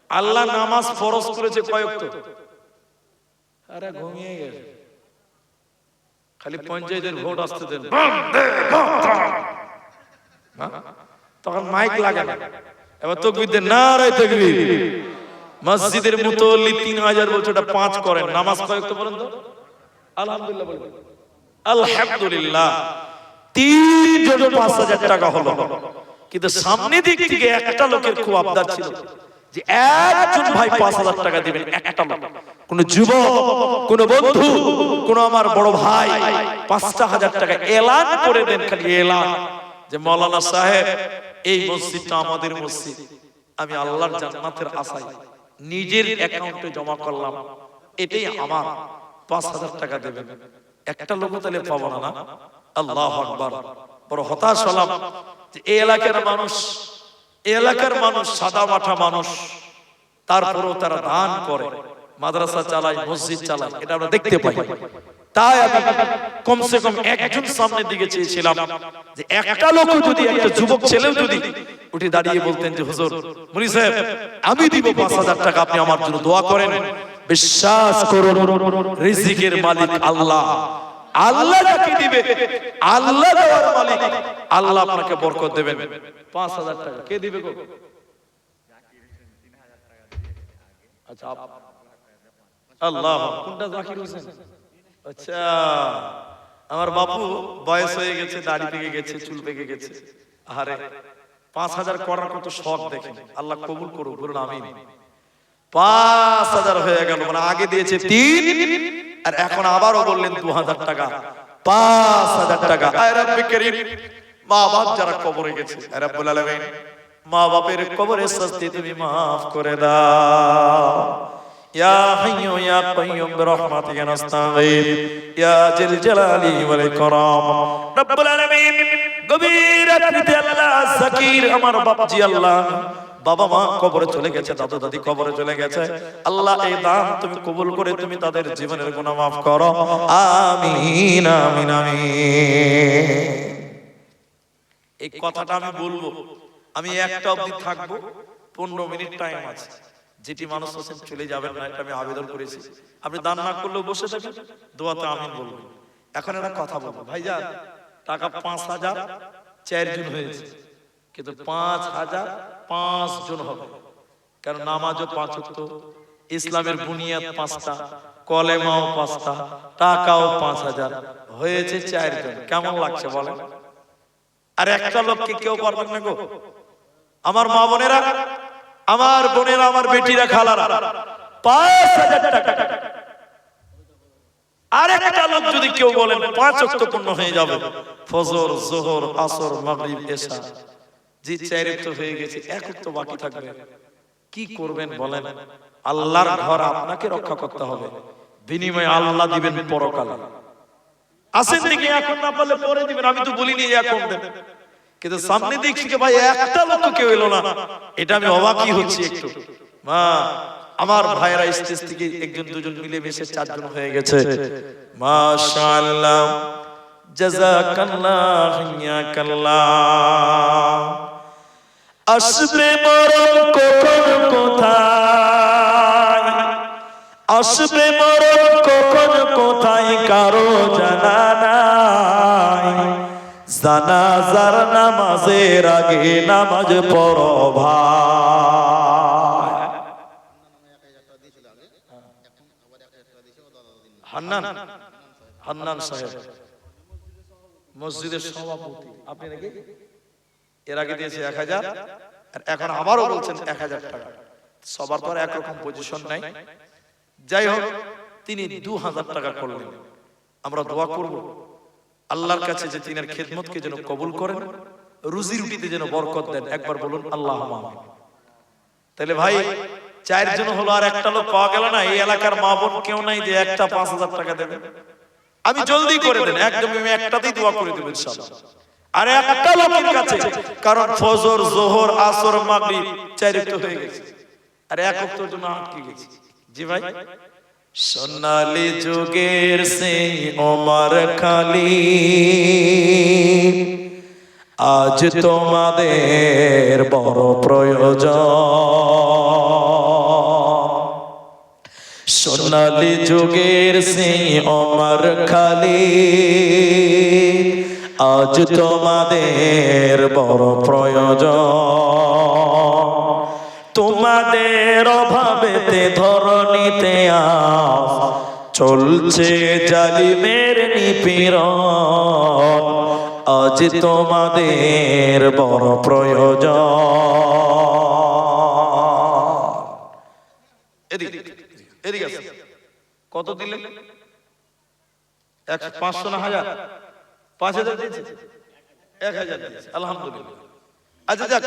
আল্লাহ নামাজ ফরজ করেছে কয়েকটা, আরে ঘুমিয়ে গেছে, খালি পঞ্চায়েতের ভোট আসতে দেন, তখন মাইক লাগে না, এবার তাকবীর দেন, নারে তাকবীর। মসজিদের মুতাওয়াল্লি 3,000 বলছে, ওটা 5 করেন, নামাজ কয়েকটা বলেন তো? আলহামদুলিল্লাহ বলেন। আলহামদুলিল্লাহ 3 জন 5,000 টাকা হলো। কিন্তু সামনে দিক থেকে একটা লোকের খুব আবদার ছিল যে একজন ভাই 5,000 টাকা দিবেন, একটা লোক, কোন যুবক, কোন বন্ধু, কোন আমার বড় ভাই 5,000 টাকা এলান করে দেন, খালি এলান যে মাওলানা সাহেব এই মসজিদটা আমাদের মসজিদ, আমি আল্লাহর জান্নাতের আশায় নিজের অ্যাকাউন্টে জমা করলাম, এটাই আমার, 5,000 টাকা দেবেন। একটা লোক তাহলে পাবো না। আল্লাহু আকবার। বড় হতাশ হলাম যে এই এলাকার মানুষ সাদা মাঠা মানুষ, তারপরেও তারা দান করে, মাদ্রাসা চালায়, মসজিদ চালায়, এটা আমরা দেখতে পাই। তাই আমি কমসে কম একজন সামনের দিকে চেয়েছিলাম যে একটা লোক যদি, একটা যুবক ছেলেও যদি উঠে দাঁড়িয়ে বলতেন যে হুজুর, মুনি সাহেব আমি দিব ৫,০০০ টাকা, আপনি আমার জন্য দোয়া করেন। বিশ্বাস করুন রিজিকের মালিক আল্লাহ, আল্লাহ যাকে দিবে, আল্লাহ দেওয়ার মালিক, আল্লাহ আপনাকে বরকত দেবেন। ৫,০০০ টাকা কে দিবে গো? আচ্ছা আল্লাহ, কোনটা জাকির হোসেন? আচ্ছা, আমার বাপু বয়স হয়ে গেছে, দাড়ি পেকে গেছে, চুল পেকে গেছে। আরে ৫,০০০ করার কত শখ দেখেন, আল্লাহ কবুল করুক, বলুন আমিন। ৫,০০০ হয়ে গেল, মানে আগে দিয়েছে ৩ আর এখন আবারও বললেন ২,০০০ টাকা, ৫,০০০ টাকা। আয় রব্বে করিম, মা বাপ যারা কবরে গেছে, আয় রব্বুল আলামিন মা বাপের কবরের শাস্তি তুমি মাফ করে দাও। ইয়া হাইয়্যু ইয়া কাইয়্যুম বিরহমাতিকা নাস্তাগীথ ইয়া জিল জালালি ওয়াল ইকরাম। রব্বুল আলামিন গভীর রাত্রিতে আল্লাহ জাকির আমার বাপজি, আল্লাহ বাবা মা কবরে চলে গেছে, দাদু দাদি কবরে চলে গেছে, আল্লাহ এই দান তুমি কবুল করে তুমি তাদের জীবনের গুনাহ মাফ করো, আমিন আমিন আমিন। এই কথাটা আমি বলবো, আমি একটা অবধি থাকবো, 15 মিনিট টাইম আছে। যেটি মানুষ হোসেন চলে যাবেন না, এটা আমি আবেদন করেছি। আপনি দান না করলেও বসে থাকেন, দোয়াতে আমিন বলবেন। এখন একটা কথা বলবো ভাইজান, টাকা ৫,০০০ 4 জন হয়েছে, কিন্তু ৫,০০০ 5 জন হবে, কারণ নামাজও 5 ওয়াক্ত, ইসলামের বুনিয়াদ 5টা, কলেমাও 5টা, টাকাও ৫,০০০, হয়েছে 4 জন। কেমন লাগছে বলেন? আর একটা লোককে কেউ পারবেন না গো? আমার মা বোনেরা, আমার বোনেরা, আমার বেটিরা, খালারা, ৫,০০০ টাকা। আর একটা লোক যদি কেউ বলেন 5 ওয়াক্ত পূর্ণ হয়ে যাবে, ফজর, যোহর, আসর, মাগরিব, এশা, জি 4 ওয়াক্ত হয়ে গেছে, 1 ওয়াক্ত বাকি থাকবে, কি করবেন বলেন? আল্লাহর ঘর আপনাকে রক্ষা করতে হবে, বিনিময়ে আল্লাহ দিবেন পরকালে। আসেন দিকে এখন না পারলে পরে দিবেন, আমি তো বলিনি এখন দেন, কিন্তু সামনে দেখছি যে ভাই একটা লোক কেউ এলো না, এটা আমি অবাকই হচ্ছি একটু। মা আমার ভাইরা স্টেজ থেকে 1 জন 2 জন মিলে মিশে 4 জন হয়ে গেছে, মাশাআল্লাহ, জাযাকাল্লাহ হিয়াকাল্লাহ। আসবে মরণ কখন কোথায়, আসবে মরণ কখন কোথায় কারো জানা নাই, জানাজার নামাজের আগে নামাজ পড়ো ভাই। হান্নান সাহেব মসজিদের সভাপতি, আপনি নাকি? এর আগে দিয়েছে 1000, আর এখন আবারও বলছেন 1000 টাকা। সবার পর একরকম পজিশন নাই, যাই হোক তিনি 2000 টাকা করলেন। আমরা দোয়া করব আল্লাহর কাছে যে তিনার খেদমতকে যেন কবুল করেন, রুজি রুটিতে যেন বরকত দেন। একবার বলুন আল্লাহুম্মা আমিন। তাহলে ভাই 4 জন হলো, আর একটা লোক পাওয়া গেল না। এই এলাকার মা বোন কেউ নাই যে একটা 5000 টাকা দেবে? আমি জলদি করে দেন, একদম আমি একটাতেই দোয়া করে দেব ইনশাআল্লাহ। আর একটা লোকের কাছে, কারণ ফজর, যোহর, আসর, মাগরিব 4 ওয়াক্ত হয়ে গেছে, আর 1 ওয়াক্তের জন্য আটকে গেছে। জি ভাই, সোনালী যুগের সেই ওমর খালি, আজ তোমাদের বড় প্রয়োজন। সোনালী যুগের সেই ওমর খালি, আজ তোমাদের বড় প্রয়োজন। তোমাদের অভাবেতে ধরণীতে আজ চলছে জালিমের নিপীড়ন, আজ তোমাদের বড় প্রয়োজন। এদিকে এদিকে আছে, কত দিলেন? 500 না 1000? 5000 দিয়েছে, 1000 দিয়েছে, আলহামদুলিল্লাহ। আচ্ছা যাক,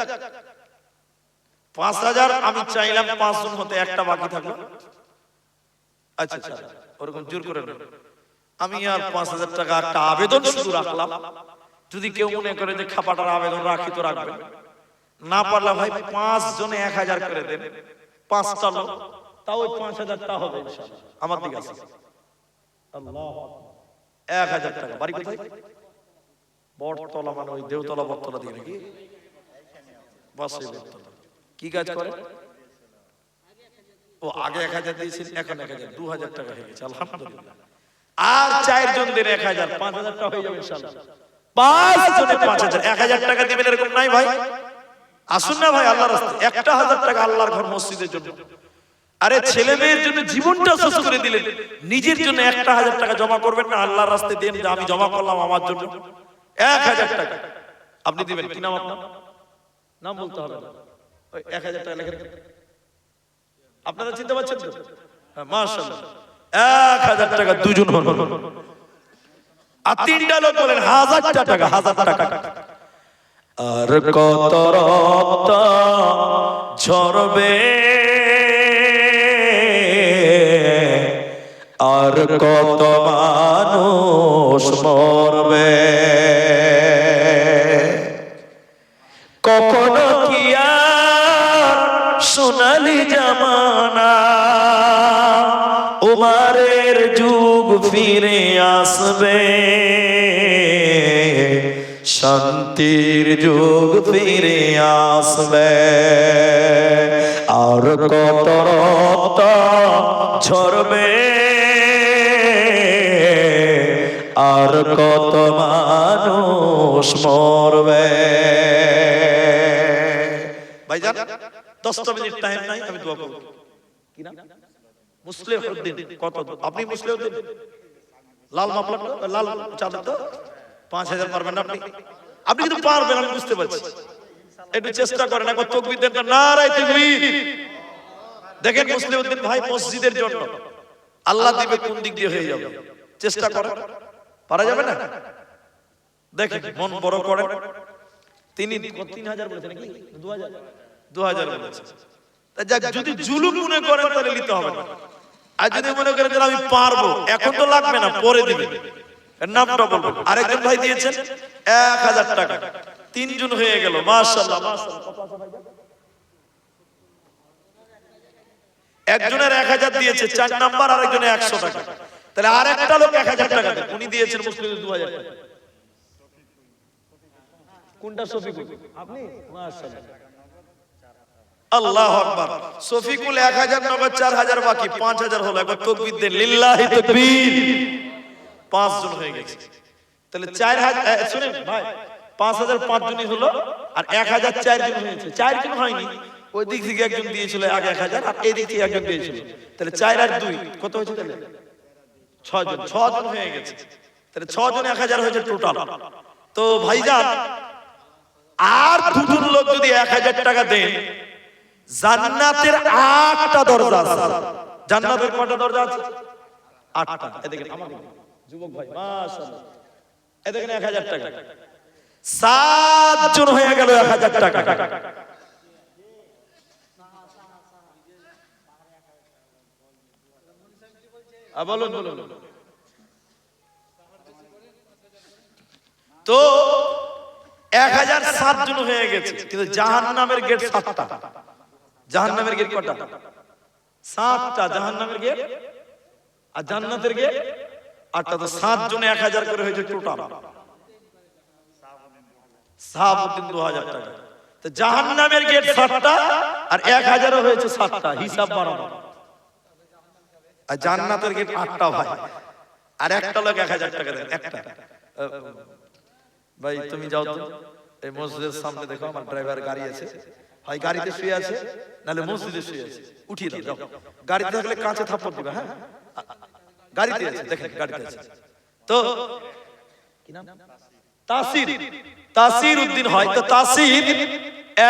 5000 আমি চাইলাম 5 জন হতে, একটা বাকি থাকলো। আচ্ছা আচ্ছা, ওরকম জোর করে নেন। আমি আর 5,000 টাকা একটা আবেদন শুধু রাখলাম, যদি কেউ মনে করে যে খাপাটার আবেদন রাখি তো রাখবেন, না পারলে ভাই 5 জনে 1,000 করে দেন, 5টা লোক, তাও ওই 5,000 টাকা হবে ইনশাআল্লাহ। আমার দিকে আছে আল্লাহ, 1,000 টাকা। বাড়ি কোথায়? বটতলা, মানে ওই দেওতলা বটতলা দিয়ে নাকি? বাসে বটতলা। কি কাজ করে? ও আগে 1,000 দিয়েছেন, এখন 1,000, 2,000 টাকা হয়ে গেছে আলহামদুলিল্লাহ। আর 4 জন দিন 1,000, 5,000 টাকা হয়ে যাবে ইনশাআল্লাহ। 5 জনে 5,000, 1,000 টাকা দিবেন এরকম নাই ভাই? আসুন না ভাই আল্লাহর রাস্তায়, 1,000 টাকা আল্লাহর ঘর মসজিদের জন্য। আরে ছেলে মেয়ের জন্য জীবনটা শেষ করে দিলেন, নিজের জন্য 1,000 টাকা জমা করবেন না? আল্লাহর রাস্তায় দেন, যে আমি জমা করলাম আমার জন্য 1,000 টাকা। আপনি দিবেন কি নাম আপনার? নাম বলতে হবে না, ওই 1,000 টাকা লেখেন। আপনারা চিনতে পারছেন তো? হ্যাঁ মাশাআল্লাহ, 1,000 টাকা দুজন হন। আর 3টা লোক বলেন 1,000 টাকা, 1,000 টাকা। আর কত রক্ত ঝরবে, আর কত মানুষ মরবে, কখনো কি আর সোনালি জামানা, উমারের যুগ ফিরে আসবে, শান্তির যুগ ফিরে আসবে। আর কত রক্ত ঝরবে, আর কত মানুষ মরবে। ভাইজান 10 মিনিট টাইম নাই, আমি দোয়া করব। কি নাম? মুসলিউদ্দিন। কত? আপনি মুসলিউদ্দিন? লাল মাফলার, লাল চাদর তো 5,000 পারবেন না আপনি? আপনি কিন্তু পারবেন, আমি বুঝতে পারছি। একটু চেষ্টা করেন, একবার তাকবীর দেন, নারায়ে তাকবীর। দেখেন মুসলিউদ্দিন ভাই মসজিদের জন্য আল্লাহ দিবে কোন দিক দিয়ে হয়ে যাবে, চেষ্টা করেন। পারা যাবে না? দেখেন মন বড় করেন। তিনি 3,000 বলেছেন নাকি 2,000? 2,000 বলেছেন। তা যাক, যদি জুলুম মনে করেন তাহলে নিতে হবে না, আর যদি মনে করেন যে আমি পারবো, এখন তো লাগবে না, পরে দিবেন, এর নামটা বলবেন। আরেকজন ভাই দিয়েছেন 1,000 টাকা, 3 জন হয়ে গেল মাশাআল্লাহ, মাশাআল্লাহ। কত আছে ভাই? একজনের 1,000 দিয়েছে 4 নাম্বার, আরেকজনে 100 টাকা, তাহলে আরেকটা লোক 1,000 টাকা দেন। উনি দিয়েছেন মুসলিম 2,000 টাকা। কোনটা? শফিকুল। আপনি? মাশাআল্লাহ, আল্লাহু আকবার। শফিকুল 1,000 নগদ, 4,000 বাকি, 5,000 হলো। একবার তাকবীর দেন, লিল্লাহি তাকবীর। 5 জন হয়ে গেছে, তাহলে 4,000। শুনেন ভাই, 5,000 5 জনই হলো, আর 1,000 4 জন হয়েছে। 4 জন হয়নি, ওই দিক থেকে একজন দিয়েছিল আগে 1,000, আর এই দিক থেকে একজন দিয়েছিল, তাহলে 4 আর 2 কত হয়েছে? তাহলে 6 জন, 6 জন হয়ে গেছে। তাহলে 6 জন 1,000 হয়েছে টোটাল। তো ভাইজান আর 2 জন লোক যদি 1,000 টাকা দেন, জান্নাতের 8টা দরজা আছে। জান্নাতের কয়টা দরজা আছে? 8টা। এদিকে আমাদের যুবক ভাই মাশাআল্লাহ, এদিকে 1,000 টাকা, 7 জন হয়ে গেল 1,000 টাকা। বলুন বলুন। তো 1,007 জন হয়ে গেছে, কিন্তু জাহান্নামের গেট 7টা। জাহান্নামের গেট কয়টা? 7টা জাহান্নামের গেট, আর জান্নাতের গেট 8টা। তো 7 জনে 1,000 করে হয়েছে টোটাল। সাহাবুদ্দিন 2,000 টাকা। তো জাহান্নামের গেট 7টা, আর 1,000 হয়েছে 7টা, হিসাব বাড়ানো। আর জান্নাতের গেট 8টা ভাই, আর একটা লোক 1,000 টাকা দেন। একটা ভাই তুমি যাও তো এই মসজিদের সামনে, দেখো আমার ড্রাইভার গাড়ি আছে, হয় গাড়িতে শুয়ে আছে, নালে মসজিদে শুয়ে আছে, উঠিয়ে দাও। যাও, গাড়িতে থাকলে কাঁচে থাপ্পড় দিবে। হ্যাঁ গাড়িতে আছে, দেখেন গাড়িতে আছে। তো কি নাম? তাসির। তাসির উদ্দিন হয়। তো তাসির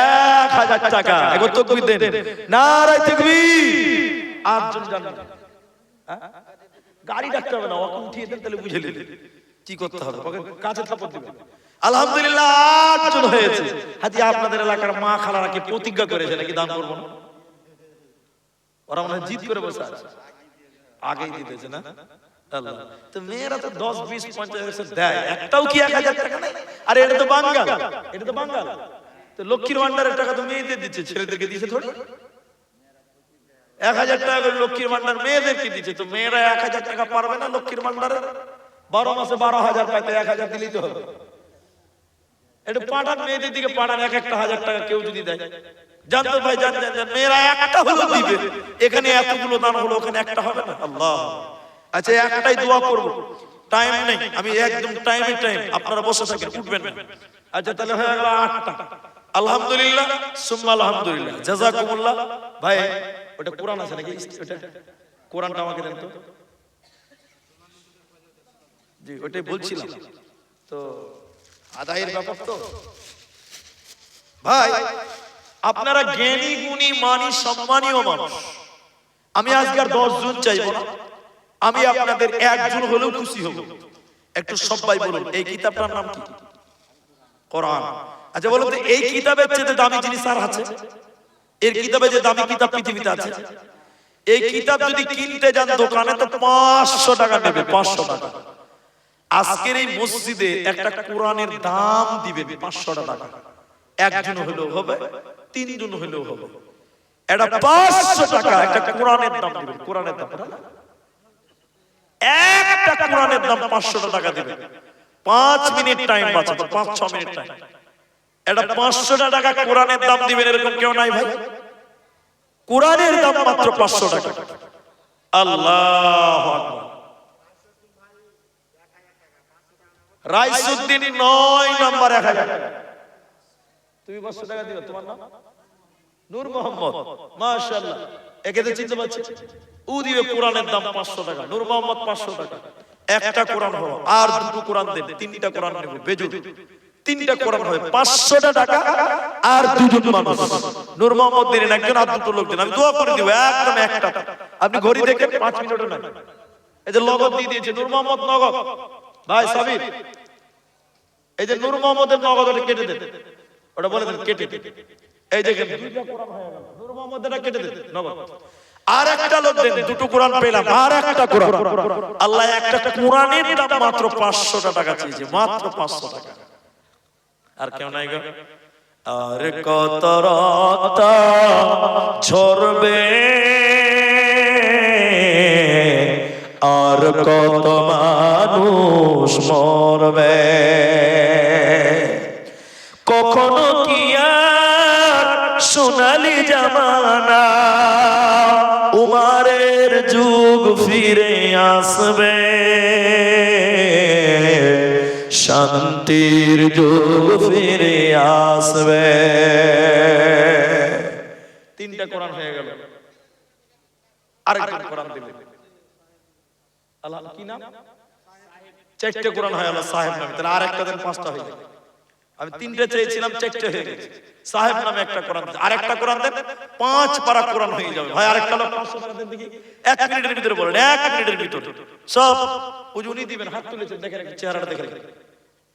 1,000 টাকা। একবার তাকবীর দেন, নারায়ে তাকবীর। 8 জন জান্নাত। গাড়ি ডাকতে হবে না, ওকে উঠিয়ে দেন, তাহলে বুঝে নিন কি করতে হবে, ওকে কাছে থাপ্পড় দিবেন। আলহামদুলিল্লাহ 8 জন হয়েছে। হাজি আপনাদের এলাকার মা খালারা কি প্রতিজ্ঞা করেছে নাকি দান করবো না? ওরা মনে হয় জিদ করে বসে আছে, আগেই দিতেছে না? আল্লাহ, তো মেয়েরা তো 10, 20, 50 দেয়, একটাও কি 1000 টাকা নাই? আরে এটা তো বাঙ্গাল, এটা তো বাঙ্গাল। তো লক্ষ্মীর ভান্ডারের টাকা তো মেয়েদের দিচ্ছে, ছেলেদেরকে দিচ্ছে থোড়ি। 1000 টাকা করে লক্ষ্মীর ভান্ডার মেয়েদেরকে দিচ্ছে, তো মেয়েরা 1000 টাকা পারবে না লক্ষ্মীর ভান্ডারে? 12 মাসে 12,000 পাইতে 1000 দিলেই তো হবে। এটা পাঠান, মেয়েদের দিকে পাঠান, এক একটা 1000 টাকা কেউ যদি দেয়। জানতো ভাই, জান জান জান, মেয়েরা একটা হলো দিবে। এখানে এতগুলো দান হলো, ওখানে একটা হবে না? আল্লাহ। আচ্ছা, একটাই দোয়া করব, টাইম নেই, আমি একদম টাইম, আপনারা বসে থাকেন, উঠবেন না। আচ্ছা, তাহলে হয়ে গেল 8টা। আলহামদুলিল্লাহ, সুম্মা আলহামদুলিল্লাহ, জাযাকুমুল্লাহ। ভাই ওটা কোরআন আছে নাকি? ওটা কোরআনটা আমাকে দেন তো। জি, ওটাই বলছিলাম তো, আদায়ের ব্যাপার তো। ভাই আপনারা জ্ঞানী, গুণী, মানি, সম্মানীয় মানুষ। আমি আজকে আর 10 জন চাইবো না, আমি আপনাদের একজন হলেও খুশি হব। একটু সবাই বলুন, এই কিতাবটার নাম কি? কোরআন। আচ্ছা বলুন তো, এই কিতাবের চেয়ে দামি জিনিস আর আছে? এর কিতাবে যে দামি কিতাব পৃথিবীতে আছে, এই কিতাব যদি কিনতে যান দোকানে তো 500 টাকা নেবে, 500 টাকা। আজকের এই মসজিদে একটা কোরআনের দাম দিবেন 500 টাকা। একজন হলেও হবে, 3 জন হলেও হবে। এটা 500 টাকা একটা কোরআনের দাম দিবেন। কোরআনের দাম, একটা কোরআনের দাম 500 টাকা দিবেন। 5 মিনিট টাইম বাঁচাবে, 5-6 মিনিট টাইম। এটা 500 টাকা কোরআনের দাম দিবেন, এরকম কেউ নাই ভাই। কোরআনের দাম মাত্র 500 টাকা। আল্লাহু আকবার। রাইসুদ্দিন 9 নাম্বার 1000 টাকা। তুমি 500 টাকা দিবে, তোমার নাম নূর মোহাম্মদ, মাশাআল্লাহ। একে তো চিনতে পারছি। ও দিবে কোরআনের দাম 500 টাকা, নূর মোহাম্মদ 500 টাকা। একটা কোরআন হলো, আর দুটো কোরআন দেন, 3টা কোরআন নেব বেজুর। 3টা কোরআন হবে 500 টাকা, আর দুজন মানুষ। নূর মোহাম্মদ দিলেন একজন, আর দুটো লোক দেন, আমি দোয়া করে দিব একদম একটা। আপনি ঘড়ি দেখে 5 মিনিটও না। এই যে নগদ দিয়ে দিয়েছে নূর মোহাম্মদ, নগদ। ভাই সাবির, এই যে নূর মোহাম্মদের নগদ, ওটা কেটে দেন, ওটা বলে দেন কেটে দেন। এই দেখেন 2টা কোরআন হয়ে গেল, নূর মোহাম্মদেরটা কেটে দেন নগদ। আর একটা লোক দেন, 2টো কোরআন পেলাম, আর একটা কোরআন। আল্লাহ একটা কোরআনের দাম মাত্র 500 টাকা চেয়েছে, মাত্র 500 টাকা। আর কেউ নাই গো? আর কত রক্ত ঝরবে, আর কত মানুষ মরবে, কখনো কি আর সোনালি জামানা উমারের যুগ ফিরে আসবে, শান্তির যুগ ফিরে আসবে। 3টা কোরআন হয়ে গেল, আরেকটা কোরআন দিলেন। আল্লাহ কি নাম? 4টে কোরআন হয়ে গেল সাহেব নামে, তাহলে আরেকটা দেন, 5টা হয়ে গেল। আমি 3টে চেয়েছিলাম, 4টে হয়ে গেছে। সাহেব নামে একটা কোরআন, আরেকটা কোরআন দেন, 5 পারা কোরআন হয়ে যাবে। ভাই আরেকটা লোক 500 টাকা দেন দেখি, 1 মিনিটের ভিতরে বলেন, 1 মিনিটের ভিতরে সব উনি দিবেন। হাত তুলেছেন, দেখেন চেহারাটা দেখেন।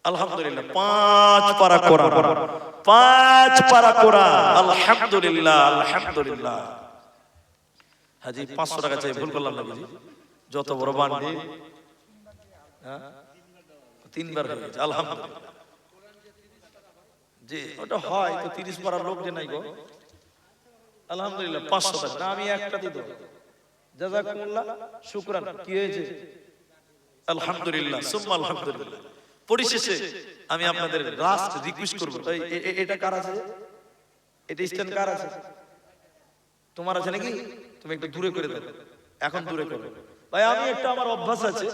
আলহামদুলিল্লাহ, 5 পারা কোরআন, 5 পারা কোরআন। আলহামদুলিল্লাহ, আলহামদুলিল্লাহ। হাজি 500 টাকা চাই, ভুল করলাম না বুঝি? যত বড় বান্ডি, 3বার হয়ে গেছে, আলহামদুলিল্লাহ। জি, ওটা হয় তো 30 পারার লোক যে নাই গো। আলহামদুলিল্লাহ, 500 টাকা না, আমি একটা দিই তো। জাযাকুমুল্লাহ, শুকরান। কি হয়েছে? আলহামদুলিল্লাহ, সুম্মা আলহামদুলিল্লাহ। পরিশেষে আমি আপনাদের লাস্ট রিকোয়েস্ট করব, এটা কার আছে? এটা স্ট্যান্ড কার আছে? তোমার আছে নাকি? তুমি একটু দূরে করে দাও, এখন দূরে করো ভাই। আমি একটা, আমার অভ্যাস আছে,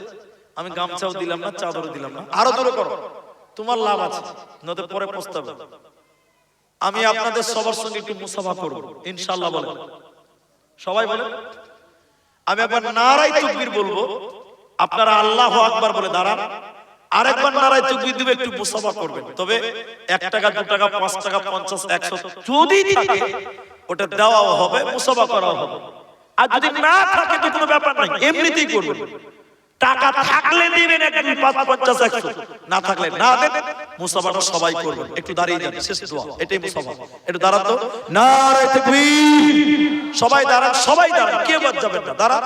আমি গামছাও দিলাম না, চাদরও দিলাম না, আরো দূরে করো, তোমার লাভ আছে, নয়তো পরে পস্তাবে। আমি আপনাদের সবার সঙ্গে একটু মুসাফা করব ইনশাআল্লাহ। বলেন সবাই, বলেন। আমি একবার নারায়ে তাকবীর বলবো, আপনারা আল্লাহু আকবার বলে দাঁড়ান। আরেকবার নারায়ে তাকবীর দিবে, একটু মুসাফা করবেন। তবে 1 টাকা, 2 টাকা, 5 টাকা, 50, 100 যদি থাকে ওটা দেওয়াও হবে, মুসাফা করাও হবে। আর যদি না থাকে তো কোনো ব্যাপার নাই, এমনিতেই করবেন। টাকা থাকলে দিবেন 1, 2, 5, 50, 100, না থাকলে না দেন। মুসাফাটা সবাই করবেন। একটু দাঁড়িয়ে যান, শেষ দোয়া, এটাই মুসাফা। একটু দাঁড়ান তো, নারায়ে তাকবীর। সবাই দাঁড়ান, সবাই দাঁড়ান, কে বাদ যাবেন না, দাঁড়ান।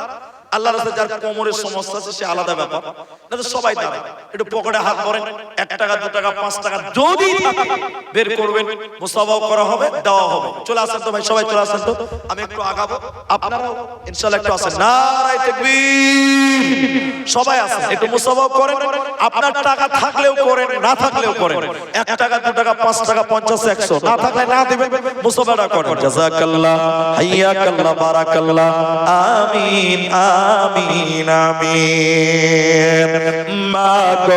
আল্লাহর রাস্তায় যার কোমরের সমস্যা আছে সে আলাদা ব্যাপার, না তো সবাই দাঁড়ায়, একটু পকেটে হাত ভরেন, 1 টাকা 2 টাকা 5 টাকা যদি থাকে বের করবেন, মুসাফাও করা হবে, দেওয়া হবে। চলে আসেন তো ভাই, সবাই চলে আসেন তো, আমি একটু আগাবো, আপনারাও ইনশাআল্লাহ একটু আসেন। নারায়ে তাকবীর, সবাই আসেন, একটু মুসাফাও করেন, আপনার টাকা থাকলেও করেন, না থাকলেও করেন, 1 টাকা 2 টাকা 5 টাকা 50 100 না থাকলে না দিবেন, মুসাফাটা করেন। জাযাকাল্লাহ, হাইয়াকাল্লাহ, বারাকাল্লাহ, আমিন আমিন আমিন। মা